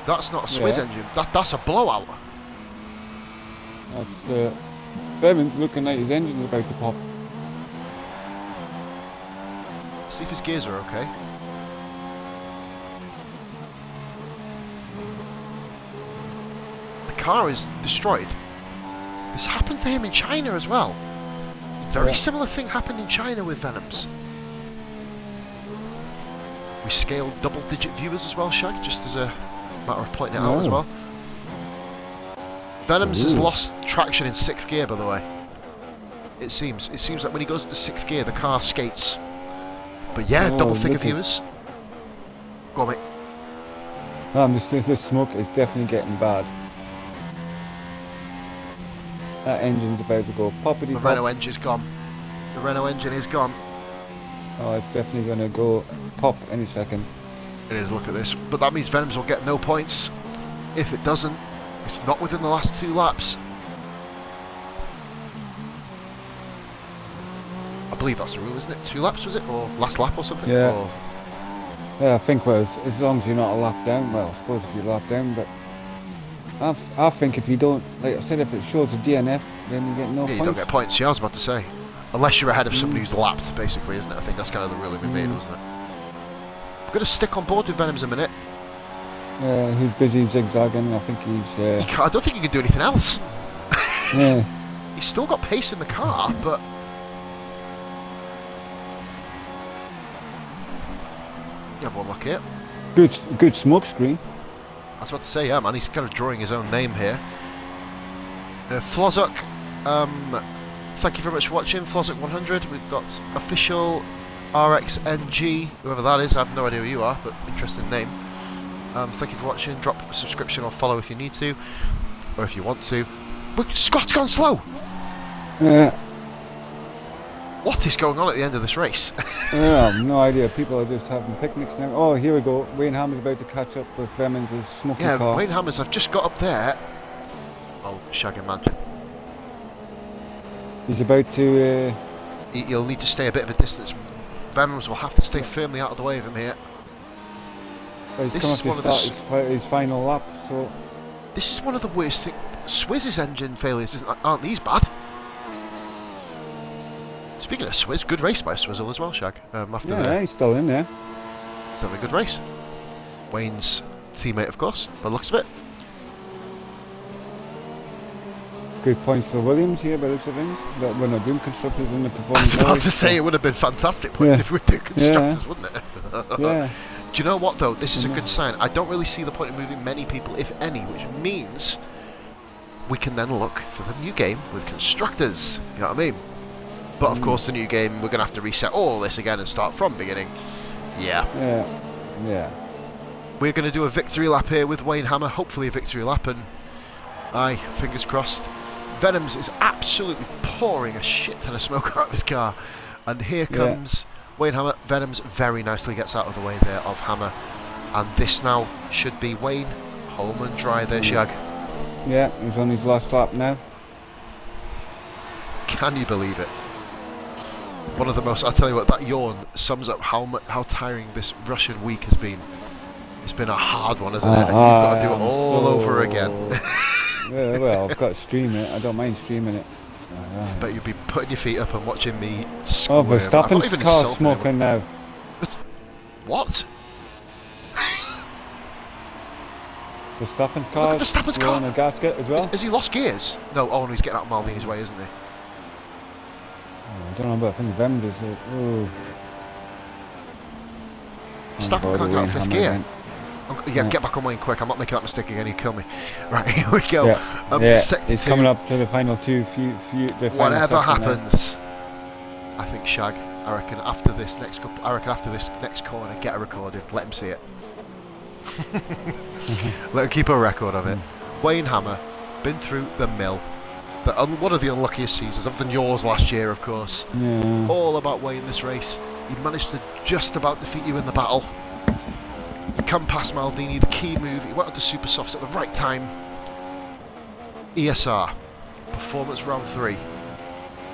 That's not a Swizz engine. That's a blowout. That's, Venom's looking like his engine's about to pop. See if his gears are okay. The car is destroyed. This happened to him in China as well. Very similar thing happened in China with Venoms. We scaled double-digit viewers as well, Shag, just as a matter of pointing it out as well. Venom's has lost traction in 6th gear, by the way. It seems like when he goes into 6th gear, the car skates. But yeah, double figure viewers. Go on, mate. The smoke is definitely getting bad. That engine's about to go poppity The pop. Renault engine's gone. The Renault engine is gone. Oh, it's definitely going to go pop any second. It is, look at this. But that means Venoms will get no points. If it doesn't, it's not within the last 2 laps. I believe that's the rule, isn't it? 2 laps, was it? Or last lap or something? Yeah. Or... Yeah, I think, well, as long as you're not a lap down, well, I suppose if you're a lap down, but I think if you don't, like I said, if it shows a DNF, then you get no points. You don't get points, yeah, I was about to say. Unless you're ahead of somebody who's lapped, basically, isn't it? I think that's kind of the rule we made, wasn't it? We're going to stick on board with Venoms a minute. He's busy zigzagging, I think he's... I don't think he can do anything else. Yeah. He's still got pace in the car, but... You have one look here. Good smoke screen. I was about to say, yeah, man, he's kind of drawing his own name here. Flozok, thank you very much for watching. Flozok100, we've got official RXNG, whoever that is, I have no idea who you are, but interesting name. Thank you for watching. Drop a subscription or follow if you need to, or if you want to. But Scott's gone slow! Yeah. What is going on at the end of this race? Yeah, I have no idea. People are just having picnics now. Oh, here we go. Wayne Hammer's about to catch up with Venoms' smoky car. Yeah, Wayne Hammers, I've just got up there. Oh, shagging mansion. He's about to... He'll need to stay a bit of a distance. Venoms will have to stay firmly out of the way of him here. Well, he's This come is up one to of start his final lap, so... This is one of the worst things. Swizz's engine failures aren't these bad. Speaking of Swizz, good race by Swizzle as well, Shag. Yeah, he's still in there. He's having a good race. Wayne's teammate, of course, by the looks of it. Good points for Williams here, by the looks of things. That we're not doing constructors in the I performance. was about to say it would have been fantastic points if we do constructors, Yeah. wouldn't it? Yeah. Do you know what though? This is a good sign. I don't really see the point of moving many people, if any, which means we can then look for the new game with constructors. You know what I mean? But of course, the new game, we're going to have to reset all this again and start from beginning. Yeah. Yeah. Yeah. We're going to do a victory lap here with Wayne Hammer. Hopefully a victory lap, and aye, fingers crossed. Venoms is absolutely pouring a shit ton of smoke out of his car. And here comes Wayne Hammer. Venoms very nicely gets out of the way there of Hammer. And this now should be Wayne home and dry there, Shag. Yeah, he's on his last lap now. Can you believe it? One of the most, I'll tell you what, that yawn sums up how tiring this Russian week has been. It's been a hard one, hasn't it? And you've got to do it all over again. Yeah, well, I've got to stream it. I don't mind streaming it. But you'd be putting your feet up and watching me Oh, squirm. Verstappen's car's smoking now. But what? Verstappen's car Look at Verstappen's car. on a gasket as well. Has he lost gears? No, oh, no, he's getting out of Maldini's way, isn't he? I don't know, but I think Venoms is... Verstappen can't get out of 5th gear. Yeah, get back on Wayne quick. I'm not making that mistake again. He'll kill me. Right, here we go. He's coming up to the final two. Whatever happens, I think Shag. I reckon after this next corner, get a recording. Let him see it. Let him keep a record of it. Wayne Hammer, been through the mill. One of the unluckiest seasons, other than yours last year, of course. Yeah. All about Wayne this race. He managed to just about defeat you in the battle. Come past Maldini, the key move. He went onto super softs at the right time. ESR, performance round 3.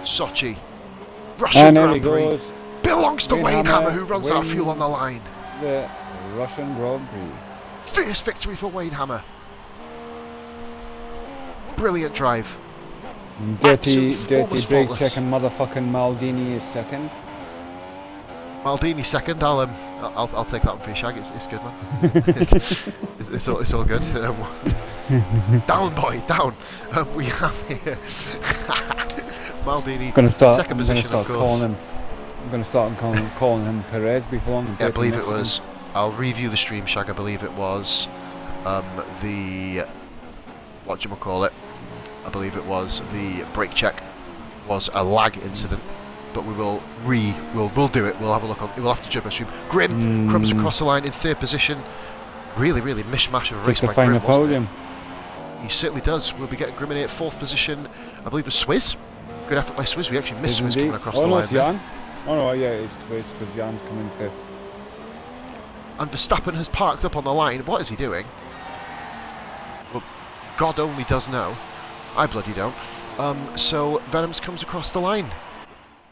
Sochi, Russian Grand Prix. Belongs to Wayne Hammer, who runs out of fuel on the line. The Russian Grand Prix. Fierce victory for Wayne Hammer. Brilliant drive. Dirty brake checking motherfucking Maldini is second. Maldini second. I'll take that one for you, Shag. It's good, man. it's all good. Down, boy, down. We have here Maldini. Second position, of course. I'm going to start calling him Perez before long. Yeah, I believe it was. I'll review the stream, Shag. I believe it was the whatchamacallit, I believe it was the brake check was a lag incident, but we'll do it. We'll have a look on. We'll have to jump. Grim crumbs across the line in 3rd position. Really mishmash of a race by Grim, wasn't it? He certainly does. We'll be getting Grim in at 4th position. I believe it was Swizz. Good effort by Swizz. We actually missed Swizz coming across the line. Jan. Oh no, yeah, it's Swizz because Jan's coming 5th. And Verstappen has parked up on the line. What is he doing? Well, God only does know. I bloody don't. So Venoms comes across the line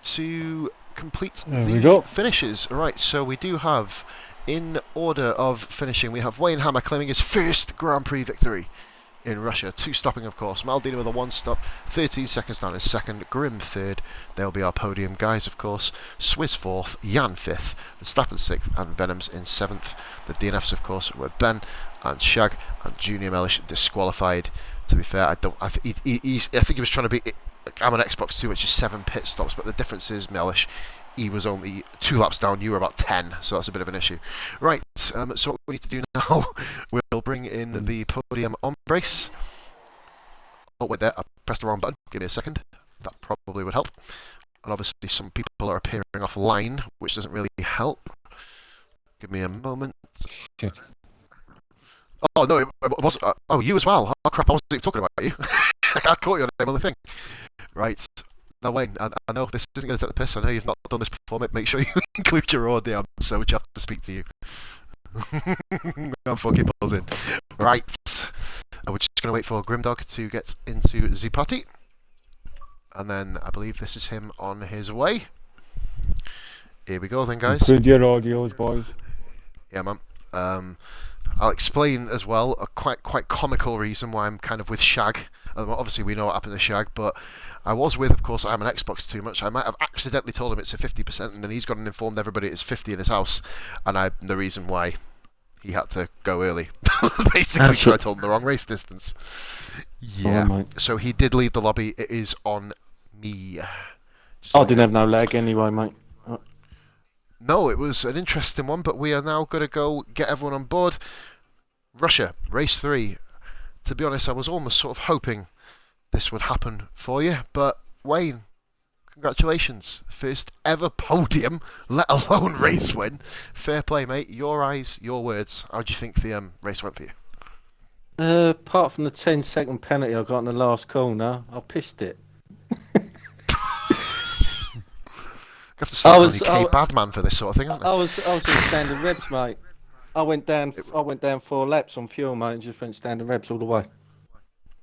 to complete the finishes. Right, so we do have, in order of finishing, we have Wayne Hammer claiming his 1st Grand Prix victory in Russia. 2 stopping, of course. Maldini with a 1 stop, 13 seconds down is 2nd, Grim 3rd. They'll be our podium guys, of course. Swizz 4th, Jan 5th, Verstappen 6th, and Venoms in 7th. The DNFs, of course, were Ben and Shag and Junior Mellish disqualified. To be fair, I think he was trying to be. I'm on Xbox 2, which is 7 pit stops, but the difference is Mellish, he was only 2 laps down, you were about 10, so that's a bit of an issue. Right, so what we need to do now, we'll bring in the podium on brace. Oh, wait there, I pressed the wrong button, give me a second, that probably would help. And obviously some people are appearing offline, which doesn't really help. Give me a moment. Shit. Oh, no, it wasn't. Oh, you as well. Oh, crap, I wasn't even talking about you. I caught you on the name on the thing. Right. Now, Wayne, I know this isn't going to take the piss. I know you've not done this before. Make sure you include your audio, so we have to speak to you. I'm fucking buzzing. Right. We're just going to wait for Grimdog to get into the party. And then I believe this is him on his way. Here we go then, guys. Include your audios, boys. Yeah, man. I'll explain as well a quite comical reason why I'm kind of with Shag. Obviously, we know what happened to Shag, but I was with, of course, I'm an Xbox too much. I might have accidentally told him it's a 50%, and then he's gone and informed everybody it's 50 in his house, and the reason why he had to go early. Basically, because I told him the wrong race distance. Yeah. Oh, so he did leave the lobby. It is on me. I didn't have no lag anyway, mate. No, it was an interesting one, but we are now going to go get everyone on board. Russia, race 3. To be honest, I was almost sort of hoping this would happen for you, but Wayne, congratulations. 1st ever podium, let alone race win. Fair play, mate. Your eyes, your words. How do you think the race went for you? Apart from the 10-second penalty I got in the last corner, I pissed it. You have to start on Badman for this sort of thing, aren't you? I was in standard revs, mate. I went down 4 laps on fuel, mate, and just went standard revs all the way.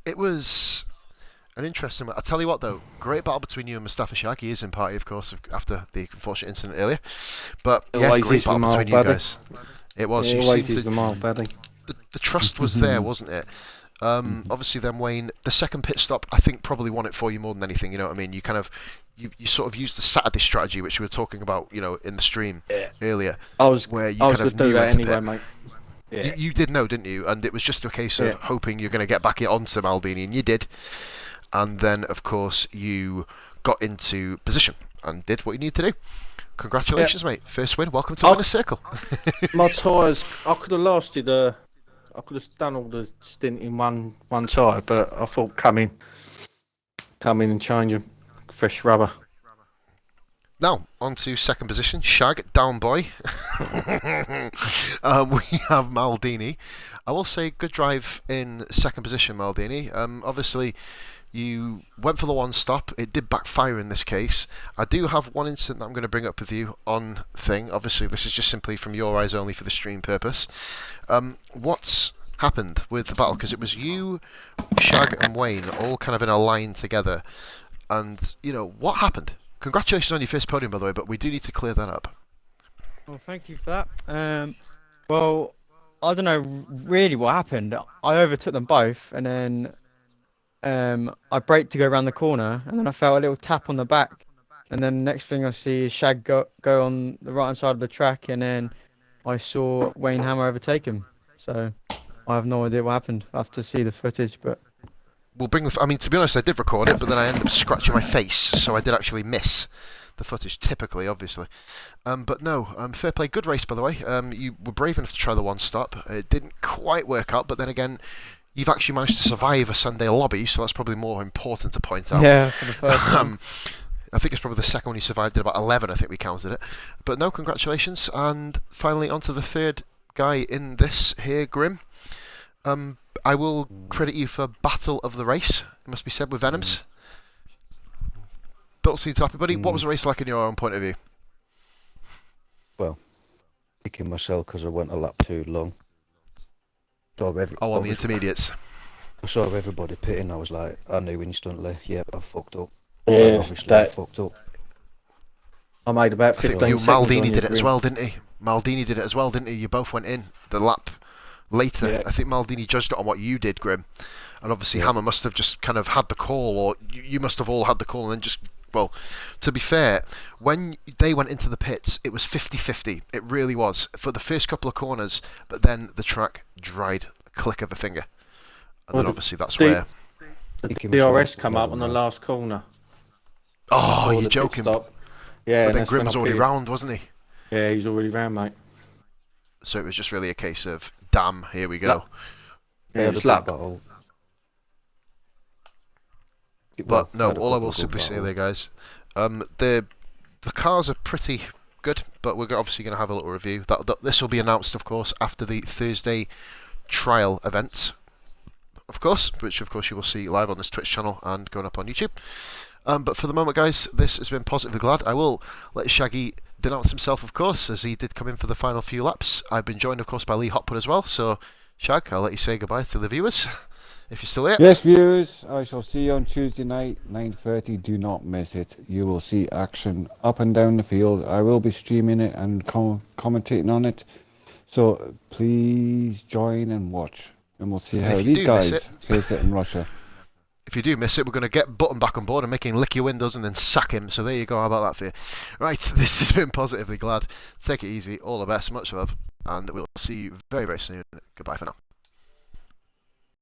It was an interesting one. I'll tell you what, though, great battle between you and Mustafa Shag. He is in party, of course, after the unfortunate incident earlier. But yeah, great battle between you guys. It was. You seemed to, the trust was there, wasn't it? Obviously, then Wayne, the second pit stop, I think probably won it for you more than anything. You know what I mean? You kind of. You sort of used the Saturday strategy, which we were talking about, in the stream earlier. I was going to do that anyway, mate. Yeah. You did know, didn't you? And it was just a case of hoping you're going to get back onto Maldini, and you did. And then, of course, you got into position and did what you need to do. Congratulations, mate. First win. Welcome to Winner's Circle. My tyres, I could have lasted. I could have done all the stint in one tyre, but I thought come in and change them. Fresh rubber. Now, on to second position. Shag, down boy. We have Maldini. I will say, good drive in second position, Maldini. Obviously, you went for the 1 stop. It did backfire in this case. I do have one incident that I'm going to bring up with you on thing. Obviously, this is just simply from your eyes only for the stream purpose. What's happened with the battle? Because it was you, Shag, and Wayne all kind of in a line together. And, what happened? Congratulations on your first podium, by the way, but we do need to clear that up. Well, thank you for that. Well, I don't know really what happened. I overtook them both, and then I braked to go around the corner, and then I felt a little tap on the back. And then the next thing I see is Shag go on the right-hand side of the track, and then I saw Wayne Hammer overtake him. So I have no idea what happened. I have to see the footage, but... We'll bring the... I mean, to be honest, I did record it, but then I ended up scratching my face, so I did actually miss the footage, typically, obviously. But no, fair play. Good race, by the way. You were brave enough to try the 1 stop. It didn't quite work out, but then again, you've actually managed to survive a Sunday lobby, so that's probably more important to point out. Yeah, for the first one. I think it's probably the second one you survived at about 11, I think we counted it. But no, congratulations. And finally, on to the third guy in this here, Grim. I will credit you for Battle of the Race, it must be said, with Venoms. Don't seem too happy, buddy. What was the race like in your own point of view? Well, kicking myself because I went a lap too long. On the intermediates. I saw everybody pitting. I was like, I knew instantly. Yeah, I fucked up. Yeah, Obviously, I fucked up. I made about I think 15 you seconds Maldini on did it you, as well, didn't he? Maldini did it as well, didn't he? You both went in the lap later. Yeah. I think Maldini judged it on what you did, Grim. And obviously Yeah. Hammer must have just kind of had the call, or you must have all had the call and then just... Well, to be fair, when they went into the pits, it was 50-50. It really was. For the first couple of corners, but then the track dried a click of a finger. And then obviously that's where... The DRS come up on the last corner. Oh, Before you're the pit joking. stop. Yeah, But and then that's Grim when was I already pitted. round, wasn't he? Yeah, he's already round, mate. So it was just really a case of, damn, here we go. Yeah, it's luck. But no, all I will simply say there, guys, the cars are pretty good, but we're obviously going to have a little review. This will be announced, of course, after the Thursday trial events, of course, which of course you will see live on this Twitch channel and going up on YouTube. But for the moment, guys, this has been Positively Glad. I will let Shaggy denounce himself, of course, as he did come in for the final few laps. I've been joined, of course, by Lee Hotwood as well. So, Shag, I'll let you say goodbye to the viewers, if you're still here. Yes, viewers, I shall see you on Tuesday night, 9:30. Do not miss it. You will see action up and down the field. I will be streaming it and commentating on it. So please join and watch. And we'll see And how if you these do miss guys face it in Russia. If you do miss it, we're going to get Button back on board and make him lick your windows and then sack him. So there you go. How about that for you? Right, this has been Positively Glad. Take it easy. All the best. Much love. And we'll see you very, very soon. Goodbye for now.